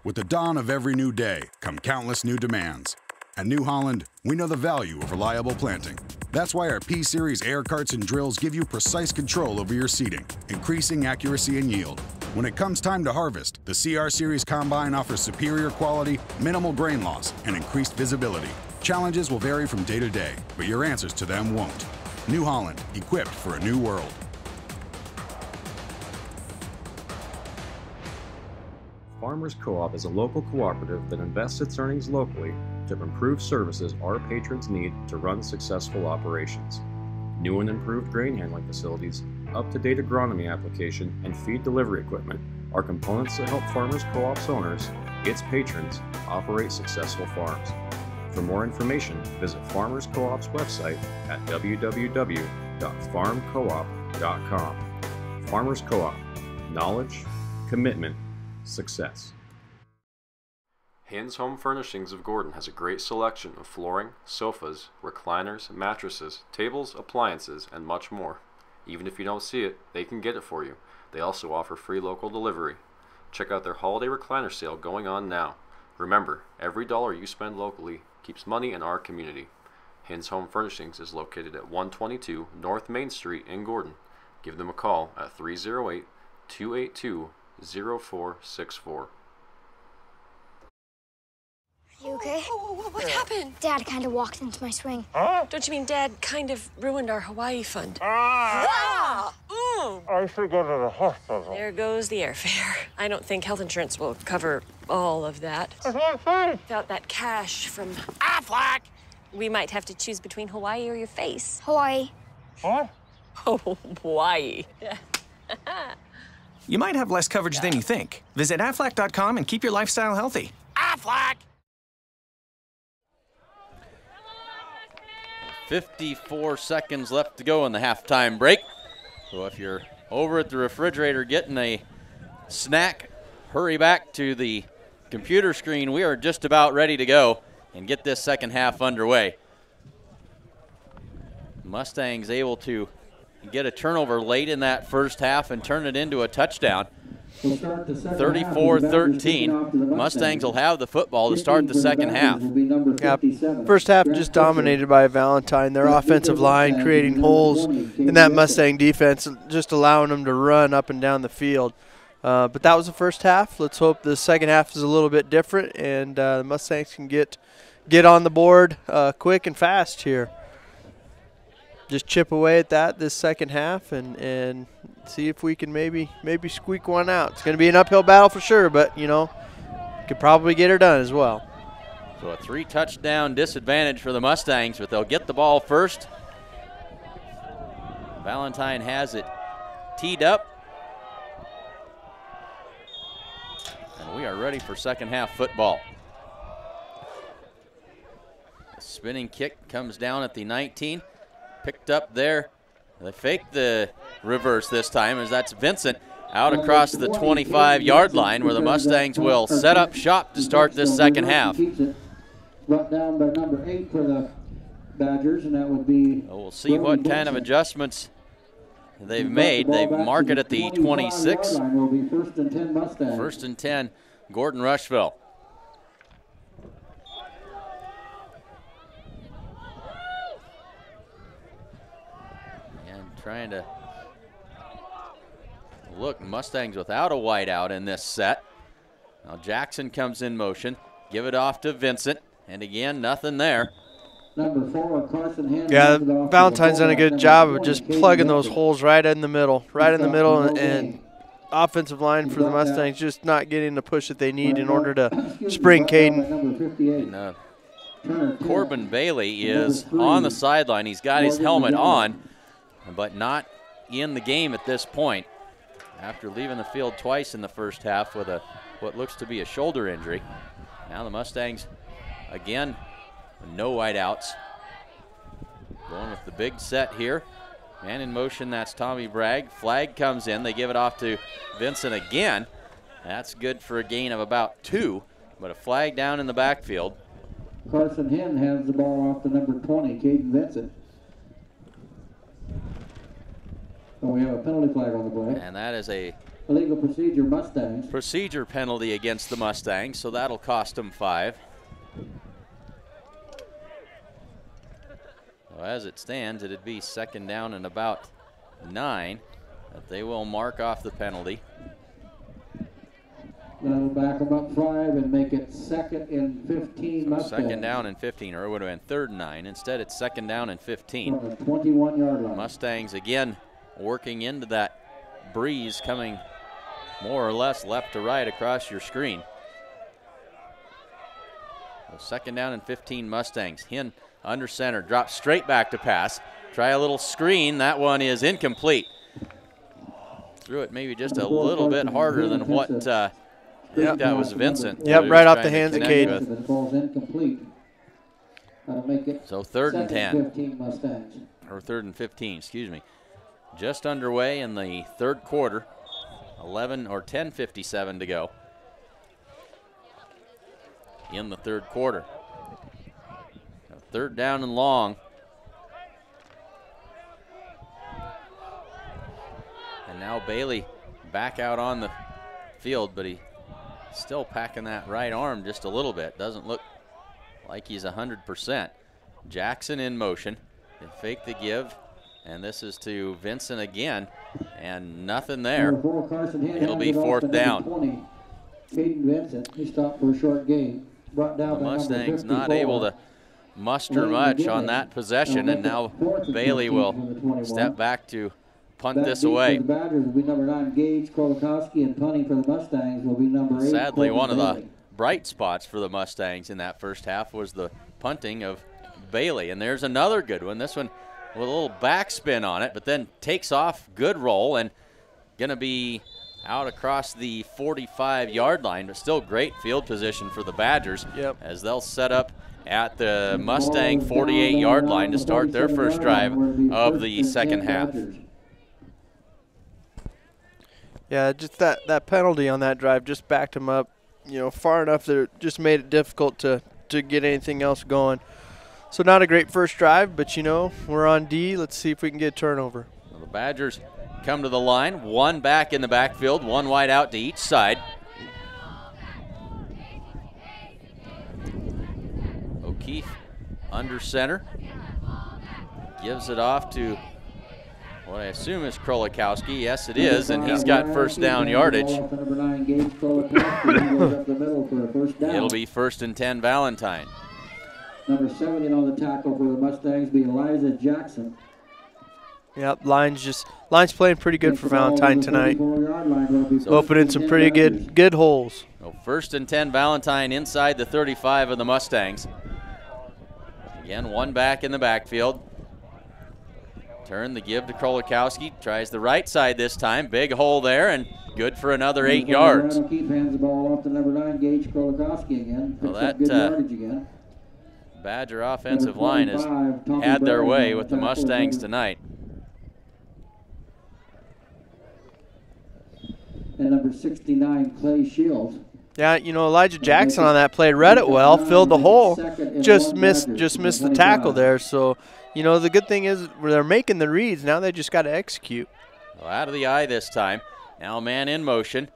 With the dawn of every new day come countless new demands. At New Holland, we know the value of reliable planting. That's why our P-Series air carts and drills give you precise control over your seeding, increasing accuracy and yield. When it comes time to harvest, the CR Series Combine offers superior quality, minimal grain loss, and increased visibility. Challenges will vary from day to day, but your answers to them won't. New Holland, equipped for a new world. Farmers Co-op is a local cooperative that invests its earnings locally to improve services our patrons need to run successful operations. New and improved grain handling facilities, up-to-date agronomy application, and feed delivery equipment are components that help Farmers Co-op's owners, its patrons, operate successful farms. For more information, visit Farmers Co-op's website at www.farmcoop.com. Farmers Co-op. Knowledge, commitment, success. Hans Home Furnishings of Gordon has a great selection of flooring, sofas, recliners, mattresses, tables, appliances, and much more. Even if you don't see it, they can get it for you. They also offer free local delivery. Check out their holiday recliner sale going on now. Remember, every dollar you spend locally keeps money in our community. Hans Home Furnishings is located at 122 North Main Street in Gordon. Give them a call at 308-282-0464. You okay? What happened? Dad kind of walked into my swing. Huh? Don't you mean Dad kind of ruined our Hawaii fund? I should go to the hospital. There goes the airfare. I don't think health insurance will cover all of that. Without that cash from Aflac! We might have to choose between Hawaii or your face. Hawaii. Huh? Oh, Hawaii. You might have less coverage than you think. Visit Aflac.com and keep your lifestyle healthy. Aflac! 54 seconds left to go in the halftime break. So if you're over at the refrigerator getting a snack, hurry back to the computer screen. We are just about ready to go and get this second half underway. Mustangs able to get a turnover late in that first half and turn it into a touchdown. 34-13. Mustangs will have the football to start the second half. Yeah, first half just dominated by Valentine. Their offensive line creating holes in that Mustang defense, just allowing them to run up and down the field. But that was the first half. Let's hope the second half is a little bit different and the Mustangs can get on the board quick and fast here. Just chip away at that this second half and see if we can maybe squeak one out. It's going to be an uphill battle for sure, but, you know, could probably get her done as well. So a 3-touchdown disadvantage for the Mustangs, but they'll get the ball first. Valentine has it teed up. And we are ready for second half football. The spinning kick comes down at the 19. Picked up there. They fake the reverse this time as that's Vincent out across the 25-yard line where the Mustangs will set up shop to start this second half. Brought down by number 8 for the Badgers, and that would be. We'll see what kind of adjustments they've made. They mark it at the 26. Will be first and 10 Mustangs. First and 10, Gordon-Rushville. Trying to look, Mustangs without a wideout in this set. Now Jackson comes in motion, give it off to Vincent, and again, nothing there. Number 4, Carson Henry. Yeah, Valentine's done a good job of just plugging those holes right in the middle, and offensive line for the Mustangs just not getting the push that they need in order to spring Caden. Corbin Bailey is on the sideline. He's got his helmet on, but not in the game at this point after leaving the field twice in the first half with what looks to be a shoulder injury. Now the Mustangs, again, no wideouts. Going with the big set here. Man in motion, that's Tommy Bragg. Flag comes in. They give it off to Vincent again. That's good for a gain of about 2, but a flag down in the backfield. Carson Henn hands the ball off to number 20, Caden Vincent. So we have a penalty flag on the play. And that is a illegal procedure Mustangs. Procedure penalty against the Mustangs, so that'll cost them 5. So as it stands, it'd be second down and about 9. But they will mark off the penalty. That'll back them up 5 and make it 2nd and 15 Mustangs. 2nd down and 15, or it would have been 3rd and 9. Instead, it's 2nd down and 15. From the 21-yard line. Mustangs again working into that breeze, coming more or less left to right across your screen. So 2nd down and 15 Mustangs. Hinn under center, drops straight back to pass. Try a little screen. That one is incomplete. Threw it maybe just a little bit harder than what I think that was Vincent. Yep, right off the hands of Caden. The ball's incomplete. That'll make it so 3rd and 10. 15 Mustangs. Or 3rd and 15, excuse me. Just underway in the 3rd quarter. 10:57 to go in the 3rd quarter. 3rd down and long. And now Bailey back out on the field, but he still packing that right arm just a little bit. Doesn't look like he's 100%. Jackson in motion. They fake the give, and this is to Vincent again, and nothing there. It'll be 4th down. Caden Vincent, he stopped for a short gain. Brought down the Mustangs not able to muster much on that possession, and now Bailey will step back to punt this away. The Badgers will be number 9, Gage Kolakowski, and punting for the Mustangs will be number 8. Sadly, one of the bright spots for the Mustangs in that first half was the punting of Bailey, and there's another good one. This one with a little backspin on it, but then takes off, good roll, and gonna be out across the 45-yard line, but still great field position for the Badgers as they'll set up at the Mustang 48-yard line to start their first drive of the 2nd half. Yeah, just that penalty on that drive just backed them up, far enough that it just made it difficult to get anything else going. So not a great first drive, but we're on D. Let's see if we can get a turnover. Well, the Badgers come to the line, 1 back in the backfield, 1 wide out to each side. O'Keefe under center, gives it off to what I assume is Kolakowski. Yes, it is, and he's got 1st down yardage. It'll be 1st and 10 Valentine. Number 70 on the tackle for the Mustangs be Elijah Jackson. Yep, line's playing pretty good for Valentine tonight. Opening some pretty good holes. So 1st and 10 Valentine inside the 35 of the Mustangs. Again, 1 back in the backfield. Turn the give to Kolakowski. Tries the right side this time. Big hole there, and good for another 8 yards. O'Keefe hands the ball off to number 9, Gage Kolakowski again. Picks up good yardage again. Badger offensive line has had their way with the Mustangs tonight. And number 69, Clay Shields. Yeah, Elijah Jackson on that play read it well, filled the hole, just missed the tackle there. So, the good thing is they're making the reads. Now they just got to execute. Well, out of the eye this time. Now man in motion.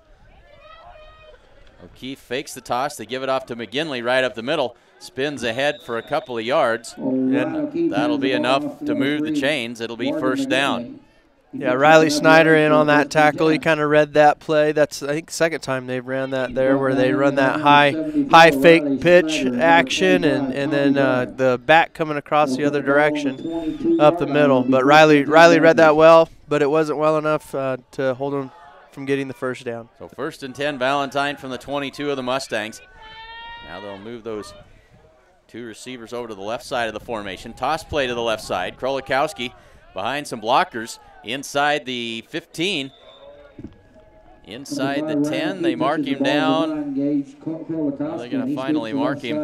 O'Keefe fakes the toss. They give it off to McGinley right up the middle. Spins ahead for a couple of yards. And that'll be enough to move the chains. It'll be 1st down. Yeah, Riley Snyder in on that tackle. He kind of read that play. That's, I think, the 2nd time they've ran that there, where they run that high fake pitch action, and then the back coming across the other direction up the middle. But Riley read that well, but it wasn't well enough to hold him from getting the 1st down. So 1st and 10 Valentine from the 22 of the Mustangs. Now they'll move those 2 receivers over to the left side of the formation. Toss play to the left side. Kolakowski behind some blockers. Inside the 15, inside the 10, they mark him down. They're going to finally mark him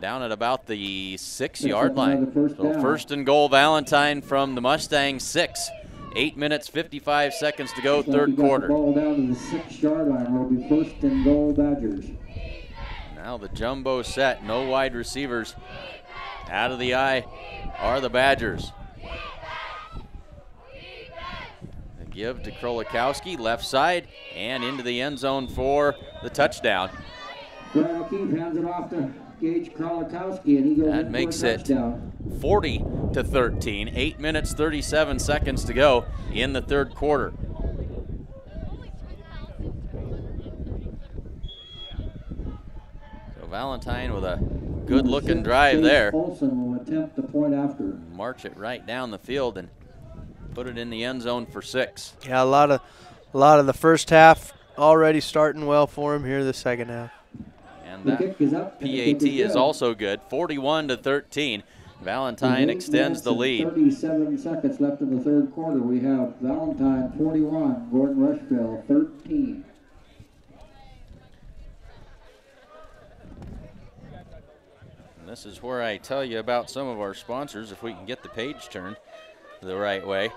down at about the 6-yard line. So 1st and goal Valentine from the Mustangs 6. 8 minutes, 55 seconds to go, 3rd quarter. Ball down to the 6-yard line will be 1st and goal Badgers. Now the jumbo set, no wide receivers. Out of the eye are the Badgers. Give to Kolakowski, left side, and into the end zone for the touchdown. Brian O'Keefe hands it off to Gage Kolakowski, and he goes that makes it 40-13. 8 minutes, 37 seconds to go in the 3rd quarter. Valentine with a good-looking drive there. Olsen will attempt the point after. March it right down the field and put it in the end zone for 6. Yeah, a lot of the first half already starting well for him here the second half. And that PAT is also good, 41-13. Valentine extends the lead. 37 seconds left in the third quarter. We have Valentine 41, Gordon-Rushville 13. And this is where I tell you about some of our sponsors, if we can get the page turned the right way.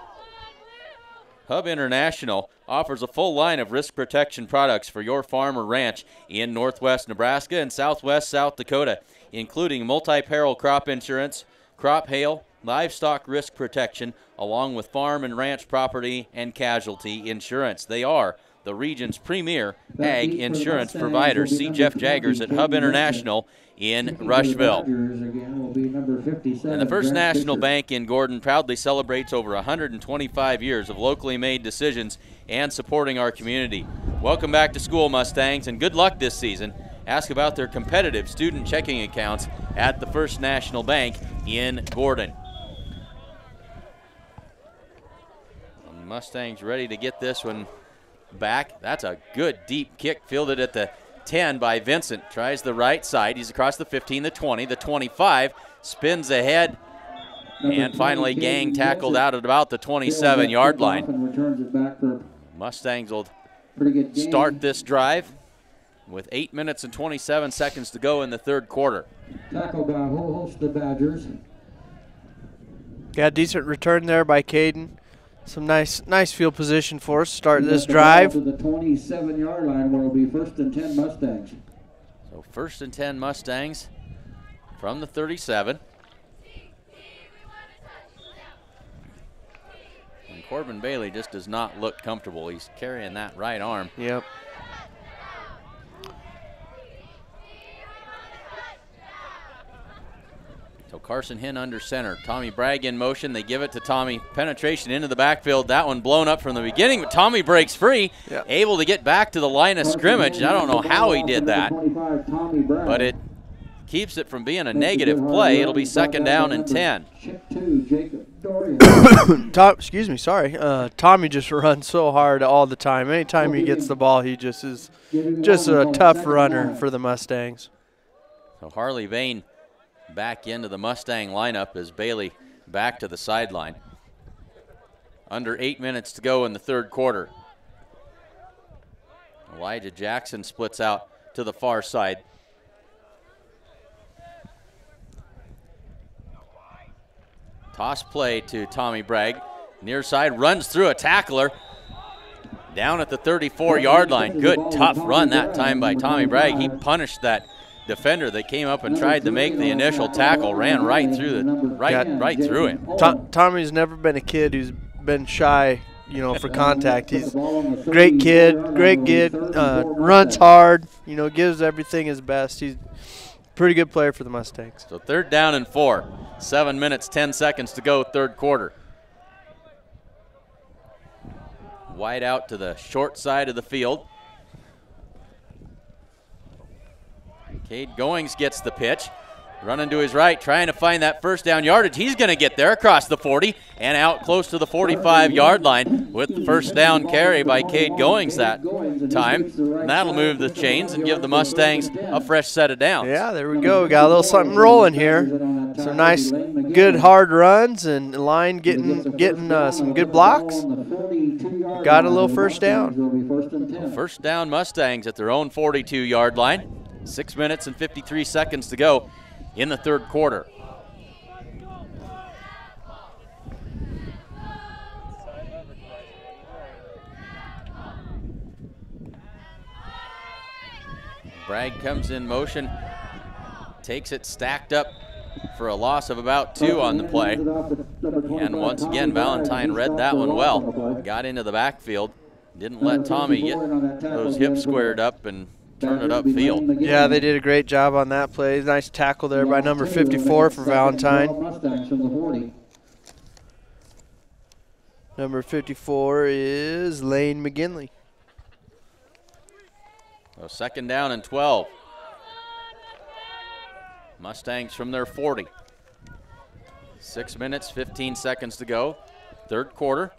Hub International offers a full line of risk protection products for your farm or ranch in northwest Nebraska and southwest South Dakota, including multi-peril crop insurance, crop hail, livestock risk protection, along with farm and ranch property and casualty insurance. They are the region's premier ag insurance provider. See Jeff Jaggers at Hub International in Rushville. And the First National Bank in Gordon proudly celebrates over 125 years of locally made decisions and supporting our community. Welcome back to school, Mustangs, and good luck this season. Ask about their competitive student checking accounts at the First National Bank in Gordon. The Mustangs ready to get this one back. That's a good deep kick, fielded at the 10 by Vincent. Tries the right side. He's across the 15, the 20, the 25. Spins ahead. And finally, Gang tackled out at about the 27-yard line. Mustangs will start this drive with 8 minutes and 27 seconds to go in the third quarter. Tackle by host the Badgers. Got a decent return there by Caden. Some nice field position for us to start this drive. To the 27-yard line where it'll be 1st and 10 Mustangs. So 1st and 10 Mustangs from the 37. And Corbin Bailey just does not look comfortable. He's carrying that right arm. Yep. So Carson Hinn under center. Tommy Bragg in motion. They give it to Tommy. Penetration into the backfield. That one blown up from the beginning, but Tommy breaks free. Yep. Able to get back to the line of scrimmage. I don't know how he did that, but it keeps it from being a negative play. It'll be 2nd down and 10. Excuse me, sorry. Tommy just runs so hard all the time. Anytime he gets the ball, he just is just a tough runner for the Mustangs. So Harley Vane back into the Mustang lineup as Bailey back to the sideline. Under 8 minutes to go in the third quarter. Elijah Jackson splits out to the far side. Toss play to Tommy Bragg. Near side, runs through a tackler. Down at the 34-yard line. Good, tough run that time by Tommy Bragg. He punished that defender that came up and tried to make the initial tackle, ran right through right through him. Tommy's never been a kid who's been shy, for contact. He's a great kid, runs hard, gives everything his best. He's a pretty good player for the Mustangs. So 3rd down and 4. 7 minutes, 10 seconds to go, third quarter. Wide out to the short side of the field. Cade Goings gets the pitch. Running to his right, trying to find that 1st down yardage. He's going to get there across the 40 and out close to the 45-yard line with the 1st down carry by Cade Goings that time. And that'll move the chains and give the Mustangs a fresh set of downs. Yeah, there we go. Got a little something rolling here. Some nice, good, hard runs and line getting some good blocks. Got a little 1st down. 1st down Mustangs at their own 42-yard line. 6 minutes and 53 seconds to go in the third quarter. Bragg comes in motion, takes it stacked up for a loss of about 2 on the play. And once again, Valentine read that one well. Got into the backfield, didn't let Tommy get those hips squared up and turn it upfield. Yeah, they did a great job on that play. Nice tackle there by number 54 for Valentine. Number 54 is Lane McGinley. So 2nd down and 12. Mustangs from their 40. 6 minutes, 15 seconds to go. Third quarter.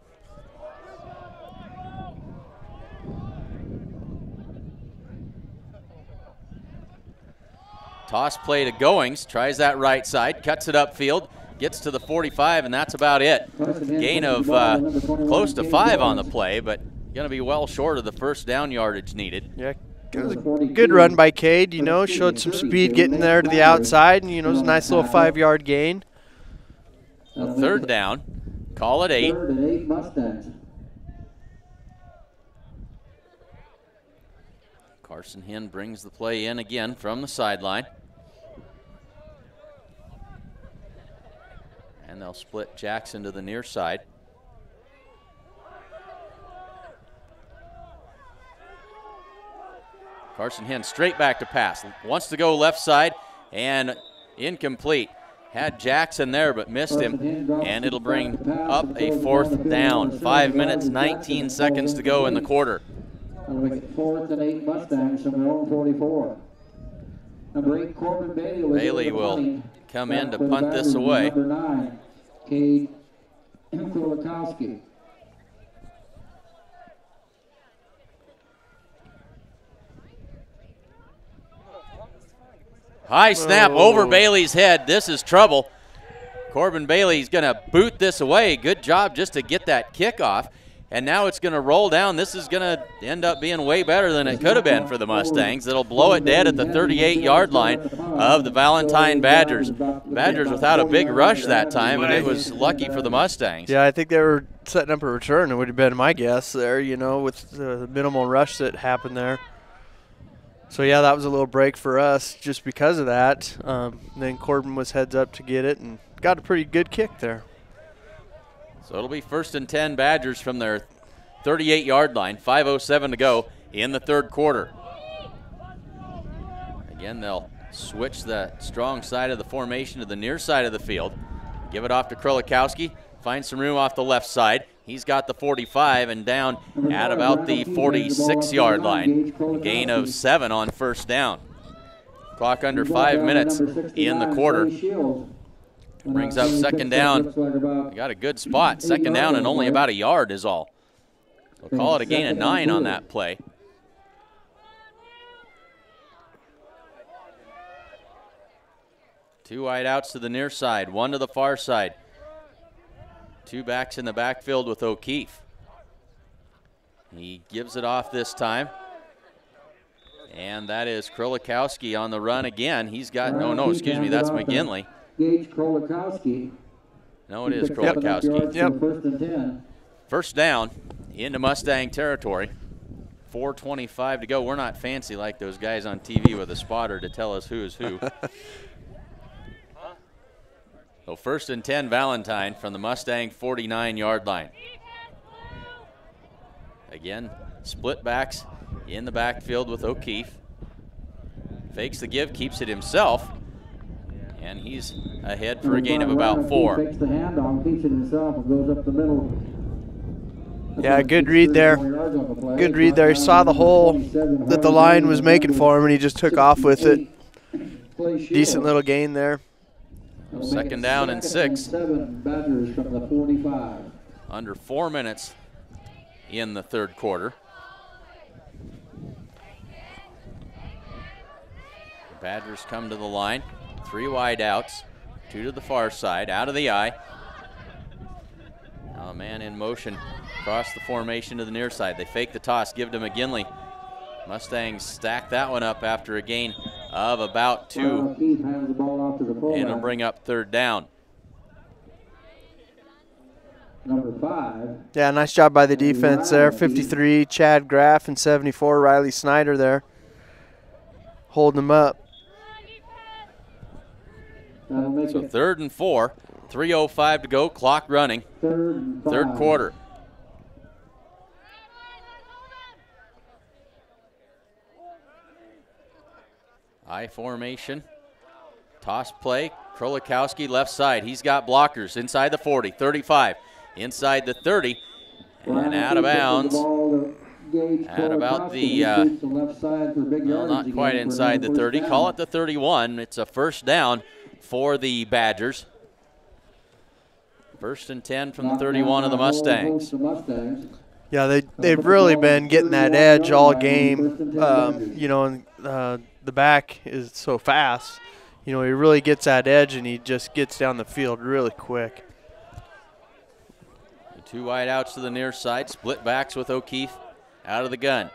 Toss play to Goings, tries that right side, cuts it upfield, gets to the 45, and that's about it. Gain of close to 5 on the play, but going to be well short of the first down yardage needed. Yeah, it was a good run by Cade, you know, showed some speed getting there to the outside, and, you know, it was a nice little 5-yard gain. So third down, call it 8. Third and 8 Mustangs. Carson Hinn brings the play in again from the sideline. And they'll split Jackson to the near side. Carson Hinn straight back to pass. Wants to go left side and incomplete. Had Jackson there but missed him, and it'll bring up a fourth down. 5 minutes, 19 seconds to go in the quarter. That'll make it 4th and 8 Mustangs from their own 44. Number 8, Corbin Bailey. Bailey will come in to punt this away. Number 9, Cade Kulikowski. High snap over Bailey's head. This is trouble. Corbin Bailey's going to boot this away. Good job just to get that kickoff. And now it's going to roll down. This is going to end up being way better than it could have been for the Mustangs. It'll blow it dead at the 38-yard line of the Valentine Badgers. Badgers without a big rush that time, and it was lucky for the Mustangs. Yeah, I think they were setting up a return. It would have been my guess there, you know, with the minimal rush that happened there. So, yeah, that was a little break for us just because of that. Then Corbin was heads up to get it and got a pretty good kick there. So it'll be 1st and 10 Badgers from their 38-yard line. 5:07 to go in the third quarter. Again, they'll switch the strong side of the formation to the near side of the field. Give it off to Kulikowski. Find some room off the left side. He's got the 45 and down at about the 46-yard line. A gain of 7 on first down. Clock under 5 minutes in the quarter. Brings up second down. You got a good spot. Second down and only about a yard is all. We'll call it a gain of 9 on that play. Two wide outs to the near side, one to the far side. Two backs in the backfield with O'Keefe. He gives it off this time. And that is Kulikowski on the run again. He's got, no, excuse me, that's McGinley. Gage Kulikowski. No, it is Kulikowski. Yep. 1st and 10. First down into Mustang territory. 4:25 to go. We're not fancy like those guys on TV with a spotter to tell us who is who. So 1st and 10 Valentine from the Mustang 49-yard line. Again, split backs in the backfield with O'Keefe. Fakes the give, keeps it himself. And he's ahead for a gain of about 4. Fakes the handoff, keeps it himself, and goes up the middle. Yeah, good read there. Good read there. He saw the hole that the line was making for him, and he just took off with it. Decent little gain there. Second down and 6. Badgers from the 45. Under 4 minutes in the third quarter. The Badgers come to the line. 3 wide outs, 2 to the far side, out of the eye. Now a man in motion across the formation to the near side. They fake the toss, give to McGinley. Mustangs stack that one up after a gain of about 2. And it'll bring up third down. Number 5. Yeah, nice job by the defense there. 53, Chad Graff, and 74, Riley Snyder there. Holding them up. So 3rd and 4, 3:05 to go, clock running. Third quarter. I formation. Toss play. Kulikowski left side. He's got blockers inside the 40, 35, inside the 30, and out of bounds. at about the, well, not quite inside the 30. Call it the 31. It's a first down for the Badgers. First and 10 from the 31 of the Mustangs. Yeah, they've really been getting that edge all game. You know, and the back is so fast. You know, he really gets that edge, and he just gets down the field really quick. The two wide outs to the near side, split backs with O'Keefe out of the gun.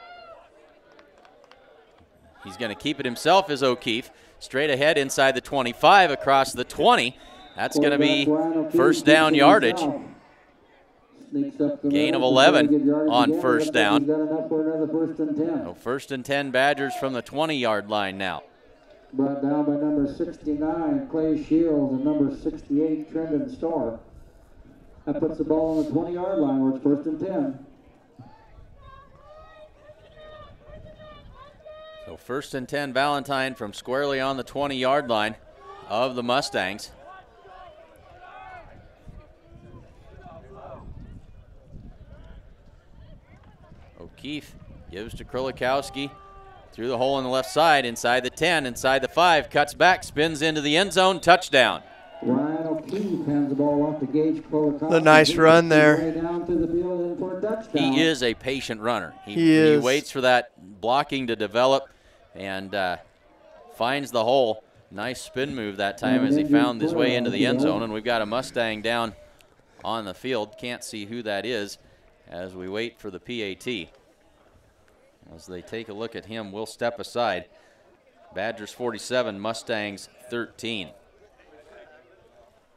He's going to keep it himself as O'Keefe. Straight ahead inside the 25, across the 20. That's going to be first down yardage. Gain of 11 on first down. So first and 10 Badgers from the 20-yard line now. Brought down by number 69, Clay Shields, and number 68, Trendon Starr. That puts the ball on the 20-yard line where it's first and 10. So first and 10 Valentine from squarely on the 20-yard line of the Mustangs. O'Keefe gives to Krulikowski through the hole on the left side, inside the 10, inside the 5, cuts back, spins into the end zone, touchdown. Ryan O'Keefe hands the ball off to Gage Krulikowski. The nice run there. He is a patient runner. He waits for that blocking to develop and finds the hole. Nice spin move that time as he found his way into the end zone, and we've got a Mustang down on the field. Can't see who that is as we wait for the PAT. As they take a look at him, we'll step aside. Badgers 47, Mustangs 13.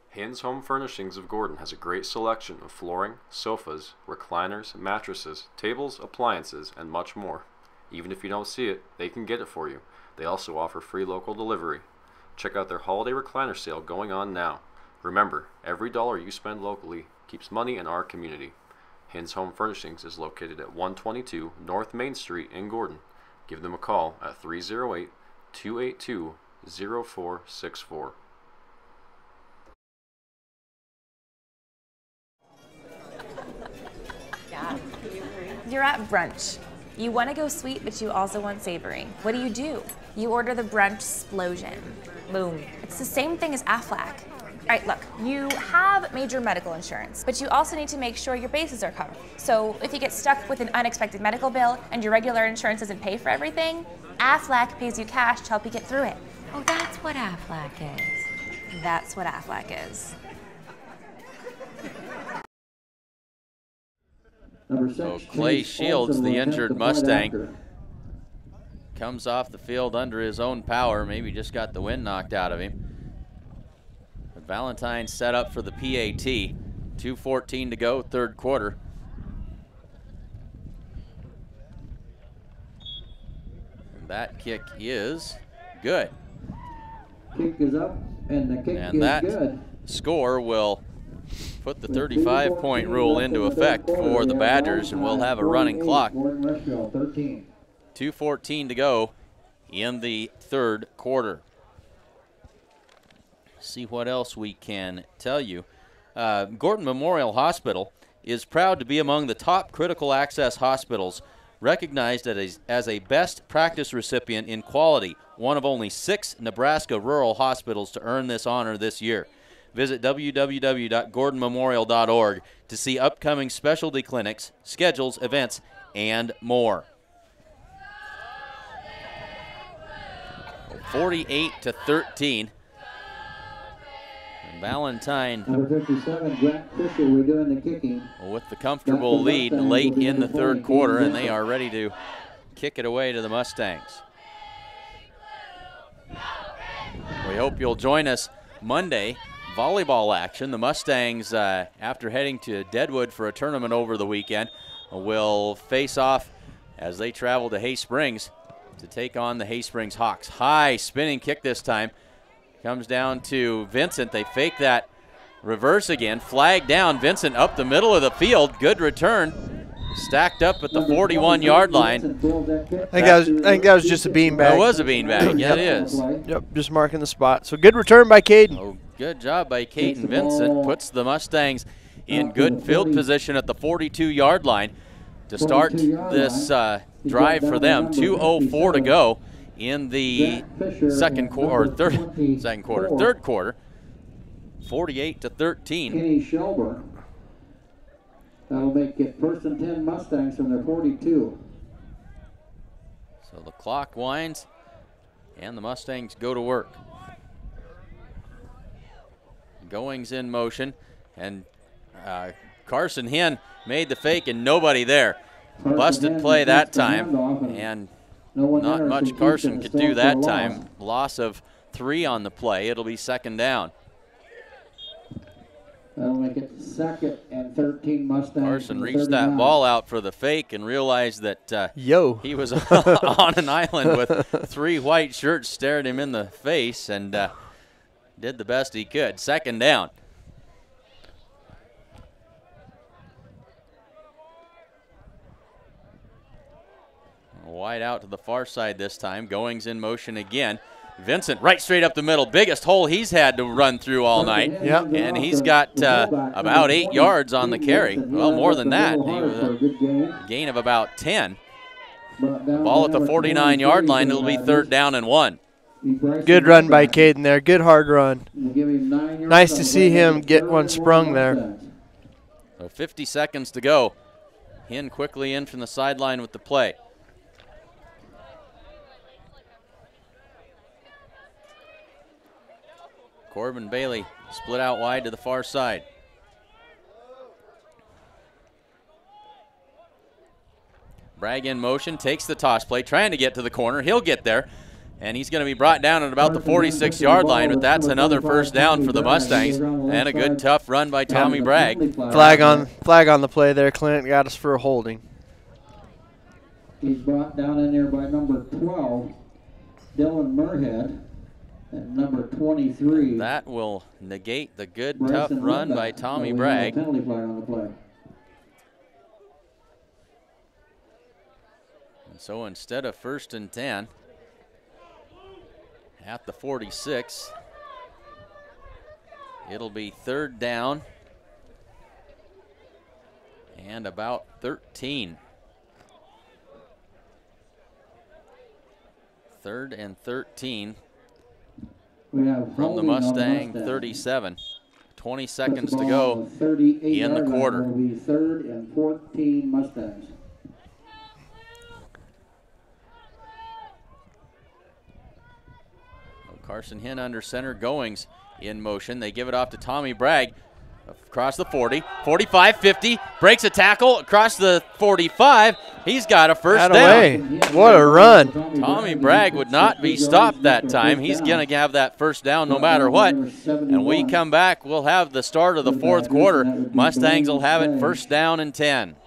Hin's Home Furnishings of Gordon has a great selection of flooring, sofas, recliners, mattresses, tables, appliances, and much more. Even if you don't see it, they can get it for you. They also offer free local delivery. Check out their holiday recliner sale going on now. Remember, every dollar you spend locally keeps money in our community. Hin's Home Furnishings is located at 122 North Main Street in Gordon. Give them a call at 308-282-0464. You're at brunch. You want to go sweet, but you also want savory. What do? You order the brunch explosion. Boom. It's the same thing as Aflac. All right, look, you have major medical insurance, but you also need to make sure your bases are covered. So if you get stuck with an unexpected medical bill and your regular insurance doesn't pay for everything, Aflac pays you cash to help you get through it. Oh, that's what Aflac is. That's what Aflac is. So Clay Shields, the injured Mustang, comes off the field under his own power, maybe just got the wind knocked out of him. But Valentine set up for the PAT. 2:14 to go, third quarter. And that kick is good. Kick is up, and the kick is that good. Score will put the 35-point rule into effect for the Badgers, and we'll have a running clock. 2:14 to go in the third quarter. See what else we can tell you. Gordon Memorial Hospital is proud to be among the top critical access hospitals, recognized as a best practice recipient in quality, one of only 6 Nebraska rural hospitals to earn this honor this year. Visit www.gordonmemorial.org to see upcoming specialty clinics, schedules, events, and more. 48-13. Valentine Number 57, Grant Fisher, we're doing the kicking. with the comfortable lead late in the third quarter, and they are ready to kick it away to the Mustangs. We hope you'll join us Monday. Volleyball action. The Mustangs, after heading to Deadwood for a tournament over the weekend, will face off as they travel to Hay Springs to take on the Hay Springs Hawks. High spinning kick this time. Comes down to Vincent. They fake that reverse again. Flag down. Vincent up the middle of the field. Good return. Stacked up at the 41-yard line. I think that was just a beanbag. That was a beanbag. Yeah, it is. Yep, just marking the spot. So good return by Caden. Oh, good job by Caden. Vincent puts the Mustangs in good field position at the 42-yard line. to start this drive for them. 2:04 to go in the third quarter. 48-13. Kenny Shelburne. That'll make it first and 10 Mustangs from their 42. So the clock winds, and the Mustangs go to work. Goings in motion, and Carson Hinn made the fake, and nobody there. Busted play that time, and not much Carson could do that time. Loss of 3 on the play. It'll be second down. That'll make it second and 13 Mustangs. Carson reached that ball out for the fake and realized that he was on an island with 3 white shirts staring him in the face, and did the best he could. Second down. Wide out to the far side this time. Goings in motion again. Vincent right straight up the middle. Biggest hole he's had to run through all night. Yep. And he's got about 8 yards on the carry. Well, more than that. He was a gain of about 10. Ball at the 49-yard line. It'll be third down and 1. Good run by Caden there. Good hard run. Nice to see him get one sprung there. So 50 seconds to go. Hinn quickly in from the sideline with the play. Corbin Bailey split out wide to the far side. Bragg in motion, takes the toss play, trying to get to the corner. He'll get there, and he's going to be brought down at about the 46-yard line, but that's another first down for the Mustangs, and a good, tough run by Tommy Bragg. Flag on the play there. Clint got us for a holding. He's brought down in there by number 12, Dylan Murhead. And number 23. That will negate the good, tough run by Tommy Bragg. Penalty flag on the play. And so instead of first and 10, at the 46, it'll be third down and about 13. Third and 13. From the Mustang 37. 20 seconds to go in the quarter. Will be third and 14 Mustangs. Carson Hinn under center. Goings in motion. They give it off to Tommy Bragg. Across the 40, 45, 50, breaks a tackle across the 45. He's got a first down. What a run. Tommy Bragg would not be stopped that time. He's going to have that first down no matter what. And we come back, we'll have the start of the fourth quarter. Mustangs will have it first down and 10.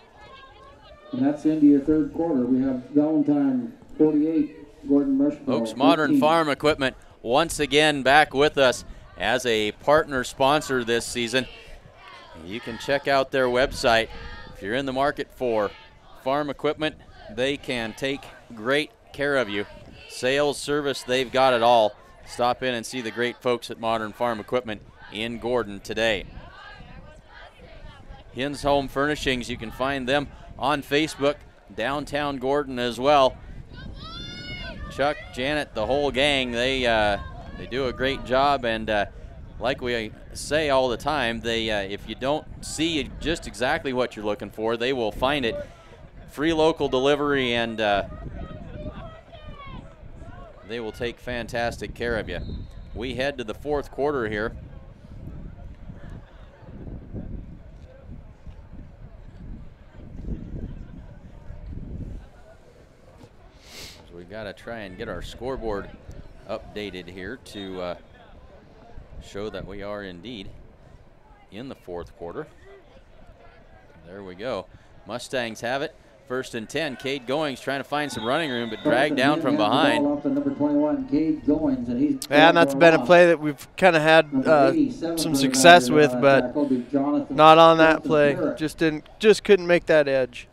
And that's into your third quarter. We have Valentine 48, Gordon-Rushville. Folks, Modern Farm Equipment once again back with us as a partner sponsor this season. You can check out their website. If you're in the market for farm equipment, they can take great care of you. Sales, service, they've got it all. Stop in and see the great folks at Modern Farm Equipment in Gordon today. Hinn's Home Furnishings, you can find them on Facebook, downtown Gordon as well. Chuck, Janet, the whole gang, they do a great job, and like we say all the time, they if you don't see just exactly what you're looking for, they will find it. Free local delivery, and they will take fantastic care of you. We head to the fourth quarter here. So we've got to try and get our scoreboard updated here to show that we are indeed in the fourth quarter. There we go. Mustangs have it. First and 10. Cade Goings trying to find some running room, but dragged down from behind. Number 21, Cade Goings, and that's been a play that we've kind of had some success with, but not on that play. Just couldn't make that edge.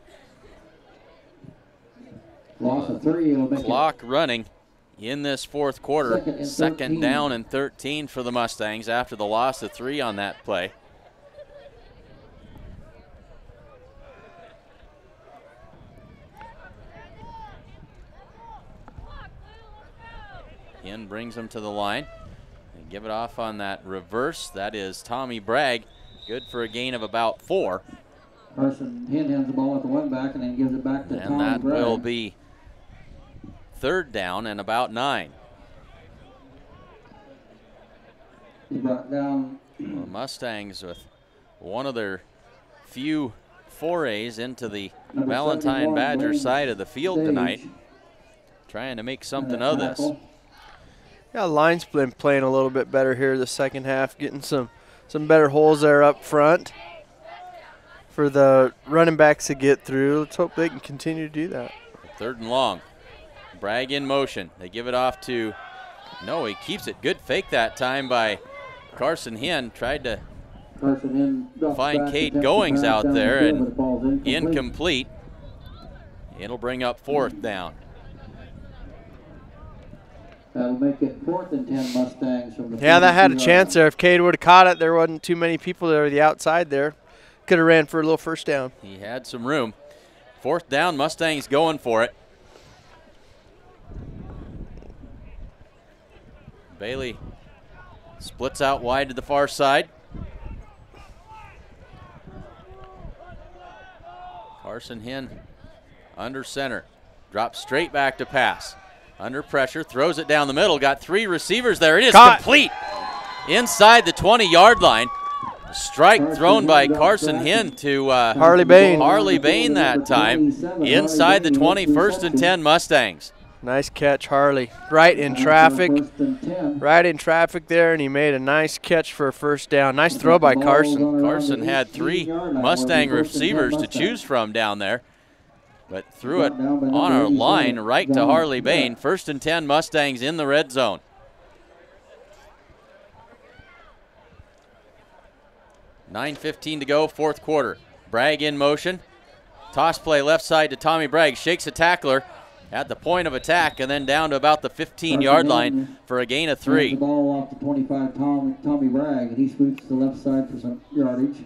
Loss of 3. Clock running in this fourth quarter. Second down and 13 for the Mustangs after the loss of 3 on that play. Hen brings him to the line. And give it off on that reverse. That is Tommy Bragg. Good for a gain of about 4. Carson Hen hands the ball at the one back and then gives it back to And Tommy that Bragg. will be 3rd down and about 9. He brought down. Well, the Mustangs with one of their few forays into the Valentine Badger side of the field tonight. Trying to make something of this. Yeah, line's been playing a little bit better here the second half, getting some better holes there up front for the running backs to get through. Let's hope they can continue to do that. 3rd and long. Bragg in motion. They give it off to, no, he keeps it. Good fake that time by Carson Hen. Tried to find Cade Goings out there, and incomplete. It'll bring up 4th down. That'll make it 4th and 10 Mustangs from the. Yeah, that had a chance there. If Cade would have caught it, there wasn't too many people there the outside there. Could have ran for a little first down. He had some room. 4th down, Mustangs going for it. Bailey splits out wide to the far side. Carson Hen under center. Drops straight back to pass. Under pressure, throws it down the middle. Got 3 receivers there. It is complete inside the 20-yard line. A strike thrown by Carson Hen to Harley Bain. Harley Bain that time. Inside the 20, 1st and 10 Mustangs. Nice catch, Harley. Right in traffic. Right in traffic there, and he made a nice catch for a first down. Nice throw by Carson. Carson had 3 Mustang receivers to choose from down there, but threw it on our line right to Harley Bain. 1st and 10 Mustangs in the red zone. $9:15 to go, 4th quarter. Bragg in motion. Toss play left side to Tommy Bragg. Shakes a tackler at the point of attack and then down to about the 15-yard line for a gain of 3. The ball off the 25, Tommy Bragg, and he sweeps the left side for some yardage.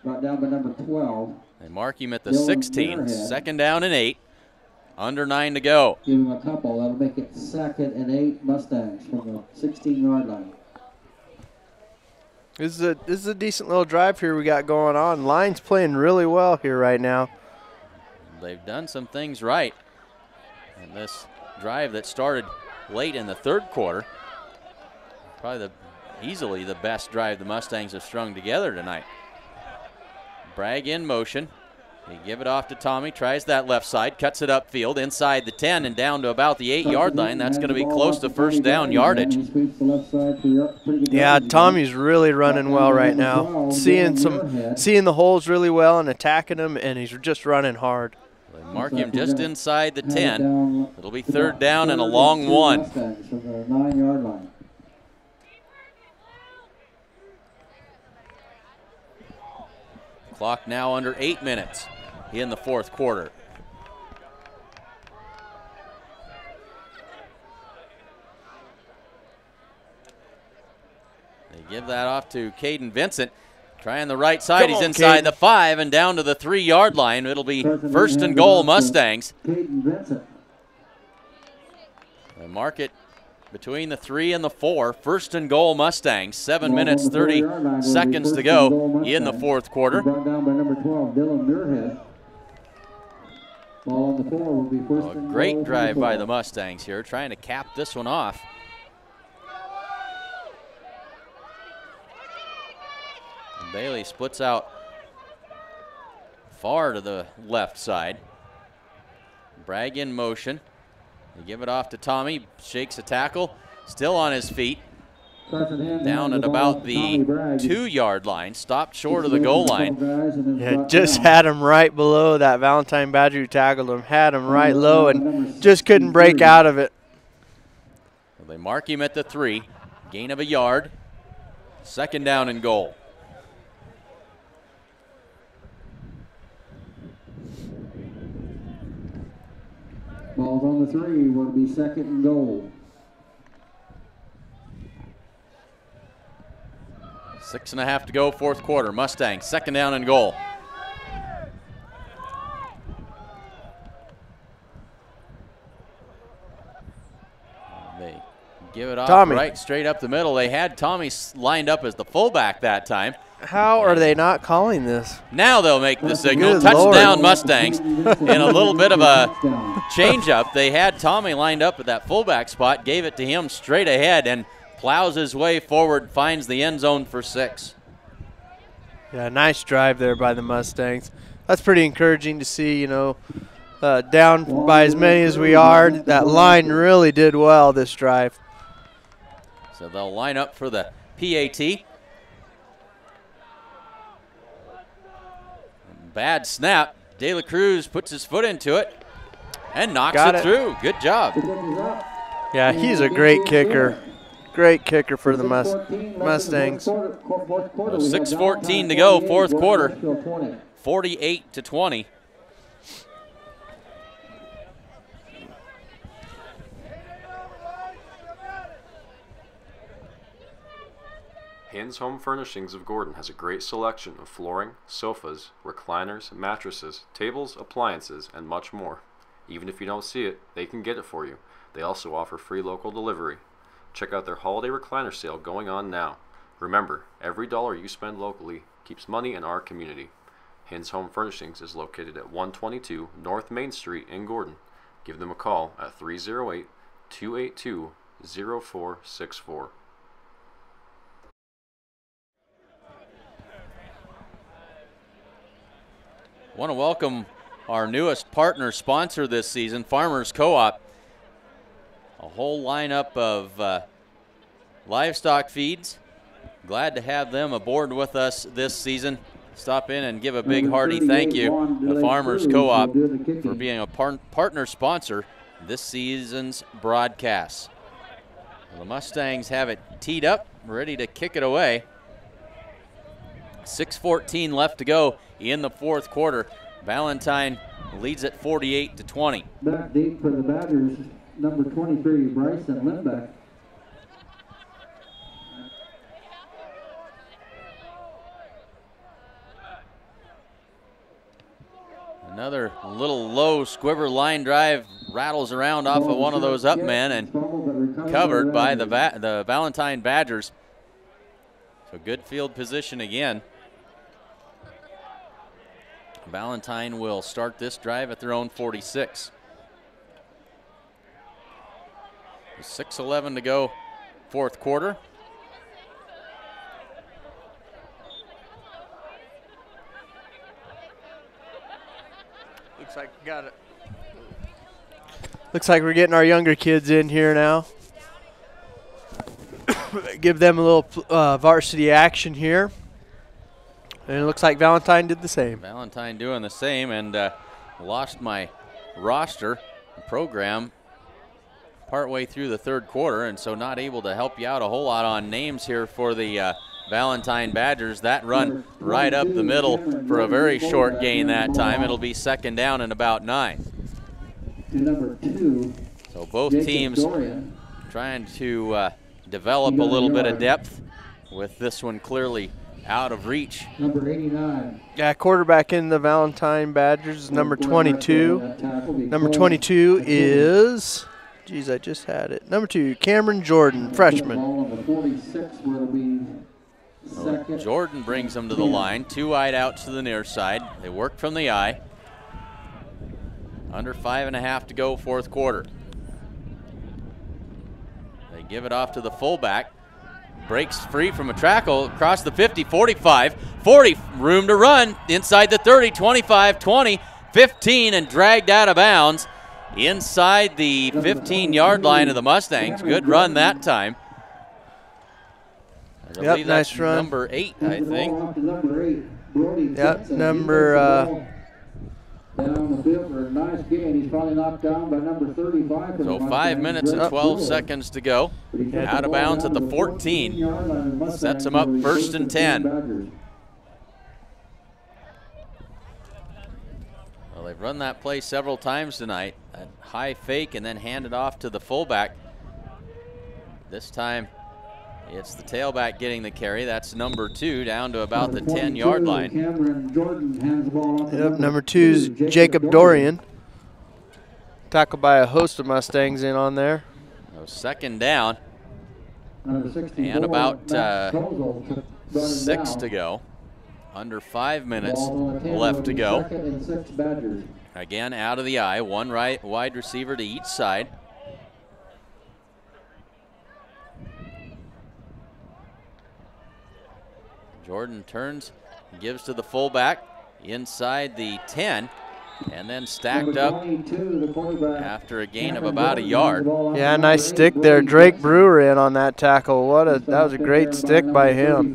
Brought down by number 12. They mark him at the 16. 2nd down and 8. Under 9 to go. Give him a couple. That'll make it 2nd and 8 Mustangs from the 16-yard line. This is a decent little drive here we got going on. Line's playing really well here right now. They've done some things right. And this drive that started late in the 3rd quarter, probably easily the best drive the Mustangs have strung together tonight. Bragg in motion. They give it off to Tommy, tries that left side, cuts it upfield inside the 10 and down to about the 8-yard line. That's going to be close to 1st down yardage. Yeah, Tommy's really running well right now. Seeing the holes really well and attacking them, and he's just running hard. They mark him just inside the 10. It'll be 3rd down and a long one. From the 9-yard line. Clock now under 8 minutes in the 4th quarter. They give that off to Caden Vincent. Trying the right side, he's inside the 5 and down to the 3-yard line. It'll be 1st and goal Mustangs. They mark it between the 3 and the 4. 1st and goal Mustangs. 7 minutes, 30 seconds to go in the 4th quarter. Brought down by number 12, Dylan Muirhead. Ball on the 4 will be 1st and goal. Great drive by the Mustangs here, trying to cap this one off. And Bailey splits out far to the left side. Bragg in motion. They give it off to Tommy, shakes a tackle, still on his feet. Down at about the 2-yard line, stopped short of the goal line. Yeah, just had him right below that Valentine Badger who tackled him. Had him right low and just couldn't break out of it. They mark him at the 3, gain of a yard, 2nd down and goal. Ball's on the 3, will be 2nd and goal. 6.5 to go, 4th quarter. Mustangs, 2nd down and goal. They give it off Tommy. right straight up the middle. They had Tommy lined up as the fullback that time. How are they not calling this? Now they'll make the signal. Good Touchdown Lord. Mustangs. In a little bit of a change-up, they had Tommy lined up at that fullback spot, gave it to him straight ahead, and plows his way forward, finds the end zone for 6. Yeah, nice drive there by the Mustangs. That's pretty encouraging to see, down by as many as we are. That line really did well this drive. So they'll line up for the PAT. Bad snap. De La Cruz puts his foot into it and knocks it through. Good job. Yeah, he's a great kicker. Great kicker for the Mustangs. So 6:14 to go, fourth quarter. 48-20. Hins Home Furnishings of Gordon has a great selection of flooring, sofas, recliners, mattresses, tables, appliances, and much more. Even if you don't see it, they can get it for you. They also offer free local delivery. Check out their holiday recliner sale going on now. Remember, every dollar you spend locally keeps money in our community. Hins Home Furnishings is located at 122 North Main Street in Gordon. Give them a call at 308-282-0464. Want to welcome our newest partner sponsor this season, Farmers Co-op. A whole lineup of livestock feeds. Glad to have them aboard with us this season. Stop in and give a big hearty thank you to Farmers Co-op for being a partner sponsor this season's broadcast. Well, the Mustangs have it teed up, ready to kick it away. 6:14 left to go in the fourth quarter. Valentine leads at 48-20. Back deep for the Badgers, number 23, Bryson Lindbeck. Another little low squiver line drive rattles around off of one of those up men and covered by the Valentine Badgers. So good field position again. Valentine will start this drive at their own 46. 6:11 to go, fourth quarter. Looks like we got it. Looks like we're getting our younger kids in here now. Give them a little varsity action here. And it looks like Valentine did the same. Valentine doing the same, and lost my roster program partway through the third quarter, and so not able to help you out a whole lot on names here for the Valentine Badgers. That run right up the middle for a very short gain that time. It'll be second down and about 9. Number 2. So both teams trying to develop a little bit of depth, with this one clearly out of reach. Number 89. Yeah, quarterback in the Valentine Badgers, number 22. Number 22 is, geez, I just had it. Number 2, Cameron Jordan, freshman. Jordan brings them to the line. 2 wide out to the near side. They work from the eye. Under 5.5 to go, fourth quarter. They give it off to the fullback. Breaks free from a tackle across the 50, 45, 40, room to run inside the 30, 25, 20, 15, and dragged out of bounds inside the 15-yard line of the Mustangs. Good run that time. Yep, nice run. Number 8, I think. Yep, number down the field for a nice gain. He's probably knocked down by number 35. So 5 minutes and 12 seconds to go. Out of bounds at the 14. Sets him up first and 10. Well, they've run that play several times tonight. That high fake and then hand it off to the fullback. This time it's the tailback getting the carry. That's number 2 down to about the 10-yard line. Yep, number 2 is Jacob Dorian. Tackled by a host of Mustangs in on there. So second down. And about 6 to go. Under 5 minutes left to go. Again, out of the eye. One wide receiver to each side. Jordan turns, gives to the fullback inside the 10, and then stacked up after a gain of about a yard. Yeah, nice stick there. Drake Brewer in on that tackle. That was a great stick by him.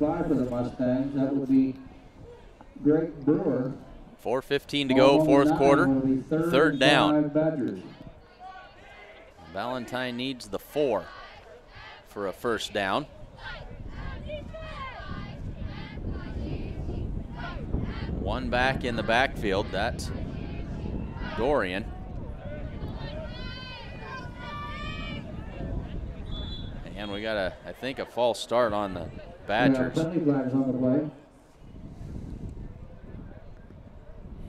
4:15 to go, fourth quarter. Third down. Valentine needs the 4 for a first down. One back in the backfield. That's Dorian. And we got I think a false start on the Badgers.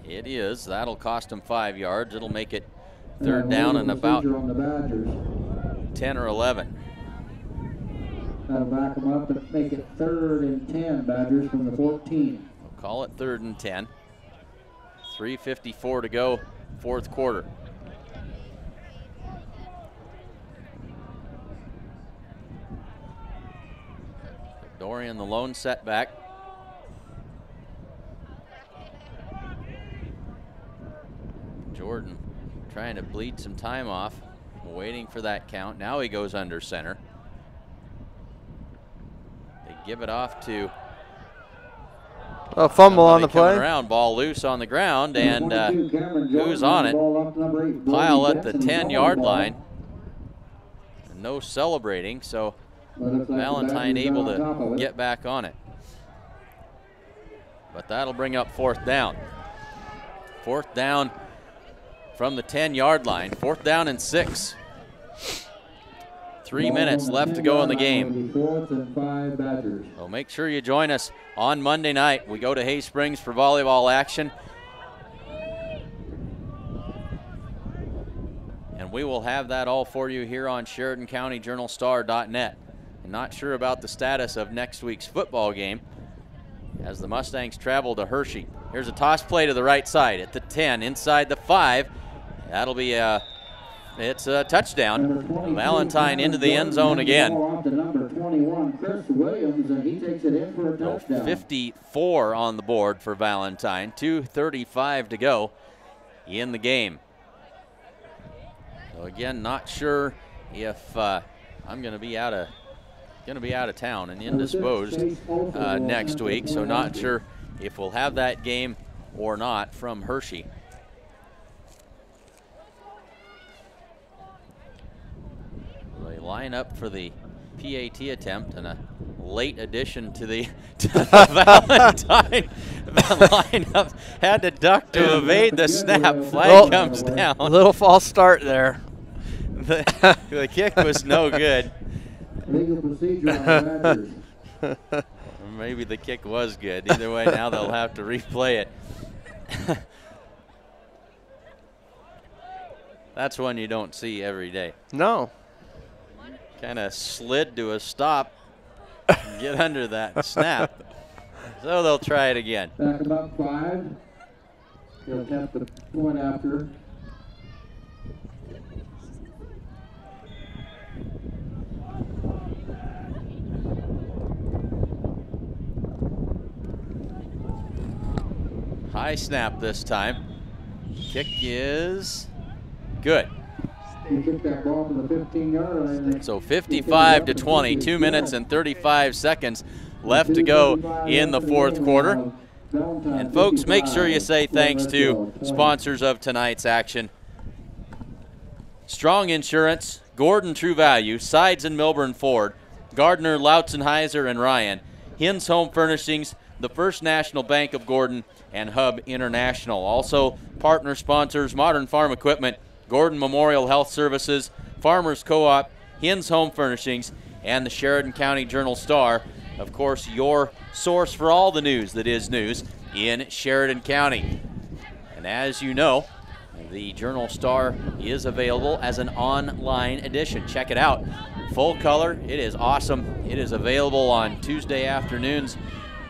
It is. That'll cost them 5 yards. It'll make it third down and about 10 or 11. That'll back them up and make it 3rd and 10, Badgers from the 14. We'll call it 3rd and 10. 3:54 to go, fourth quarter. Dorian, the lone setback. Jordan trying to bleed some time off, waiting for that count. Now he goes under center. They give it off to a fumble on the play. Around, ball loose on the ground, and who's on it? Pile at the 10-yard line. No celebrating, so Valentine able to get back on it. But that'll bring up fourth down. Fourth down from the 10-yard line. Fourth down and 6. 3 minutes left to go in the game. So make sure you join us on Monday night. We go to Hay Springs for volleyball action. And we will have that all for you here on SheridanCountyJournalStar.net. I'm not sure about the status of next week's football game as the Mustangs travel to Hershey. Here's a toss play to the right side at the 10, inside the 5. That'll be it's a touchdown. Valentine into the end zone again. 54 on the board for Valentine. 2:35 to go in the game. So again, not sure if I'm going to be out of town and indisposed next week. So not sure if we'll have that game or not from Hershey. They line up for the PAT attempt and a late addition to the Valentine lineup. Had to duck to evade the snap. Flag comes down. A little false start there. The kick was no good. Legal procedure on the Badgers. Maybe the kick was good. Either way, now they'll have to replay it. That's one you don't see every day. No. Kind of slid to a stop, get under that snap. So they'll try it again. Back about 5. He'll attempt the point after. High snap this time. Kick is good. He kicked that ball to the 15-yard line. So 55 to 20, 2 minutes and 35 seconds left to go in the fourth quarter. And folks, make sure you say thanks to sponsors of tonight's action. Strong Insurance, Gordon True Value, Sides and Milburn Ford, Gardner, Lautzenheiser and Ryan, Hins Home Furnishings, the First National Bank of Gordon, and Hub International. Also, partner sponsors, Modern Farm Equipment, Gordon Memorial Health Services, Farmers Co-op, Hins Home Furnishings, and the Sheridan County Journal-Star. Of course, your source for all the news that is news in Sheridan County. And as you know, the Journal-Star is available as an online edition. Check it out full color. It is awesome. It is available on Tuesday afternoons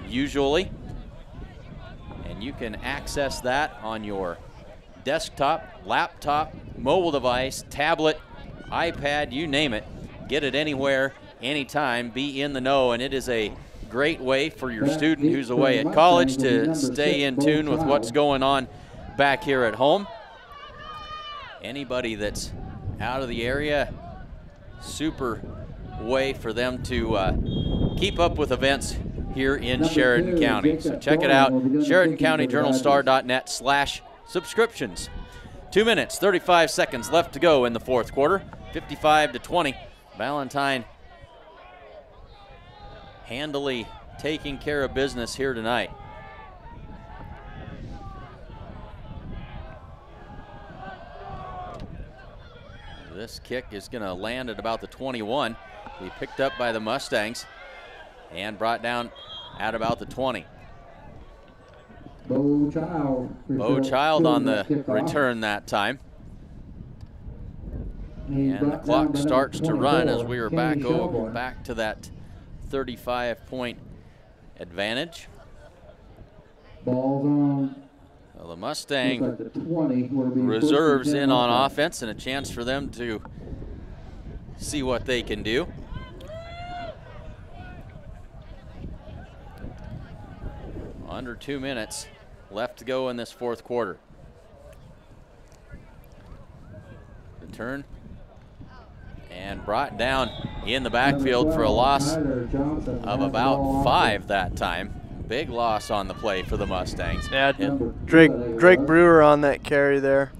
usually. And you can access that on your desktop, laptop, mobile device, tablet, iPad, you name it. Get it anywhere, anytime, be in the know, and it is a great way for your student who's away at college to stay in tune with what's going on back here at home. Anybody that's out of the area, super way for them to keep up with events here in Sheridan County. So check it out, SheridanCountyJournalStar.net/subscriptions. 2 minutes, 35 seconds left to go in the fourth quarter, 55-20. Valentine handily taking care of business here tonight. This kick is going to land at about the 21. Be picked up by the Mustangs and brought down at about the 20. Bo Child on the return that time. And the clock starts to run as we are back to that 35-point advantage. Ball's on. Well, the Mustang reserves in on offense, and a chance for them to see what they can do. Under 2 minutes left to go in this fourth quarter. Return and brought down in the backfield for a loss of about 5 that time. Big loss on the play for the Mustangs. Yeah, Drake Brewer on that carry there.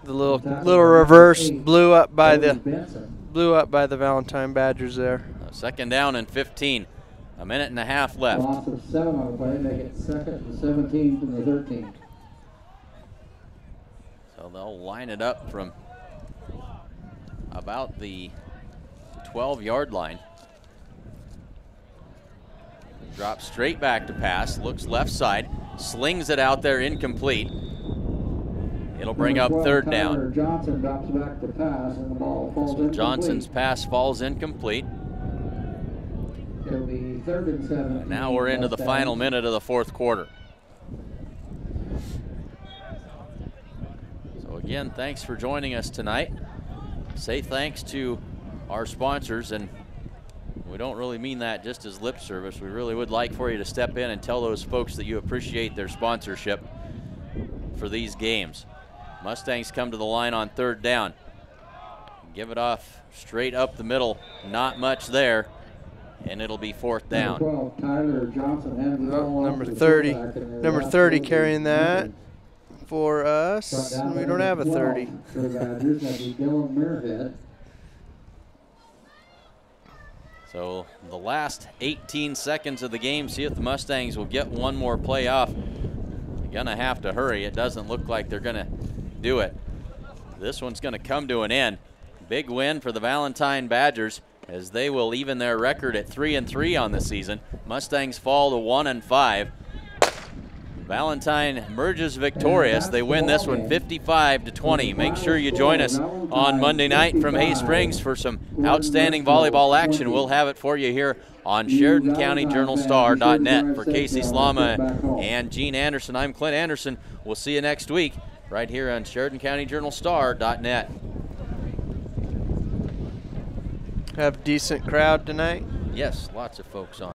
The little reverse blew up by the Valentine Badgers there. Second down and 15. A minute and a half left. Loss of 7 on the play, make it 2nd and 17 from the 13. So they'll line it up from about the 12-yard line. Drops straight back to pass, looks left side, slings it out there, incomplete. It'll bring up third down. Johnson drops back to pass, and the ball falls incomplete. Johnson's pass falls incomplete. It'll be 3rd and 7. And now we're into the final minute of the fourth quarter. So again, thanks for joining us tonight. Say thanks to our sponsors, and we don't really mean that just as lip service. We really would like for you to step in and tell those folks that you appreciate their sponsorship for these games. Mustangs come to the line on third down. Give it off straight up the middle, not much there, and it'll be fourth down. Number 30. Number 30 carrying that for us. We don't have a 30. So the last 18 seconds of the game, see if the Mustangs will get one more play off. They're gonna have to hurry. It doesn't look like they're gonna do it. This one's gonna come to an end. Big win for the Valentine Badgers, as they will even their record at 3-3 on the season. Mustangs fall to 1-5. Valentine emerges victorious. They win this one 55-20. Make sure you join us on Monday night from Hay Springs for some outstanding volleyball action. We'll have it for you here on SheridanCountyJournalStar.net. For Casey Slama and Gene Anderson, I'm Clint Anderson. We'll see you next week right here on SheridanCountyJournalStar.net. Have a decent crowd tonight? Yes, lots of folks on.